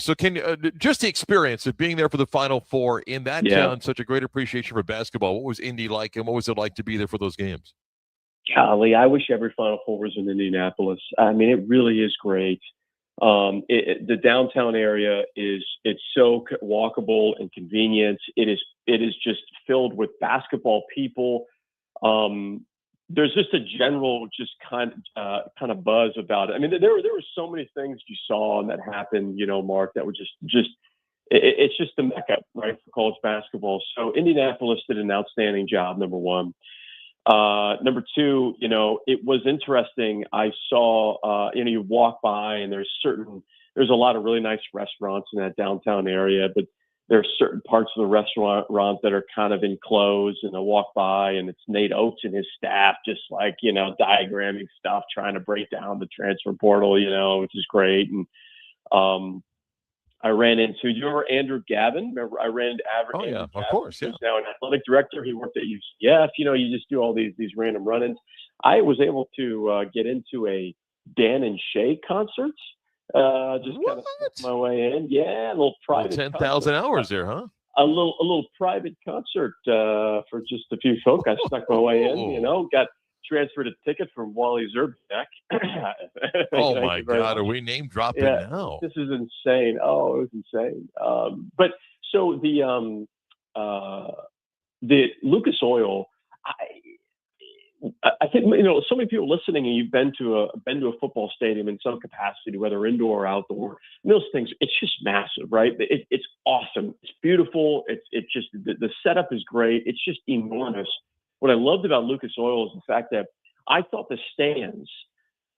Speaker 1: So can you, just the experience of being there for the Final Four in that town, such a great appreciation for basketball. What was Indy like, and what was it like to be there for those games?
Speaker 6: Golly, I wish every Final Four was in Indianapolis. I mean, it really is great. The downtown area it's so walkable and convenient. It is just filled with basketball people. There's just a general kind of buzz about it. I mean, there were so many things you saw and that happened, Mark, that were it's just the mecca, right, for college basketball. So Indianapolis did an outstanding job, number one. Number two, it was interesting. I saw, you walk by and there's a lot of really nice restaurants in that downtown area, but there are certain parts of the restaurant that are kind of enclosed, and I walk by and it's Nate Oates and his staff just like, diagramming stuff, trying to break down the transfer portal, which is great. And, I ran into, you remember Andrew Gavin? Remember, I ran into Andrew
Speaker 1: Gavin, of course, yeah.
Speaker 6: He's now an athletic director. He worked at UCF. You just do all these random run-ins. I was able to get into a Dan and Shay concert. Just kind of slipped my way in. Yeah, a little private.
Speaker 1: 10,000 hours there, huh?
Speaker 6: A little private concert for just a few folk. I snuck my way in. Got transferred a ticket from Wally Zerbeck.
Speaker 1: Oh my God, are we name dropping now?
Speaker 6: This is insane. Oh, it was insane. But so the Lucas Oil, I think so many people listening, and you've been to a football stadium in some capacity, whether indoor or outdoor. And those things, it's just massive, right? It's awesome. It's beautiful. It's just the setup is great. It's just enormous. What I loved about Lucas Oil is the fact that I thought the stands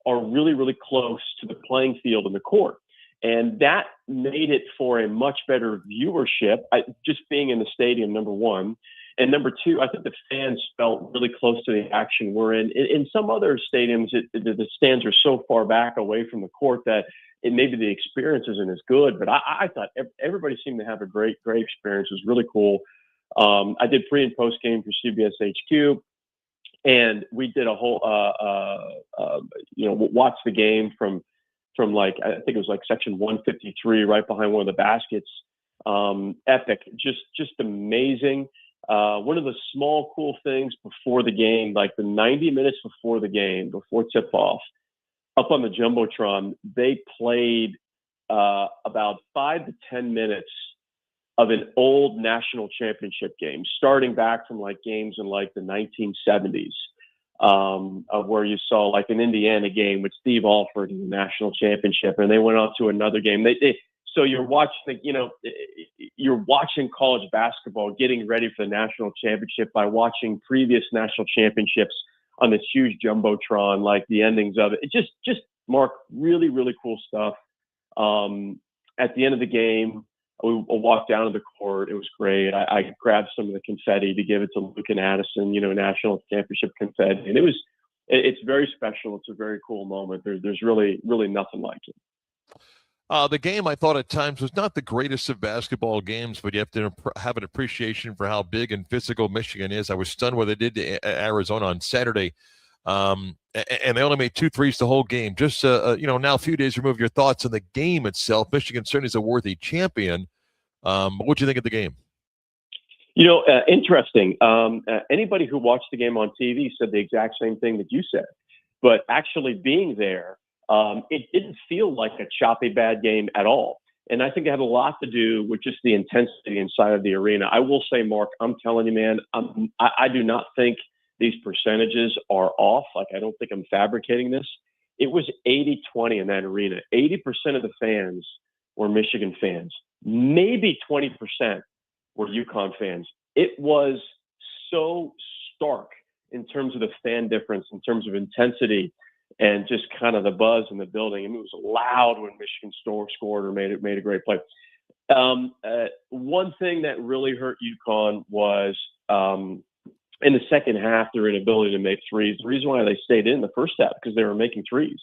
Speaker 6: are really, really close to the playing field and the court. And that made it for a much better viewership, just being in the stadium, number one. And number two, I think the fans felt really close to the action we're in. In some other stadiums, the stands are so far back away from the court that maybe the experience isn't as good. But I thought everybody seemed to have a great experience. It was really cool. I did pre and post game for CBS HQ, and we did a whole, watch the game from like, I think it was like section 153, right behind one of the baskets. Epic, just amazing. One of the small cool things before the game, like the 90 minutes before the game, before tip off, up on the Jumbotron, they played about 5 to 10 minutes of an old national championship game, starting back from like games in like the 1970s, of where you saw like an Indiana game with Steve Alford in the national championship, and they went on to another game. So you're watching, you're watching college basketball getting ready for the national championship by watching previous national championships on this huge jumbotron, like the endings of it. It just Mark, really, really cool stuff. At the end of the game, we walked down to the court. It was great. I grabbed some of the confetti to give it to Luke and Addison, national championship confetti. And it's very special. It's a very cool moment. There's really, really nothing like it.
Speaker 1: The game, I thought at times, was not the greatest of basketball games, but you have to have an appreciation for how big and physical Michigan is. I was stunned what they did to Arizona on Saturday. And they only made 2 threes the whole game. Just, now a few days removed, your thoughts on the game itself. Michigan certainly is a worthy champion. What do you think of the game?
Speaker 6: Interesting. Anybody who watched the game on TV said the exact same thing that you said. But actually being there, it didn't feel like a choppy, bad game at all. And I think it had a lot to do with just the intensity inside of the arena. I will say, Mark, I'm telling you, man, I do not think these percentages are off. Like, I don't think I'm fabricating this. It was 80-20 in that arena. 80% of the fans were Michigan fans. Maybe 20% were UConn fans. It was so stark in terms of the fan difference, in terms of intensity, and just kind of the buzz in the building. I mean, it was loud when Michigan scored or made a great play. One thing that really hurt UConn was in the second half, their inability to make threes. The reason why they stayed in the first half, because they were making threes.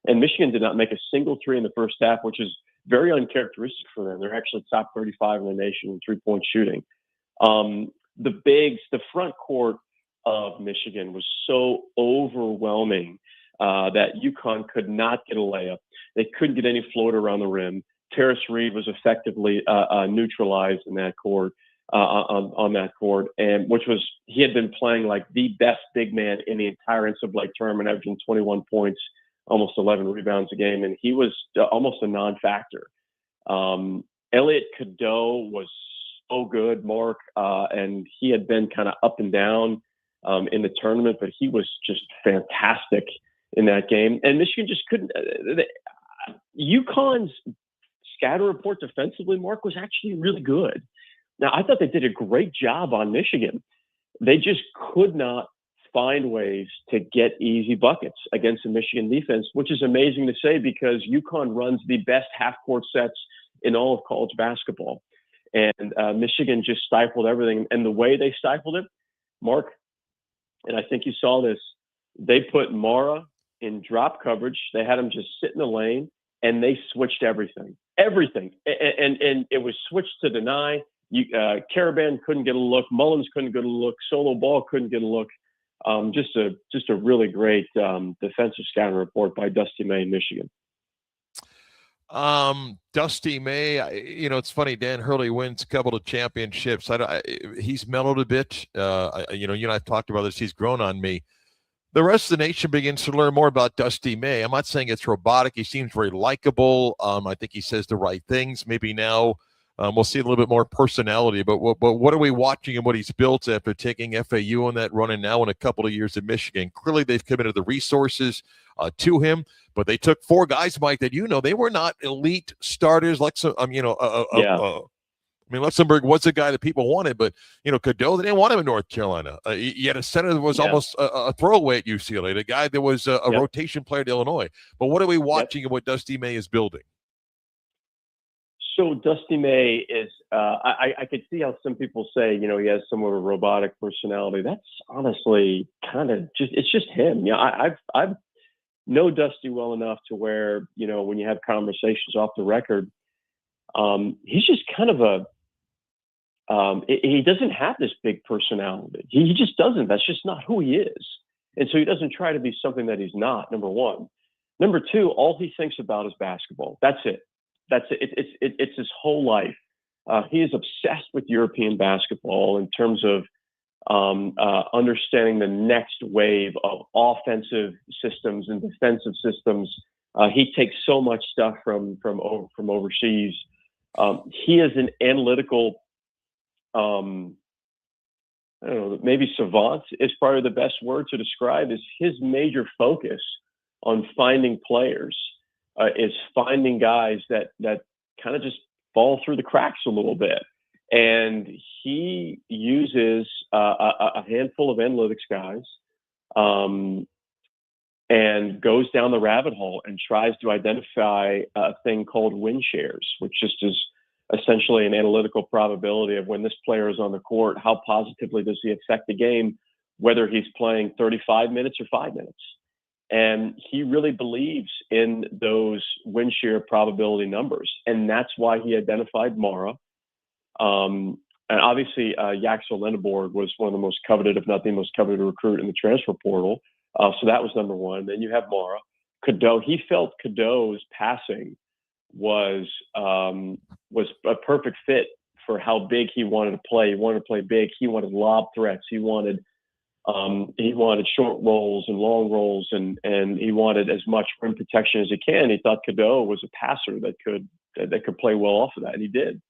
Speaker 6: And Michigan did not make a single three in the first half, which is very uncharacteristic for them. They're actually top 35 in the nation in three-point shooting. The bigs, the front court of Michigan was so overwhelming that UConn could not get a layup. They couldn't get any float around the rim. Terrace Reed was effectively neutralized in that court, on that court, and he had been playing like the best big man in the entire NCAA tournament, averaging 21 points, almost 11 rebounds a game, and he was almost a non-factor. Elliot Cadeau was so good, Mark, and he had been kind of up and down in the tournament, but he was just fantastic in that game. And Michigan just couldn't. UConn's scatter report defensively, Mark, was actually really good. Now, I thought they did a great job on Michigan. They just could not find ways to get easy buckets against the Michigan defense, which is amazing to say because UConn runs the best half-court sets in all of college basketball. And Michigan just stifled everything. And the way they stifled it, Mark, and I think you saw this, they put Mara in drop coverage. They had him just sit in the lane, and they switched everything. Everything. And it was switched to deny. Caravan couldn't get a look. Mullins couldn't get a look. Solo Ball couldn't get a look. Just a really great defensive scouting report by Dusty May in Michigan.
Speaker 1: Dusty May, it's funny. Dan Hurley wins a couple of championships. He's mellowed a bit. You and I've talked about this. He's grown on me. The rest of the nation begins to learn more about Dusty May. I'm not saying it's robotic. He seems very likable. I think he says the right things. Maybe now we'll see a little bit more personality. But what are we watching and what he's built after taking FAU on that run and now in a couple of years at Michigan? Clearly, they've committed the resources to him. But they took 4 guys, Mike, that they were not elite starters. Like Luxembourg was a guy that people wanted, but Cadeau, they didn't want him in North Carolina. He had a center that was almost a throwaway at UCLA, the guy that was a rotation player at Illinois. But what are we watching and what Dusty May is building?
Speaker 6: So Dusty May is, I could see how some people say, he has somewhat of a robotic personality. That's honestly kind of it's just him. I've know Dusty well enough to where, when you have conversations off the record, he's just kind of he doesn't have this big personality. He just doesn't. That's just not who he is. And so he doesn't try to be something that he's not, number one. Number two, all he thinks about is basketball. That's it. It's his whole life. He is obsessed with European basketball in terms of understanding the next wave of offensive systems and defensive systems. He takes so much stuff from overseas. He is an analytical, I don't know, maybe savant is probably the best word to describe. Is his major focus on finding players, is finding guys that kind of just fall through the cracks a little bit. And he uses a handful of analytics guys, and goes down the rabbit hole and tries to identify a thing called win shares, which just is essentially an analytical probability of when this player is on the court, how positively does he affect the game, whether he's playing 35 minutes or 5 minutes. And he really believes in those win share probability numbers. And that's why he identified Mara. And obviously, Yaxel Lenneborg was one of the most coveted, if not the most coveted recruit in the transfer portal. So that was number one. Then you have Mara. Cadeau, he felt Cadeau's passing was a perfect fit for how big he wanted to play. He wanted to play big. He wanted lob threats. He wanted short rolls and long rolls, and he wanted as much rim protection as he can. He thought Cadeau was a passer that could play well off of that, and he did.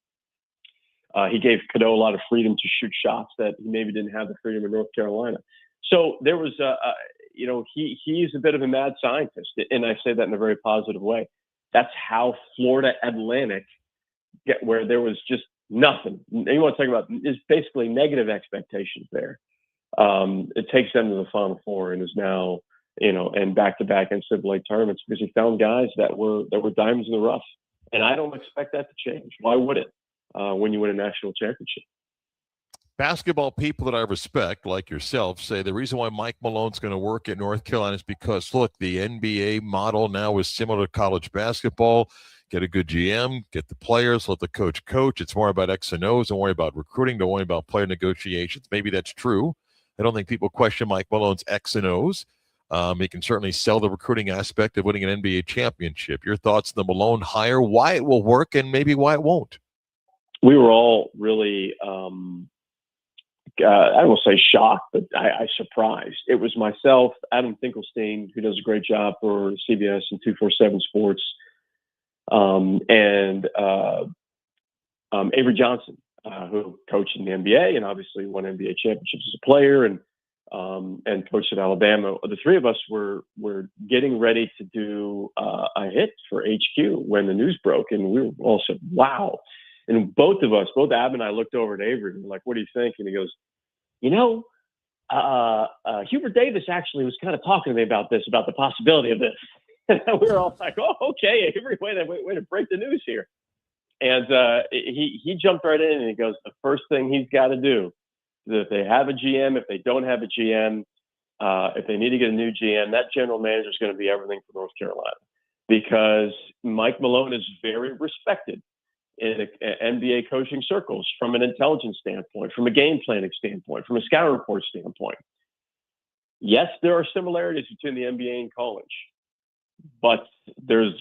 Speaker 6: He gave Cadeau a lot of freedom to shoot shots that he maybe didn't have the freedom in North Carolina. So there was he's a bit of a mad scientist, and I say that in a very positive way. That's how Florida Atlantic where there was just nothing. You want to talk about is basically negative expectations there. It takes them to the Final Four and is now, and back-to-back NCAA tournaments because he found guys that were diamonds in the rough. And I don't expect that to change. Why would it when you win a national championship?
Speaker 1: Basketball people that I respect, like yourself, say the reason why Mike Malone's going to work at North Carolina is because, look, the NBA model now is similar to college basketball. Get a good GM, get the players, let the coach coach. It's more about X and O's. Don't worry about recruiting. Don't worry about player negotiations. Maybe that's true. I don't think people question Mike Malone's X and O's. He can certainly sell the recruiting aspect of winning an NBA championship. Your thoughts on the Malone hire, why it will work, and maybe why it won't?
Speaker 6: We were all really, I won't say shocked, but I surprised. It was myself, Adam Finkelstein, who does a great job for CBS and 247 Sports, and Avery Johnson, who coached in the NBA and obviously won NBA championships as a player and coached at Alabama. The three of us were getting ready to do a hit for HQ when the news broke, and we all said, wow. And both Ab and I looked over at Avery and were like, what do you think? And he goes, Hubert Davis actually was kind of talking to me about the possibility of this. And we were all like, oh, okay, Avery, way to break the news here. And he jumped right in and he goes, the first thing he's got to do is if they have a GM, if they don't have a GM, if they need to get a new GM, that general manager is going to be everything for North Carolina because Mike Malone is very respected in NBA coaching circles from an intelligence standpoint, from a game planning standpoint, from a scouting report standpoint. Yes, there are similarities between the NBA and college, but there's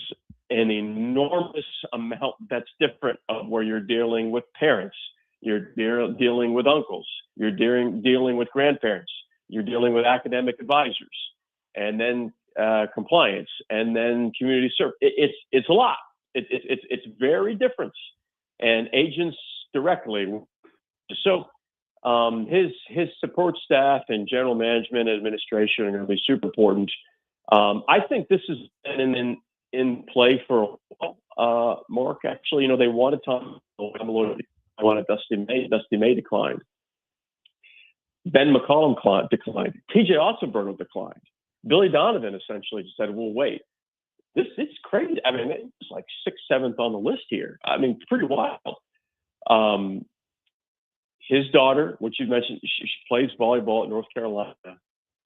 Speaker 6: an enormous amount that's different of where you're dealing with parents, you're dealing with uncles, you're dealing with grandparents, you're dealing with academic advisors, and then compliance, and then community service. It's a lot. It's very different, and agents directly. So his support staff and general management and administration are going to be super important. I think this has been in play for a while. Mark, actually, they wanted Tom. I wanted Dusty May. Dusty May declined. Ben McCollum declined. TJ Otzelberger declined. Billy Donovan essentially just said, "Well, wait. It's crazy. I mean, it's like 6th, 7th on the list here. I mean, pretty wild." His daughter, which you mentioned, she plays volleyball at North Carolina.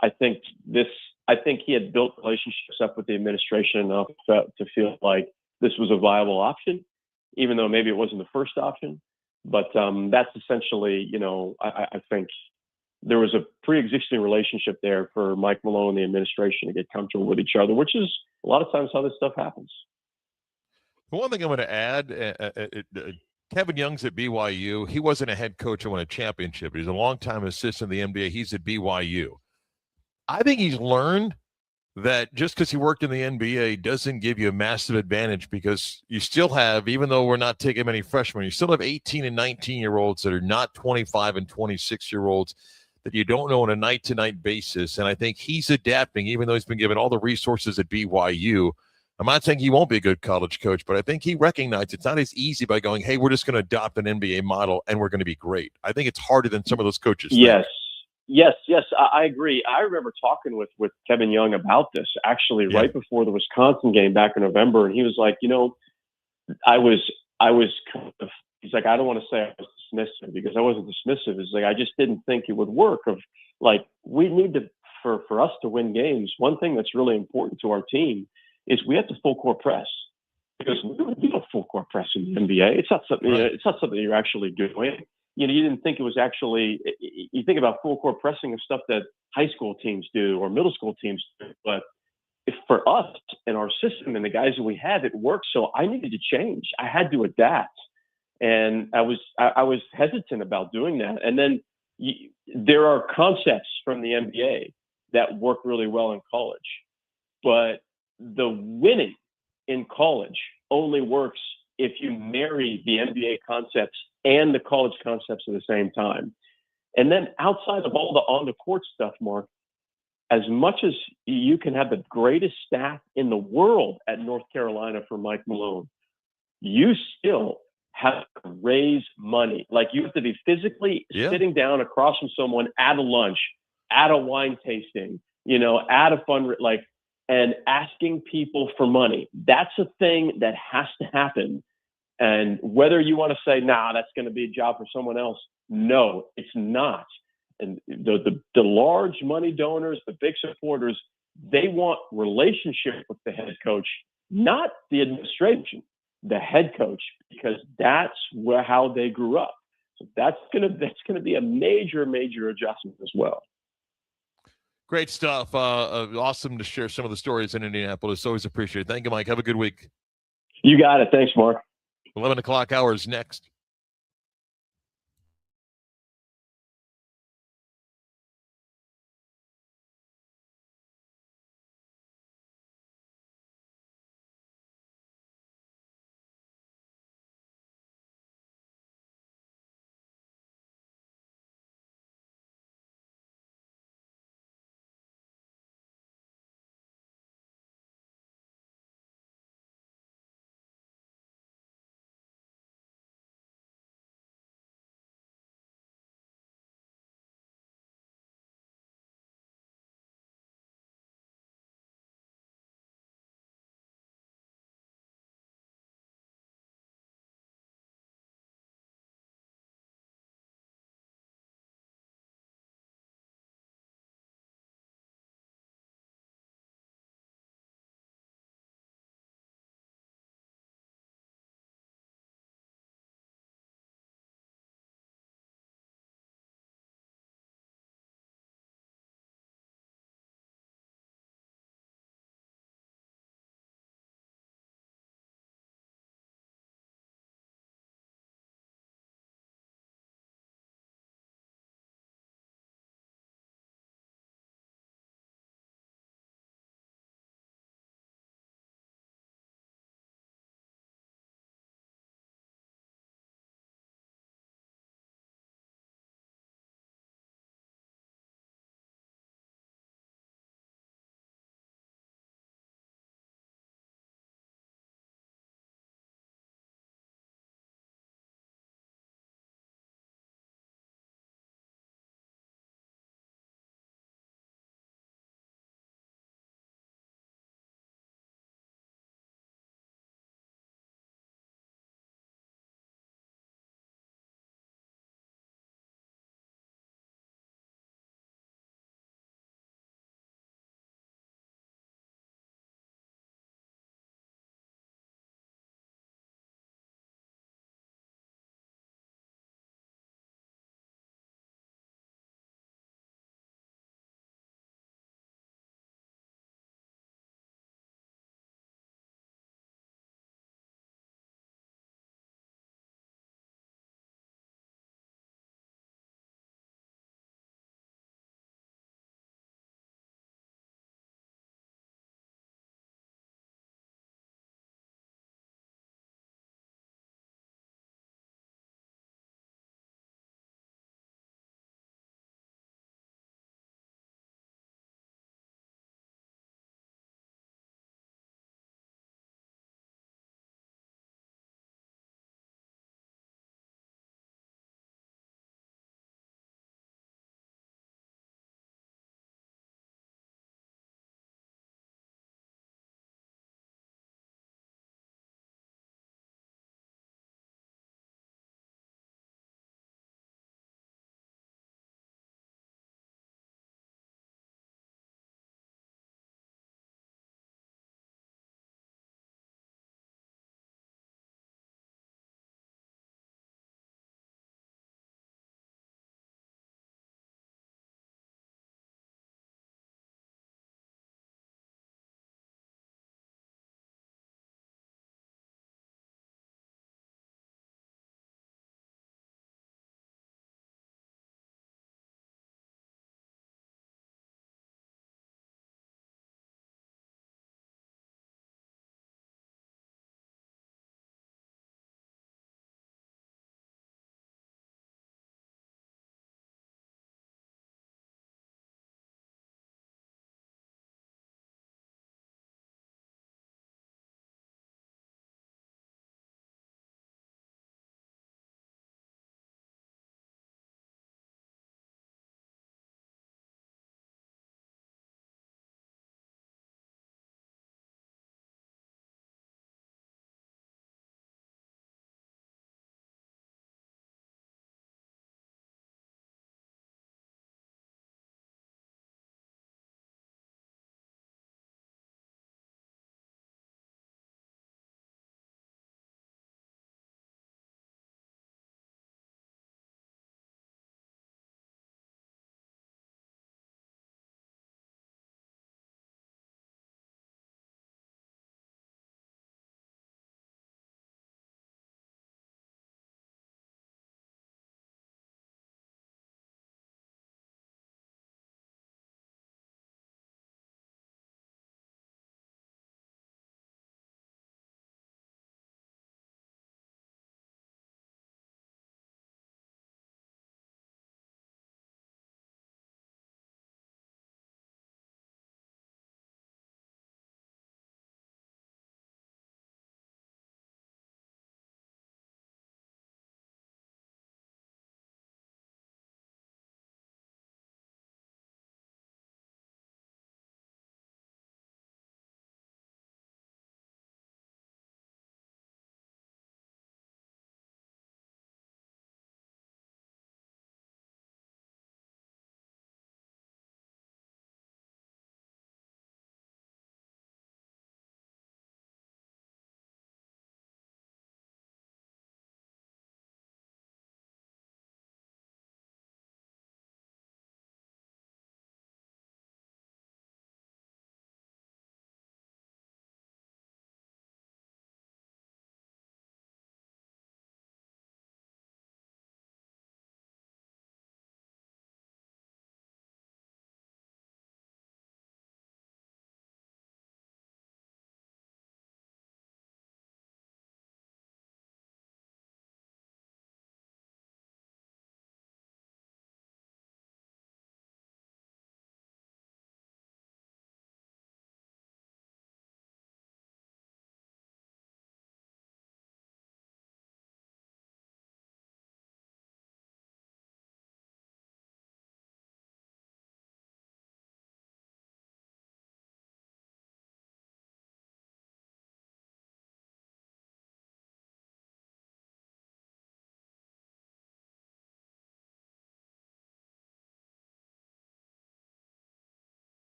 Speaker 6: I think he had built relationships up with the administration enough to feel like this was a viable option, even though maybe it wasn't the first option. But that's essentially, I think there was a pre-existing relationship there for Mike Malone and the administration to get comfortable with each other, which is a lot of times how this stuff happens.
Speaker 1: The one thing I'm going to add, Kevin Young's at BYU. He wasn't a head coach who won a championship. He's a longtime assistant in the NBA. He's at BYU. I think he's learned that just because he worked in the NBA doesn't give you a massive advantage because you still have, even though we're not taking many freshmen, you still have 18 and 19-year-olds that are not 25 and 26-year-olds that you don't know on a night-to-night basis. And I think he's adapting, even though he's been given all the resources at BYU. I'm not saying he won't be a good college coach, but I think he recognized it's not as easy by going, hey, we're just going to adopt an NBA model and we're going to be great. I think it's harder than some of those coaches
Speaker 6: think. Yes, I agree. I remember talking with Kevin Young about this actually right before the Wisconsin game back in November, and he was like, I was kind of, he's like, I don't want to say I was dismissive because I wasn't dismissive. It's like I just didn't think it would work. Of like we need to for us to win games. One thing that's really important to our team is we have to full court press because we don't full court press in the NBA. It's not something it's not something you're actually doing. You didn't think it was actually. You think about full court pressing of stuff that high school teams do or middle school teams do, but for us and our system and the guys that we have, it works. So I needed to change. I had to adapt, and I was hesitant about doing that. And then there are concepts from the NBA that work really well in college, but the winning in college only works if you marry the NBA concepts and the college concepts at the same time. And then outside of all the on the court stuff, Mark, as much as you can have the greatest staff in the world at North Carolina for Mike Malone, you still have to raise money. Like you have to be physically sitting down across from someone at a lunch, at a wine tasting, at a fun, and asking people for money. That's a thing that has to happen. And whether you want to say, nah, that's going to be a job for someone else. No, it's not. And the large money donors, the big supporters, they want relationship with the head coach, not the administration, the head coach, because that's how they grew up. So that's gonna be a major adjustment as well.
Speaker 1: Great stuff. Awesome to share some of the stories in Indianapolis. Always appreciate it. Thank you, Mike. Have a good week.
Speaker 6: You got it. Thanks, Mark.
Speaker 1: 11 o'clock hours next.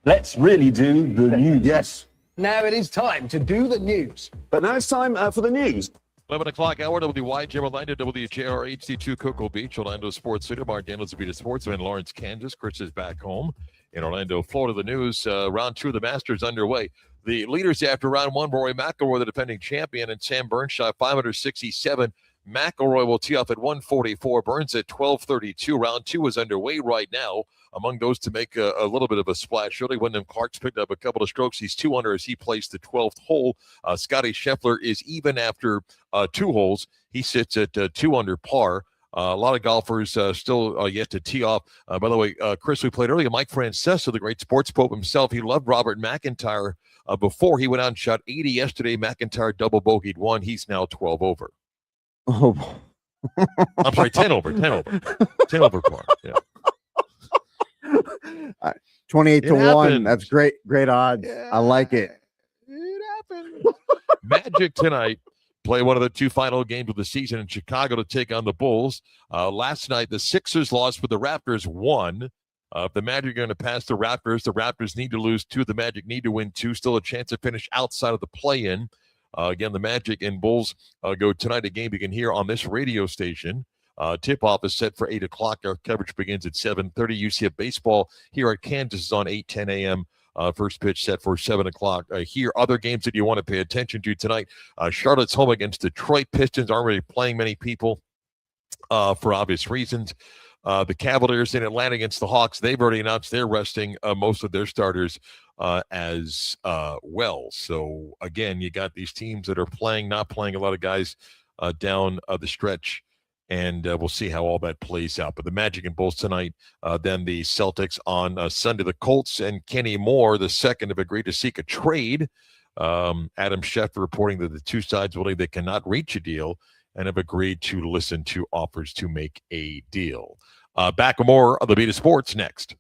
Speaker 10: Let's really do the news.
Speaker 11: Yes. Now it is time to do the news.
Speaker 10: But now it's time for the news.
Speaker 1: 11 o'clock hour, WYJ Orlando, WJR HD2 Cocoa Beach, Orlando Sports Center. Marc Daniels will be the sportsman in Lawrence, Kansas. Chris is back home in Orlando, Florida. The news, round 2 of the Masters underway. The leaders after round 1, Rory McIlroy, the defending champion, and Sam Burns shot 567. McIlroy will tee off at 144, Burns at 1232. Round 2 is underway right now. Among those to make a little bit of a splash, Shirley Wyndham Clark's picked up a couple of strokes. He's 2 under as he plays the 12th hole. Scotty Scheffler is even after 2 holes. He sits at 2 under par. A lot of golfers still yet to tee off. By the way, Chris, we played earlier. Mike Francesa, the great sports pope himself, he loved Robert McIntyre before he went out and shot 80 yesterday. McIntyre double bogeyed 1. He's now 12 over.
Speaker 2: Oh,
Speaker 1: I'm sorry, 10 over. 10 over par. Yeah.
Speaker 2: 28 to 1.
Speaker 1: Happens.
Speaker 2: That's great odds.
Speaker 1: Yeah,
Speaker 2: I like it.
Speaker 1: It happened. Magic tonight play one of the 2 final games of the season in Chicago to take on the Bulls. Last night, the Sixers lost, but the Raptors won. If the Magic are going to pass the Raptors need to lose 2. The Magic need to win 2. Still a chance to finish outside of the play-in. Again, the Magic and Bulls go tonight, a game you can hear on this radio station. Tip-off is set for 8 o'clock. Our coverage begins at 7:30. UCF baseball here at Kansas is on 8:10 a.m. First pitch set for 7 o'clock here. Other games that you want to pay attention to tonight. Charlotte's home against Detroit. Pistons aren't really playing many people for obvious reasons. The Cavaliers in Atlanta against the Hawks. They've already announced they're resting most of their starters as well. So, again, you got these teams that are playing, not playing a lot of guys down the stretch. And we'll see how all that plays out. But the Magic and Bulls tonight, then the Celtics on Sunday. The Colts and Kenny Moore, the second, have agreed to seek a trade. Adam Schefter reporting that the 2 sides believe they cannot reach a deal and have agreed to listen to offers to make a deal. Back with more of the Beat of Sports next.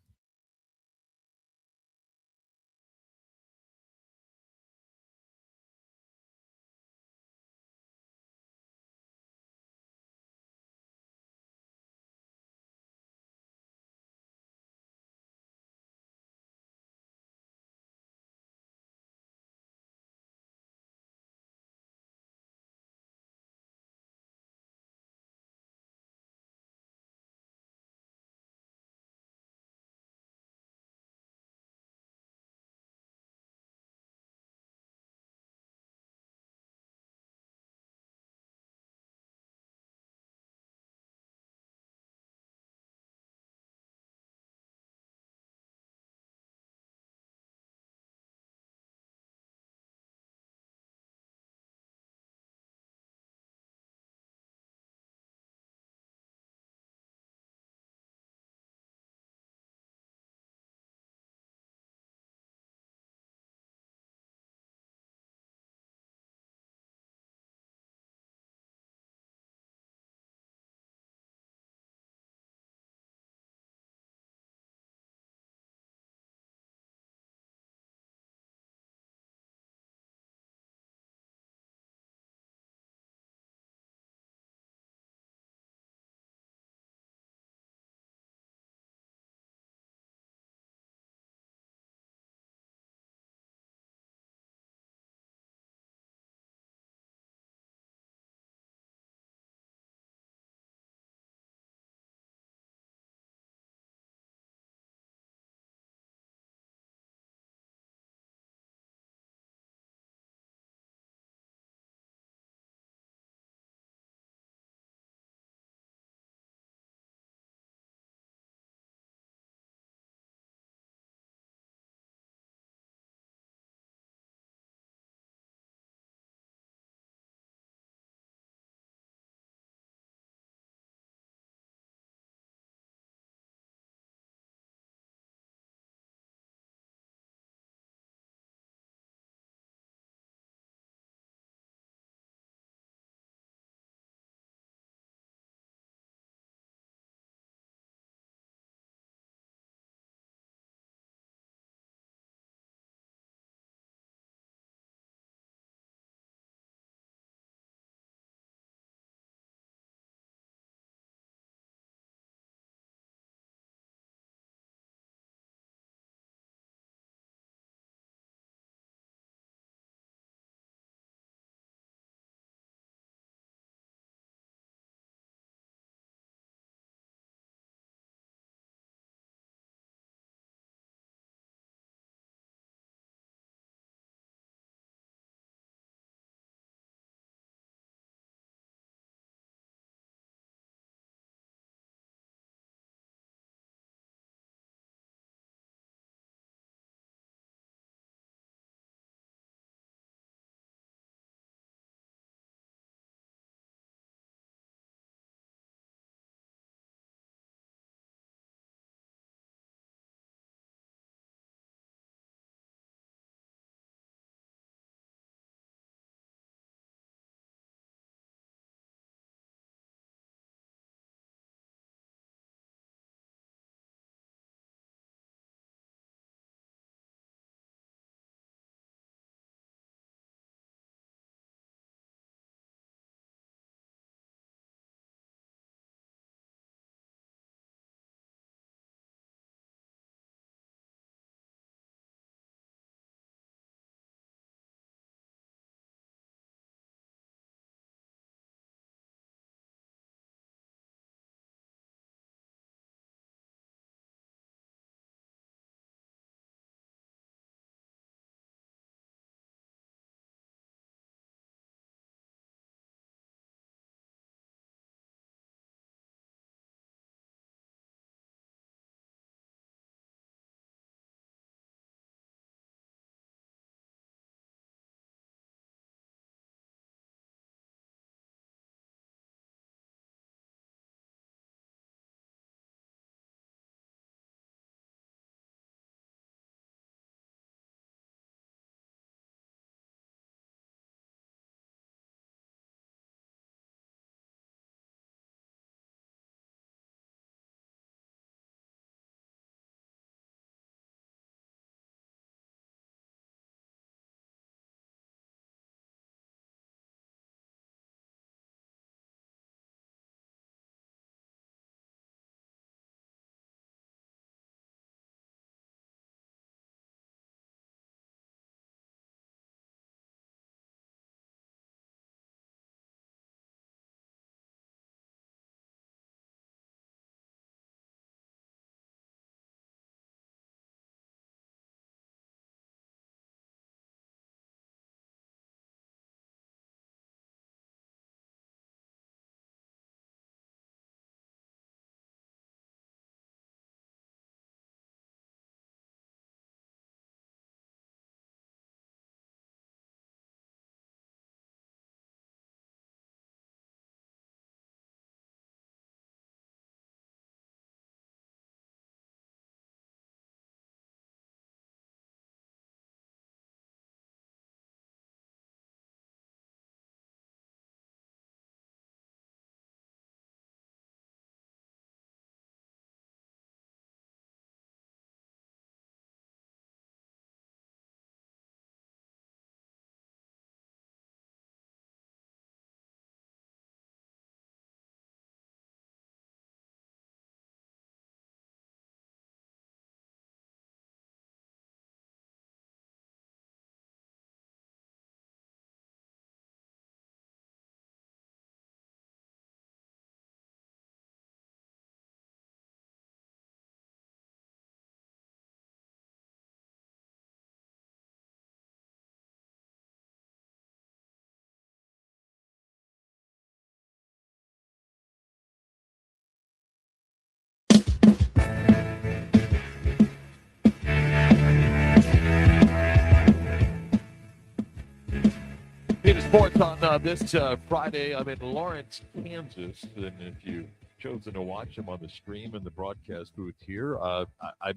Speaker 1: Sports on this Friday. I'm in Lawrence, Kansas, and if you've chosen to watch them on the stream and the broadcast booth here, I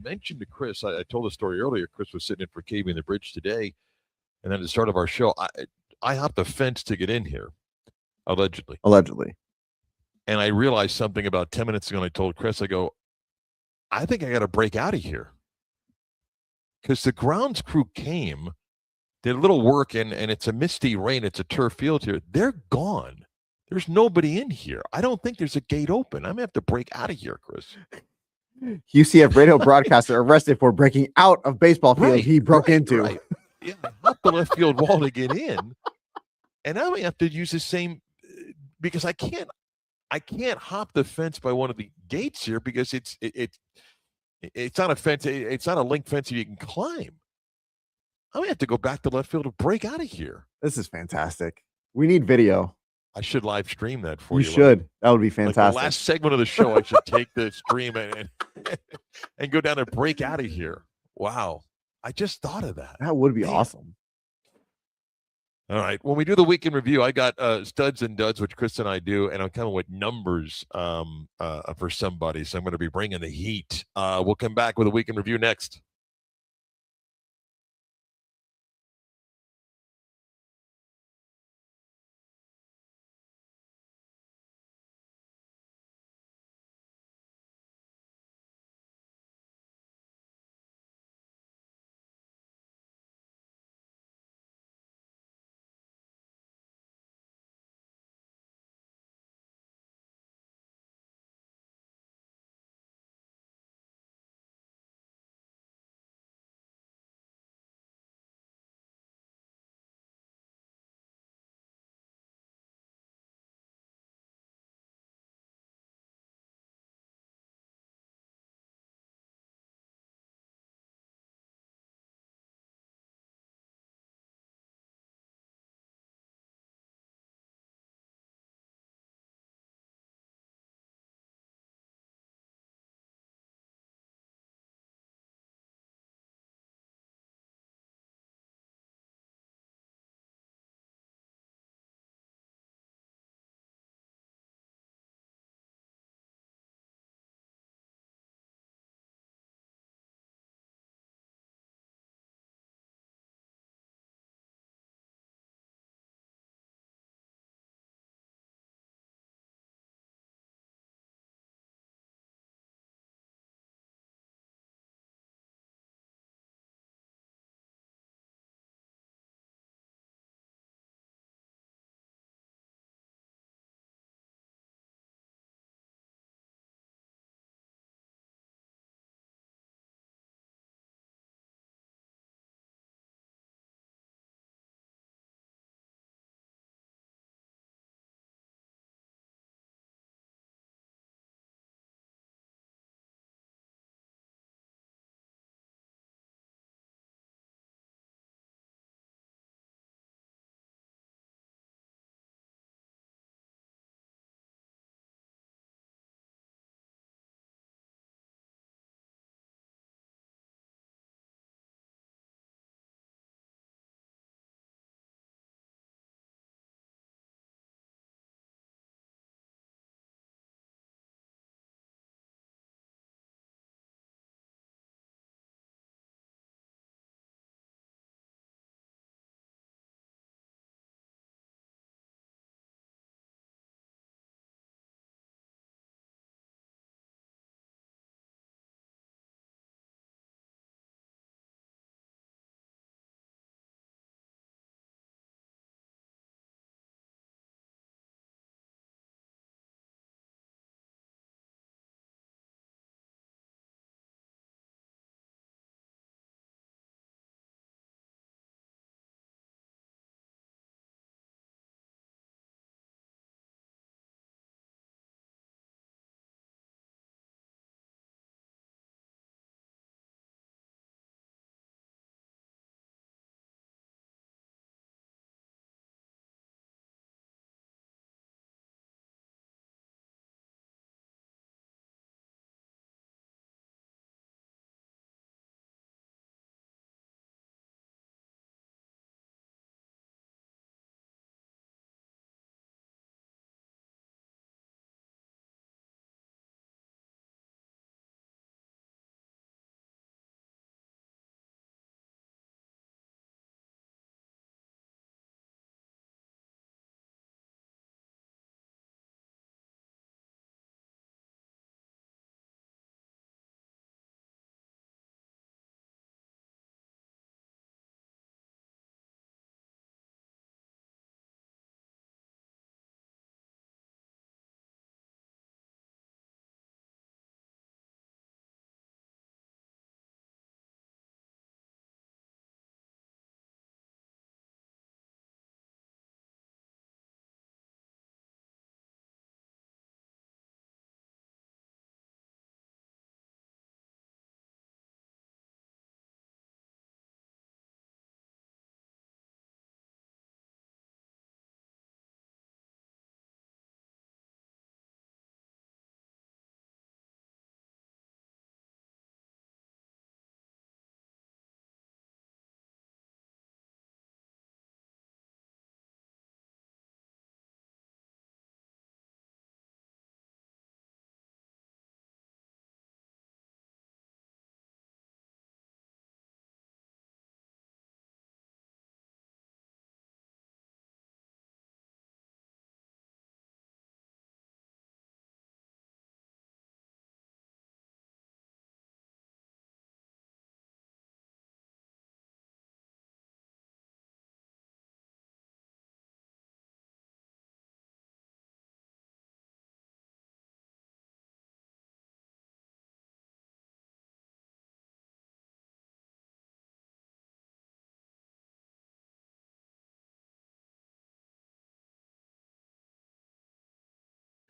Speaker 1: mentioned to Chris, I told the story earlier, Chris was sitting in for KB in the Bridge today, and then at the start of our show, I hopped a fence to get in here, allegedly. And I realized something about 10 minutes ago, and I told Chris, I go, I think I got to break out of here. Because the grounds crew came, did a little work, and it's a misty rain. It's a turf field here. They're gone. There's nobody in here. I don't think there's a gate open. I'm going to have to break out of here, Chris.
Speaker 2: UCF radio broadcaster arrested for breaking out of baseball field he broke into.
Speaker 1: Right. Yeah, I hopped the left field wall to get in, and I may have to use the same because I can't hop the fence by one of the gates here because it's not a fence. It's not a link fence you can climb. I'm gonna have to go back to left field to break out of here.
Speaker 2: This is fantastic. We need video.
Speaker 1: I should live stream that for you.
Speaker 2: You should. That would be fantastic.
Speaker 1: Like the last segment of the show, I should take the stream and go down and break out of here. Wow. I just thought of that.
Speaker 2: That would be awesome.
Speaker 1: All right. When we do the weekend review, I got studs and duds, which Chris and I do, and I'm coming with numbers for somebody. So I'm going to be bringing the heat. We'll come back with a weekend review next.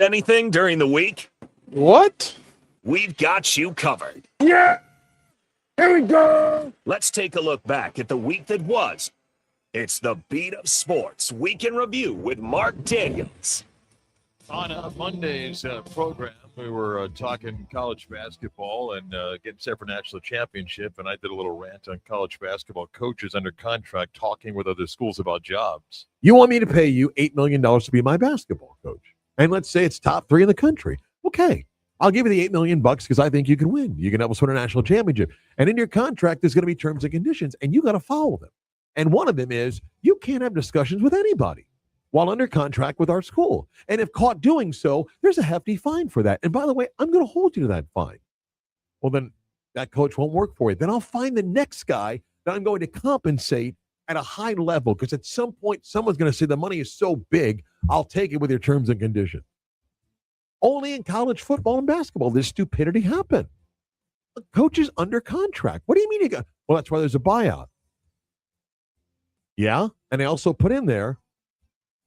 Speaker 7: Anything during the week?
Speaker 4: What?
Speaker 7: We've got you covered.
Speaker 4: Yeah! Here we go!
Speaker 7: Let's take a look back at the week that was. It's the Beat of Sports Week in Review with Marc Daniels.
Speaker 1: On Monday's program, we were talking college basketball and getting set for national championship, and I did a little rant on college basketball coaches under contract talking with other schools about jobs.
Speaker 12: You want me to pay you $8 million to be my basketball coach? And let's say it's top 3 in the country. Okay, I'll give you the $8 million because I think you can win. You can help us win a national championship. And in your contract, there's going to be terms and conditions, and you got to follow them. And one of them is you can't have discussions with anybody while under contract with our school. And if caught doing so, there's a hefty fine for that. And by the way, I'm going to hold you to that fine. Well, then that coach won't work for you. Then I'll find the next guy that I'm going to compensate at a high level because at some point, someone's going to say the money is so big, I'll take it with your terms and conditions. Only in college football and basketball, this stupidity happened. The coach is under contract. What do you mean? Well, that's why there's a buyout. Yeah, and I also put in there,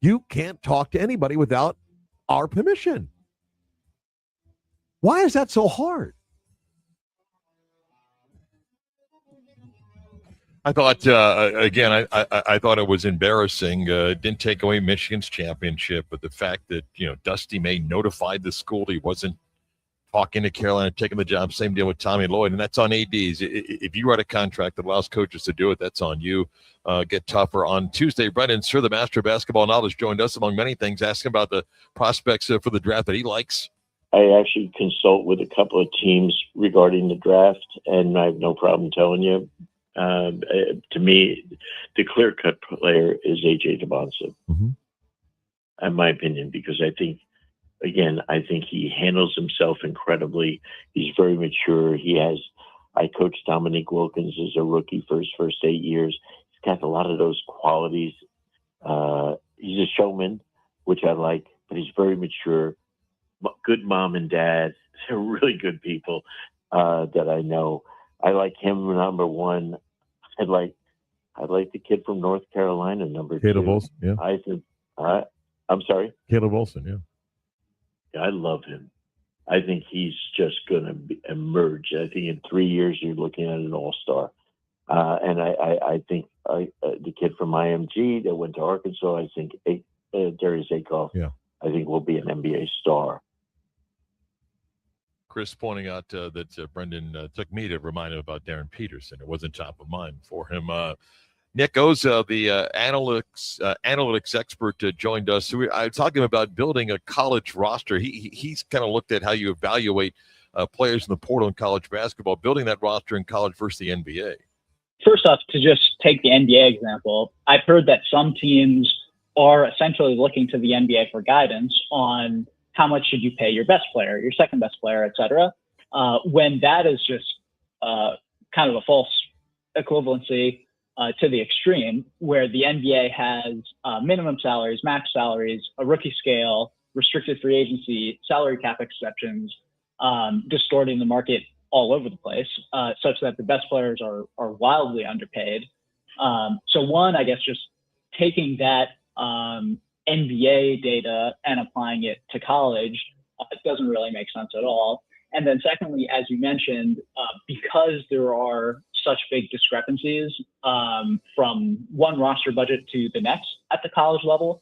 Speaker 12: you can't talk to anybody without our permission. Why is that so hard?
Speaker 1: I thought, again, I thought it was embarrassing. It didn't take away Michigan's championship, but the fact that, Dusty May notified the school he wasn't talking to Carolina, taking the job, same deal with Tommy Lloyd, and that's on ADs. If you write a contract that allows coaches to do it, that's on you. Get tougher. On Tuesday, Brendan Sir, the master of basketball knowledge, joined us among many things, asking about the prospects for the draft that he likes.
Speaker 13: I actually consult with a couple of teams regarding the draft, and I have no problem telling you. To me, the clear-cut player is A.J. DeBonsa, in my opinion, because I think he handles himself incredibly. He's very mature. I coached Dominique Wilkins as a rookie for his first 8 years. He's got a lot of those qualities. He's a showman, which I like, but he's very mature. Good mom and dad. They're really good people that I know. I like him, number one. I like the kid from North Carolina, number
Speaker 12: Caleb
Speaker 13: 2.
Speaker 12: Wilson, yeah.
Speaker 13: I think. I'm sorry?
Speaker 12: Caleb Wilson, yeah.
Speaker 13: I love him. I think he's just going to emerge. I think in 3 years you're looking at an all-star. And I think the kid from IMG that went to Arkansas, I think Darius Akoff, I think will be an NBA star.
Speaker 1: Chris pointing out that Brendan took me to remind him about Darren Peterson. It wasn't top of mind for him. Nick Oza, the analytics expert, joined us. So I was talking about building a college roster. He's kind of looked at how you evaluate players in the portal in college basketball, building that roster in college versus the NBA.
Speaker 14: First off, to just take the NBA example, I've heard that some teams are essentially looking to the NBA for guidance on how much should you pay your best player, your second best player, et cetera, when that is just kind of a false equivalency to the extreme, where the NBA has minimum salaries, max salaries, a rookie scale, restricted free agency, salary cap exceptions, distorting the market all over the place, such that the best players are wildly underpaid. So one, I guess, just taking that NBA data and applying it to college doesn't really make sense at all. And then secondly, as you mentioned, because there are such big discrepancies from one roster budget to the next at the college level,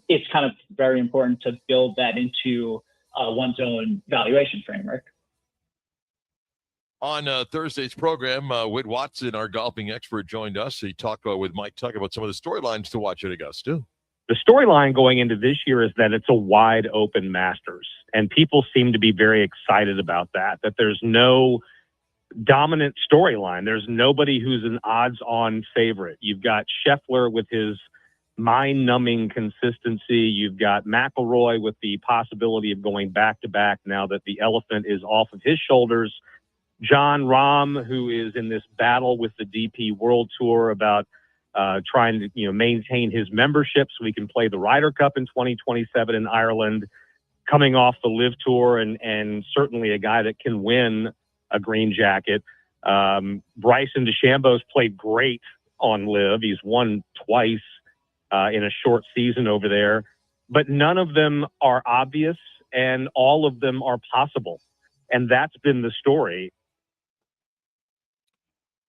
Speaker 14: it's kind of very important to build that into one's own valuation framework.
Speaker 1: On Thursday's program, Whit Watson, our golfing expert, joined us. He talked with Mike Tuck about some of the storylines to watch at Augusta.
Speaker 15: The storyline going into this year is that it's a wide open Masters, and people seem to be very excited about that there's no dominant storyline. There's nobody who's an odds-on favorite. You've got Scheffler with his mind-numbing consistency. You've got McIlroy with the possibility of going back-to-back now that the elephant is off of his shoulders. John Rahm, who is in this battle with the DP World Tour about trying to maintain his membership so he can play the Ryder Cup in 2027 in Ireland, coming off the Live Tour and certainly a guy that can win a green jacket. Bryson DeChambeau's played great on Live. He's won twice in a short season over there. but none of them are obvious, and all of them are possible. And that's been the story.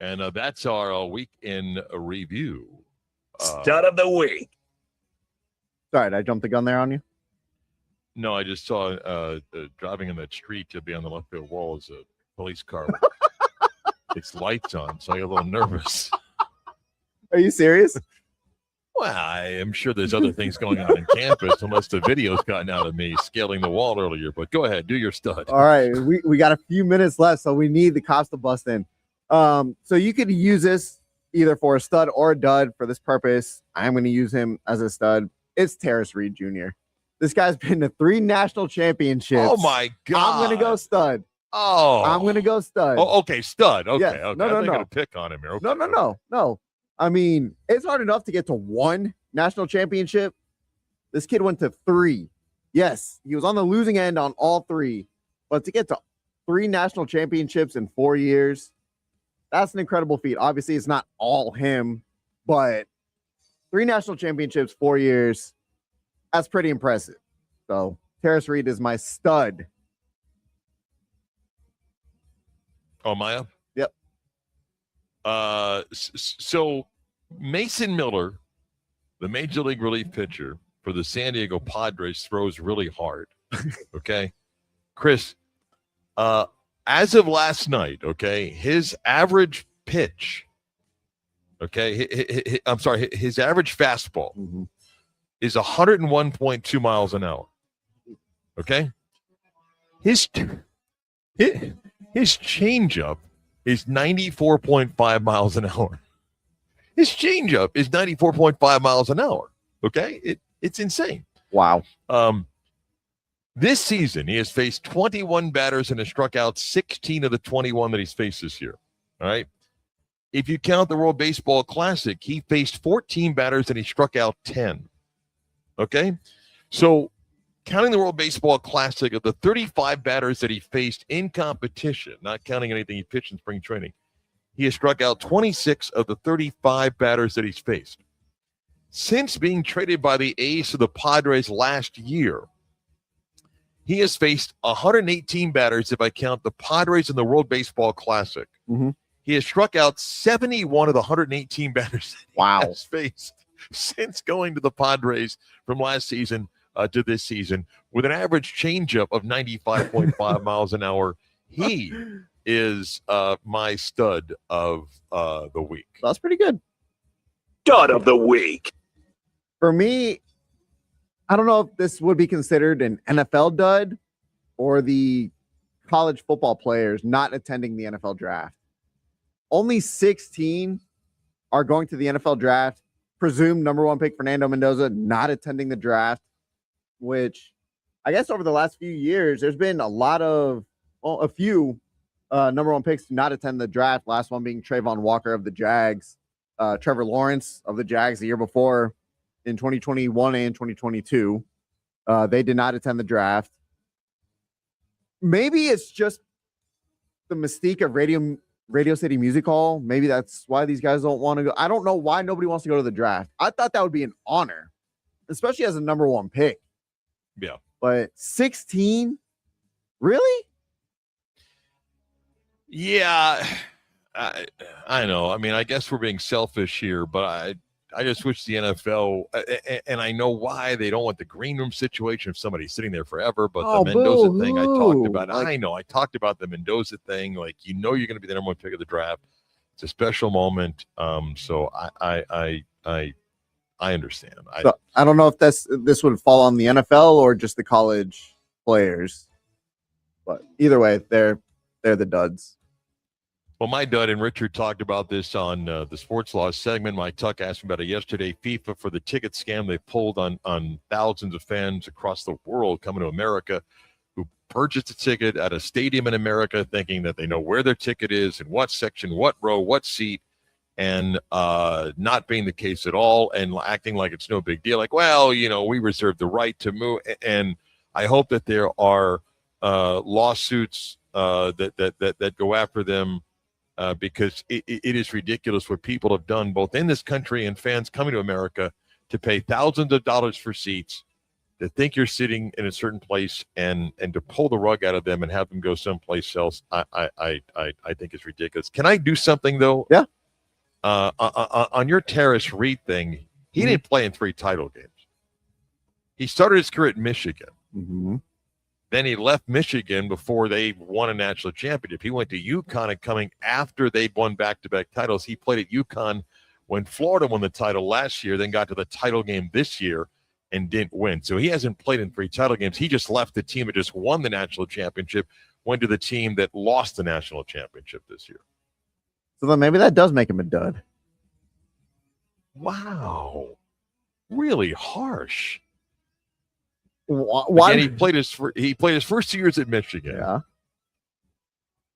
Speaker 1: And that's our week in review.
Speaker 7: Stud of the week.
Speaker 2: Sorry, did I jump the gun there on you?
Speaker 1: No, I just saw driving in that street to be on the left field wall is a police car. Its lights on, so I get a little nervous.
Speaker 2: Are you serious?
Speaker 1: Well, I am sure there's other things going on in campus, unless the video's gotten out of me scaling the wall earlier. But go ahead, do your stud.
Speaker 2: All right, we got a few minutes left, so we need the cops to bust in. So you could use this either for a stud or a dud for this purpose. I'm going to use him as a stud. It's Terrace Reed Jr. This guy's been to 3 national championships.
Speaker 1: Oh, my God.
Speaker 2: I'm going to go stud.
Speaker 1: Oh.
Speaker 2: I'm going to go stud.
Speaker 1: Oh, okay, stud. Okay,
Speaker 2: Yes.
Speaker 1: okay.
Speaker 2: No,
Speaker 1: I'm
Speaker 2: no,
Speaker 1: not
Speaker 2: no.
Speaker 1: going to pick on him here. Okay.
Speaker 2: No. I mean, it's hard enough to get to 1 national championship. This kid went to 3. Yes, he was on the losing end on all 3. But to get to 3 national championships in 4 years, that's an incredible feat. Obviously, it's not all him, but 3 national championships, 4 years, that's pretty impressive. So Terrace Reed is my stud.
Speaker 1: Oh, Maya?
Speaker 2: Yep.
Speaker 1: So Mason Miller, the major league relief pitcher for the San Diego Padres, throws really hard. Okay. Chris, as of last night, okay, his average pitch, okay, I'm sorry, his average fastball is 101.2 miles an hour. Okay. His changeup is 94.5 miles an hour. His changeup is 94.5 miles an hour. Okay. It's insane.
Speaker 2: Wow.
Speaker 1: This season, he has faced 21 batters and has struck out 16 of the 21 that he's faced this year. All right. If you count the World Baseball Classic, he faced 14 batters and he struck out 10. Okay. So counting the World Baseball Classic, of the 35 batters that he faced in competition, not counting anything he pitched in spring training, he has struck out 26 of the 35 batters that he's faced. Since being traded by the A's to the Padres last year, he has faced 118 batters if I count the Padres in the World Baseball Classic.
Speaker 2: Mm-hmm.
Speaker 1: He has struck out 71 of the 118 batters that he has faced since going to the Padres from last season to this season, with an average changeup of 95.5 miles an hour. He is my stud of the week.
Speaker 2: That's pretty good.
Speaker 7: Stud of the week.
Speaker 2: For me, I don't know if this would be considered an NFL dud or the college football players not attending the NFL draft. Only 16 are going to the NFL draft. Presumed number 1 pick Fernando Mendoza not attending the draft, which I guess over the last few years, there's been a few number 1 picks to not attend the draft. Last one being Trayvon Walker of the Jags, Trevor Lawrence of the Jags the year before in 2021 and 2022. They did not attend the draft. Maybe it's just the mystique of Radio City Music Hall. Maybe that's why these guys don't want to go. I don't know why nobody wants to go to the draft. I thought that would be an honor, especially as a number 1 pick.
Speaker 1: Yeah.
Speaker 2: But 16? Really?
Speaker 1: Yeah. I know. I mean, I guess we're being selfish here, but I just wish the NFL, and I know why they don't want the green room situation if somebody's sitting there forever, but the Mendoza thing I talked about, I know I talked about the Mendoza thing. Like, you're going to be the number 1 pick of the draft. It's a special moment. So I understand.
Speaker 2: I don't know if this would fall on the NFL or just the college players, but either way, they're the duds.
Speaker 1: Well, my dud, and Richard talked about this on the Sports Law segment. Mike Tuck asked me about it yesterday. FIFA, for the ticket scam they pulled on thousands of fans across the world coming to America who purchased a ticket at a stadium in America thinking that they know where their ticket is, in what section, what row, what seat, and not being the case at all, and acting like it's no big deal. Like, well, we reserve the right to move. And I hope that there are lawsuits that go after them. Because it is ridiculous what people have done, both in this country and fans coming to America, to pay thousands of dollars for seats to think you're sitting in a certain place and to pull the rug out of them and have them go someplace else, I think is ridiculous. Can I do something though?
Speaker 2: Yeah.
Speaker 1: On your Terrace Reed thing, he didn't play in 3 title games. He started his career at Michigan.
Speaker 2: Mm-hmm.
Speaker 1: Then he left Michigan before they won a national championship. He went to UConn, and coming after they'd won back-to-back titles, he played at UConn when Florida won the title last year, then got to the title game this year and didn't win. So he hasn't played in 3 title games. He just left the team that just won the national championship, went to the team that lost the national championship this year.
Speaker 2: So then maybe that does make him a dud.
Speaker 1: Wow. Really harsh.
Speaker 2: Why?
Speaker 1: Again, he played his first 2 years at Michigan.
Speaker 2: Yeah.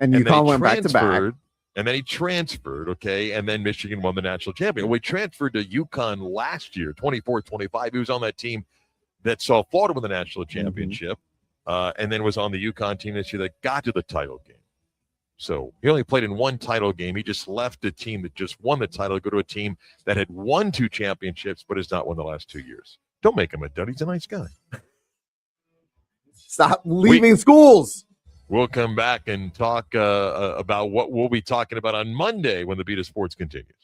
Speaker 2: And UConn went back to back.
Speaker 1: And then he transferred, okay, and then Michigan won the national championship. We transferred to UConn last year, 24-25. He was on that team that saw Florida win the national championship, and then was on the UConn team this year that got to the title game. So he only played in 1 title game. He just left a team that just won the title to go to a team that had won 2 championships but has not won the last 2 years. Don't make him a dud. He's a nice guy.
Speaker 2: Stop leaving schools.
Speaker 1: We'll come back and talk about what we'll be talking about on Monday when the Beat of Sports continues.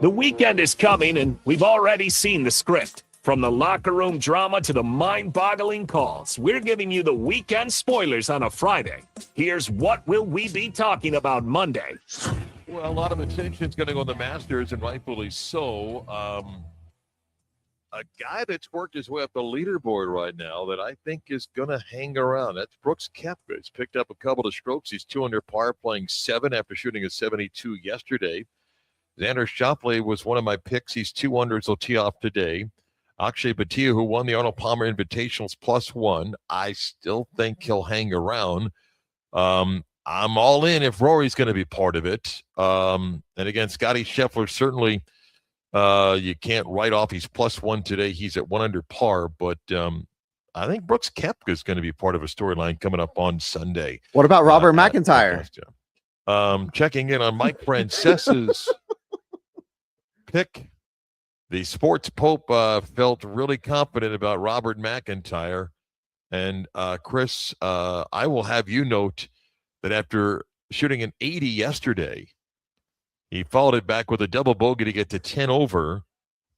Speaker 7: The weekend is coming, and we've already seen the script. From the locker room drama to the mind-boggling calls, we're giving you the weekend spoilers on a Friday. Here's what will we be talking about Monday.
Speaker 1: Well, a lot of attention's going to go on the Masters, and rightfully so. A guy that's worked his way up the leaderboard right now that I think is going to hang around. That's Brooks Koepka. He's picked up a couple of strokes. He's 2 under par, playing 7 after shooting a 72 yesterday. Xander Schauffele was one of my picks. He's 2 under, so tee off today. Akshay Bhatia, who won the Arnold Palmer Invitationals, +1. I still think he'll hang around. I'm all in if Rory's going to be part of it. And again, Scotty Scheffler, certainly you can't write off. He's +1 today. He's at 1 under par. But I think Brooks Koepka is going to be part of a storyline coming up on Sunday.
Speaker 2: What about Robert McIntyre?
Speaker 1: Checking in on Mike Francesa's pick. The sports pope felt really confident about Robert McIntyre. And Chris, I will have you note that after shooting an 80 yesterday, he followed it back with a double bogey to get to 10 over,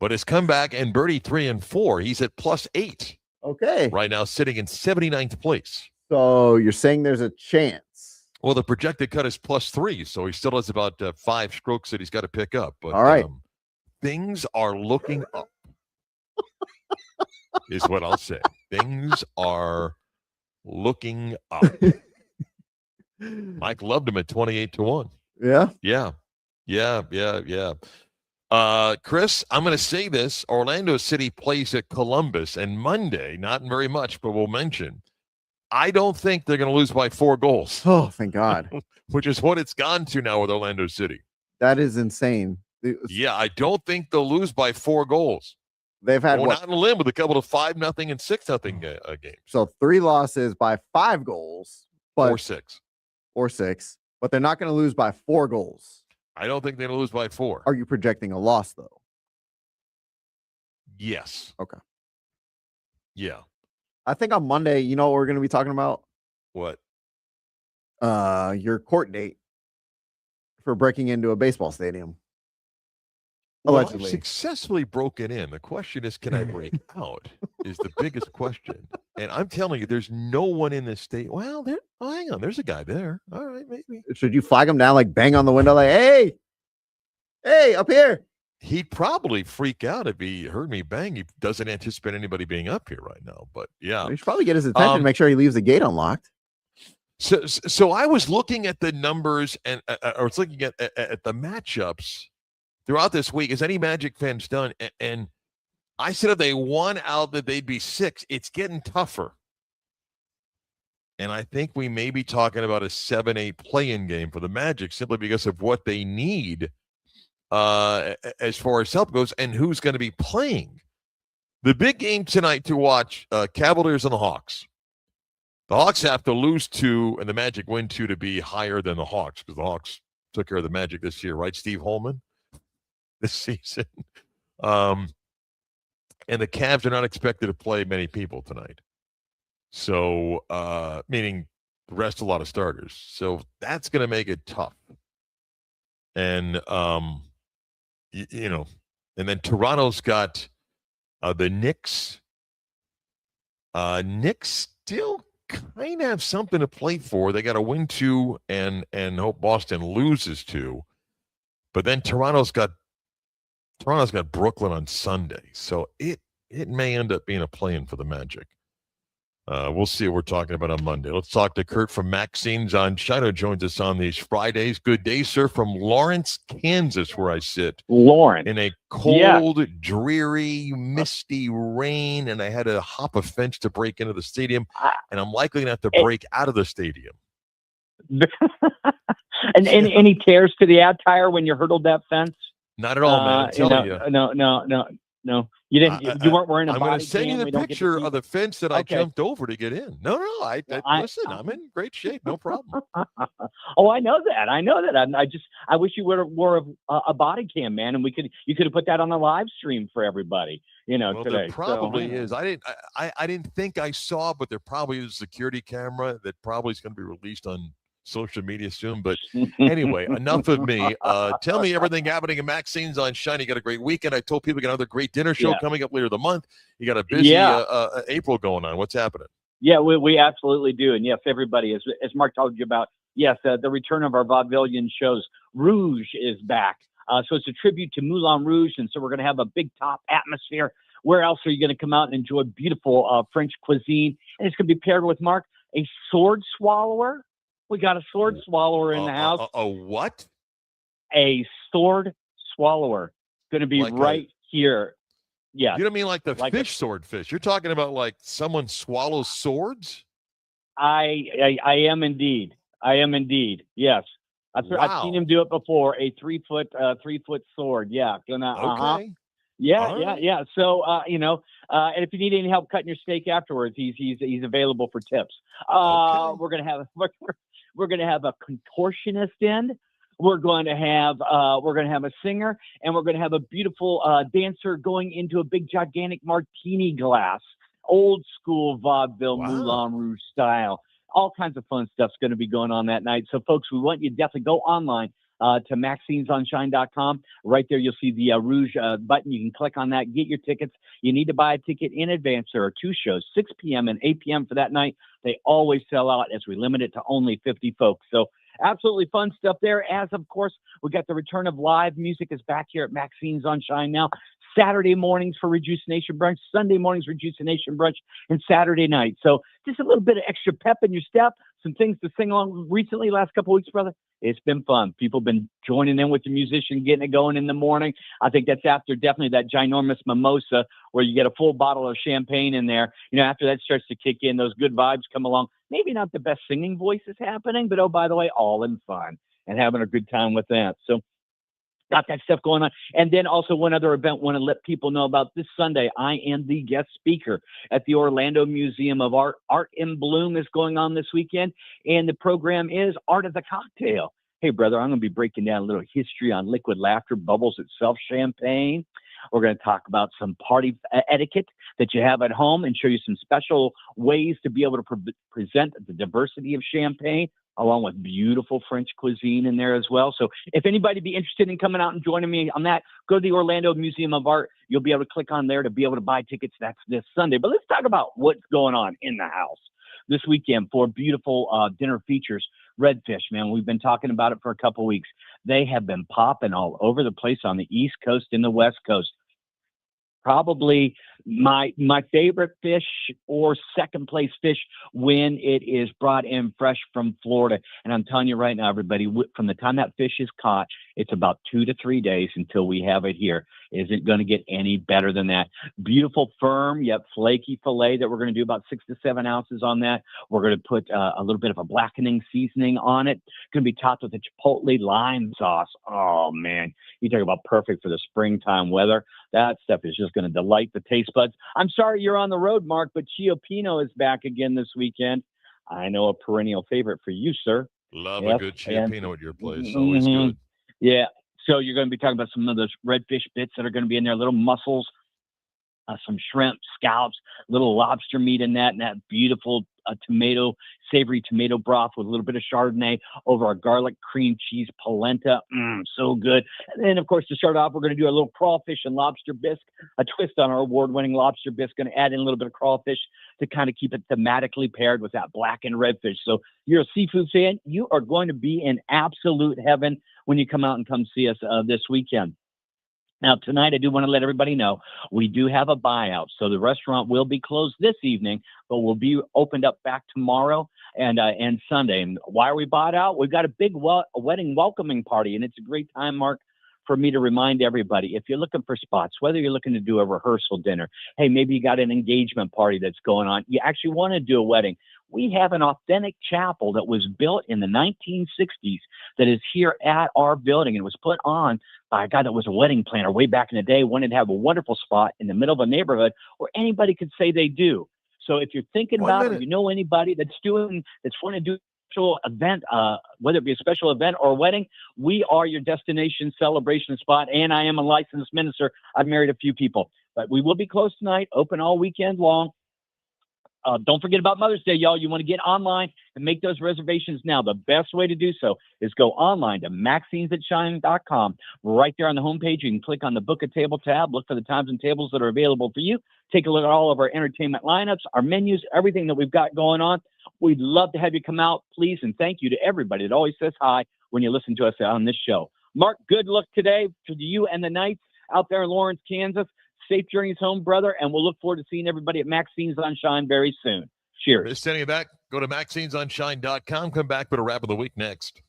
Speaker 1: but has come back and birdie 3 and 4. He's at +8.
Speaker 2: Okay.
Speaker 1: Right now, sitting in 79th place.
Speaker 2: So you're saying there's a chance?
Speaker 1: Well, the projected cut is +3, so he still has about 5 strokes that he's got to pick up. But
Speaker 2: all right.
Speaker 1: Things are looking up, is what I'll say. Things are looking up. Mike loved him at 28-1.
Speaker 2: Yeah?
Speaker 1: Yeah. Chris, I'm going to say this. Orlando City plays at Columbus, and Monday, not very much, but we'll mention, I don't think they're going to lose by 4 goals.
Speaker 2: Oh, thank God.
Speaker 1: Which is what it's gone to now with Orlando City.
Speaker 2: That is insane.
Speaker 1: Yeah, I don't think they'll lose by 4 goals.
Speaker 2: They've had
Speaker 1: going out on a limb with a couple of 5-0 and 6-0 games.
Speaker 2: So 3 losses by 5 goals, but
Speaker 1: or 6,
Speaker 2: but they're not going to lose by 4 goals.
Speaker 1: I don't think they're going to lose by 4.
Speaker 2: Are you projecting a loss though?
Speaker 1: Yes.
Speaker 2: Okay.
Speaker 1: Yeah.
Speaker 2: I think on Monday, you know what we're going to be talking about?
Speaker 1: What?
Speaker 2: Your court date for breaking into a baseball stadium.
Speaker 1: Well,
Speaker 2: Allegedly.
Speaker 1: I've successfully broken in. The question is, can I break out? Is the biggest question. And I'm telling you, there's no one in this state. Well, hang on. There's a guy there. All right, maybe.
Speaker 2: Should you flag him down, like bang on the window, like, hey, up here?
Speaker 1: He'd probably freak out if he heard me bang. He doesn't anticipate anybody being up here right now. But yeah,
Speaker 2: you should probably get his attention to make sure he leaves the gate unlocked.
Speaker 1: So I was looking at the numbers and I was looking at the matchups throughout this week, as any Magic fans done, and I said if they won out that they'd be 6. It's getting tougher. And I think we may be talking about a 7-8 play-in game for the Magic simply because of what they need as far as help goes and who's going to be playing. The big game tonight to watch, Cavaliers and the Hawks. The Hawks have to lose 2 and the Magic win 2 to be higher than the Hawks because the Hawks took care of the Magic this year, right, Steve Holman? This season. And the Cavs are not expected to play many people tonight. So, meaning the rest a lot of starters. So that's going to make it tough. And, and then Toronto's got the Knicks. Knicks still kind of have something to play for. They got to win 2 and hope Boston loses 2. But then Toronto's got Brooklyn on Sunday, so it may end up being a play-in for the Magic. We'll see what we're talking about on Monday. Let's talk to Kurt from Maxine's on Shido joins us on these Fridays. Good day, sir, from Lawrence, Kansas, where I sit.
Speaker 16: Lawrence.
Speaker 1: In a cold, dreary, misty rain, and I had to hop a fence to break into the stadium, and I'm likely going to have to break out of the stadium.
Speaker 16: And any tears to the ad tire when you hurdled that fence?
Speaker 1: Not at all, man. I'm telling you.
Speaker 16: No. You didn't. You weren't wearing a body.
Speaker 1: I'm going to send you the picture of the fence that I jumped over to get in. No. Listen, I'm in great shape. No problem.
Speaker 16: Oh, I know that. I wish you wore a body cam, man, and you could have put that on the live stream for everybody.
Speaker 1: Well,
Speaker 16: today.
Speaker 1: There probably is. I didn't think I saw, but there probably is a security camera that probably is going to be released on social media soon. But anyway, enough of me. Tell me everything happening in Maxine's on Shine. You got a great weekend. I told people you got another great dinner show coming up later the month. You got a busy April going on. What's happening?
Speaker 16: Yeah, we absolutely do. And yes, everybody, as Mark told you about, yes, the return of our vaudevillian shows. Rouge is back. So it's a tribute to Moulin Rouge. And so we're going to have a big top atmosphere. Where else are you going to come out and enjoy beautiful French cuisine? And it's going to be paired with, Mark, a sword swallower. We got a sword swallower in the house.
Speaker 1: A what?
Speaker 16: A sword swallower. Going to be
Speaker 1: like
Speaker 16: here. Yeah.
Speaker 1: You don't mean like the fish swordfish. You're talking about like someone swallows swords?
Speaker 16: I am indeed. I am indeed. Yes. I've seen him do it before. A 3 foot sword. Yeah.
Speaker 1: Okay.
Speaker 16: Yeah. So, and if you need any help cutting your steak afterwards, he's available for tips. We're going to have a contortionist in. We're going to have a singer, and we're going to have a beautiful dancer going into a big gigantic martini glass, old school vaudeville Moulin Rouge style. All kinds of fun stuff's going to be going on that night. So, folks, we want you to definitely go online to Maxine'sOnShine.com. Right there, you'll see the Rouge button. You can click on that, get your tickets. You need to buy a ticket in advance. There are 2 shows, 6 p.m. and 8 p.m. for that night. They always sell out as we limit it to only 50 folks. So absolutely fun stuff there. As, of course, we got the return of live music is back here at Maxine's on Shine now. Saturday mornings for Rejuvenation Brunch, Sunday mornings Rejuvenation Brunch, and Saturday night. So just a little bit of extra pep in your step, some things to sing along recently, last couple of weeks, brother. It's been fun. People have been joining in with the musician, getting it going in the morning. I think that's after definitely that ginormous mimosa where you get a full bottle of champagne in there. After that starts to kick in, those good vibes come along. Maybe not the best singing voices happening, but, oh, by the way, all in fun and having a good time with that. So got that stuff going on. And then also one other event, want to let people know about this Sunday. I am the guest speaker at the Orlando Museum of Art. Art in Bloom is going on this weekend, and the program is Art of the Cocktail. Hey, brother, I'm going to be breaking down a little history on liquid laughter, bubbles itself, champagne. We're going to talk about some party etiquette that you have at home and show you some special ways to be able to present the diversity of champagne, along with beautiful French cuisine in there as well. So if anybody be interested in coming out and joining me on that, go to the Orlando Museum of Art. You'll be able to click on there to be able to buy tickets. That's this Sunday. But let's talk about what's going on in the house this weekend for beautiful dinner features. Redfish, man, we've been talking about it for a couple weeks. They have been popping all over the place on the East Coast and the West Coast. Probably my favorite fish or second place fish when it is brought in fresh from Florida. And I'm telling you right now, everybody, from the time that fish is caught, it's about 2 to 3 days until we have it here. Isn't going to get any better than that. Beautiful, firm, yet flaky filet that we're going to do about 6 to 7 ounces on that. We're going to put a little bit of a blackening seasoning on it. Going to be topped with a chipotle lime sauce. Oh, man. You talk about perfect for the springtime weather. That stuff is just going to delight the taste buds. I'm sorry you're on the road, Mark, but Chio Pino is back again this weekend. I know a perennial favorite for you, sir.
Speaker 1: Love a good Chio Pino at your place. Always good.
Speaker 16: Yeah. So you're going to be talking about some of those redfish bits that are going to be in there, little mussels, some shrimp, scallops, little lobster meat in that, and that beautiful savory tomato broth with a little bit of Chardonnay over our garlic cream cheese polenta. So good. And then, of course, to start off, we're going to do a little crawfish and lobster bisque, a twist on our award-winning lobster bisque. Going to add in a little bit of crawfish to kind of keep it thematically paired with that black and redfish. So you're a seafood fan, you are going to be in absolute heaven when you come out and come see us this weekend. Now, tonight, I do want to let everybody know we do have a buyout. So the restaurant will be closed this evening, but will be opened up back tomorrow and Sunday. And why are we bought out? We've got a big wedding welcoming party, and it's a great time, Mark, for me to remind everybody, if you're looking for spots, whether you're looking to do a rehearsal dinner, hey, maybe you got an engagement party that's going on, you actually want to do a wedding. We have an authentic chapel that was built in the 1960s that is here at our building, and it was put on by a guy that was a wedding planner way back in the day, wanted to have a wonderful spot in the middle of a neighborhood where anybody could say they do. So if you're thinking about it, or you know anybody that's wanting to do a special event, whether it be a special event or a wedding, we are your destination celebration spot. And I am a licensed minister. I've married a few people, but we will be closed tonight, open all weekend long. Don't forget about Mother's Day, y'all. You want to get online and make those reservations now. The best way to do so is go online to maxinesatshine.com. Right there on the homepage, you can click on the Book a Table tab, look for the times and tables that are available for you. Take a look at all of our entertainment lineups, our menus, everything that we've got going on. We'd love to have you come out, please, and thank you to everybody that always says hi when you listen to us on this show. Mark, good luck today to you and the Knights out there in Lawrence, Kansas. Safe journeys home, brother, and we'll look forward to seeing everybody at Maxine's on Shine very soon. Cheers.
Speaker 1: Missed any of that? Go to maxinesonshine.com. Come back, put a wrap of the week next.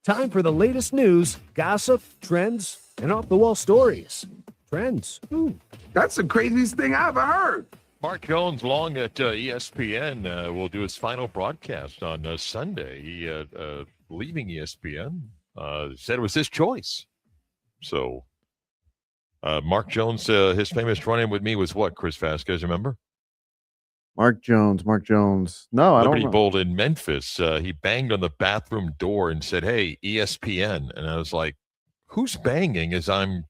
Speaker 17: Time for the latest news, gossip, trends, and off-the-wall stories. Trends.
Speaker 18: That's the craziest thing I ever heard.
Speaker 1: Mark Jones, long at ESPN, will do his final broadcast on Sunday. He leaving ESPN, said it was his choice. So Mark Jones, his famous run-in with me was what, Chris Vasquez, remember?
Speaker 2: Mark Jones. No, I don't
Speaker 1: Liberty
Speaker 2: know.
Speaker 1: Bowl in Memphis. He banged on the bathroom door and said, "Hey, ESPN." And I was like, "Who's banging as I'm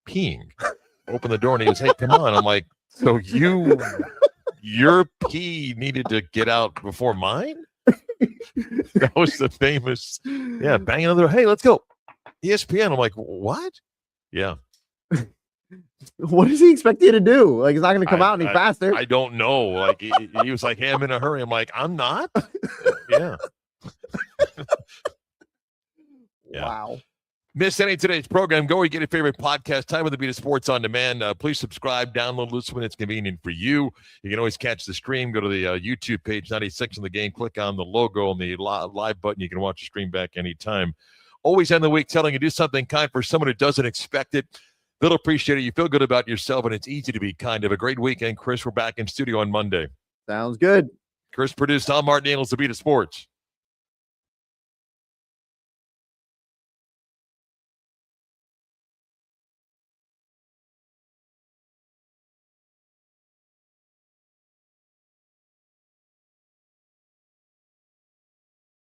Speaker 1: peeing?" Open the door and he goes, "Hey, come on." I'm like, "So your pee needed to get out before mine?" That was the famous, banging on the door. "Hey, let's go. ESPN." I'm like, "What?" Yeah.
Speaker 2: What does he expect you to do? Like, he's not going to come out any faster.
Speaker 1: I don't know. Like, he was like, "Hey, I'm in a hurry." I'm like, "I'm not." Yeah.
Speaker 2: Wow.
Speaker 1: Miss any of today's program? Go where you get your favorite podcast. Time with the Beat of Sports on Demand. Please subscribe, download, listen when it's convenient for you. You can always catch the stream. Go to the YouTube page, 96 on the game. Click on the logo and the live button. You can watch the stream back anytime. Always end the week telling you do something kind for someone who doesn't expect it. They'll appreciate it. You feel good about yourself, and it's easy to be kind. Have a great weekend, Chris. We're back in studio on Monday.
Speaker 2: Sounds good.
Speaker 1: Chris produced. I'm Marc Daniels, the Beat of Sports.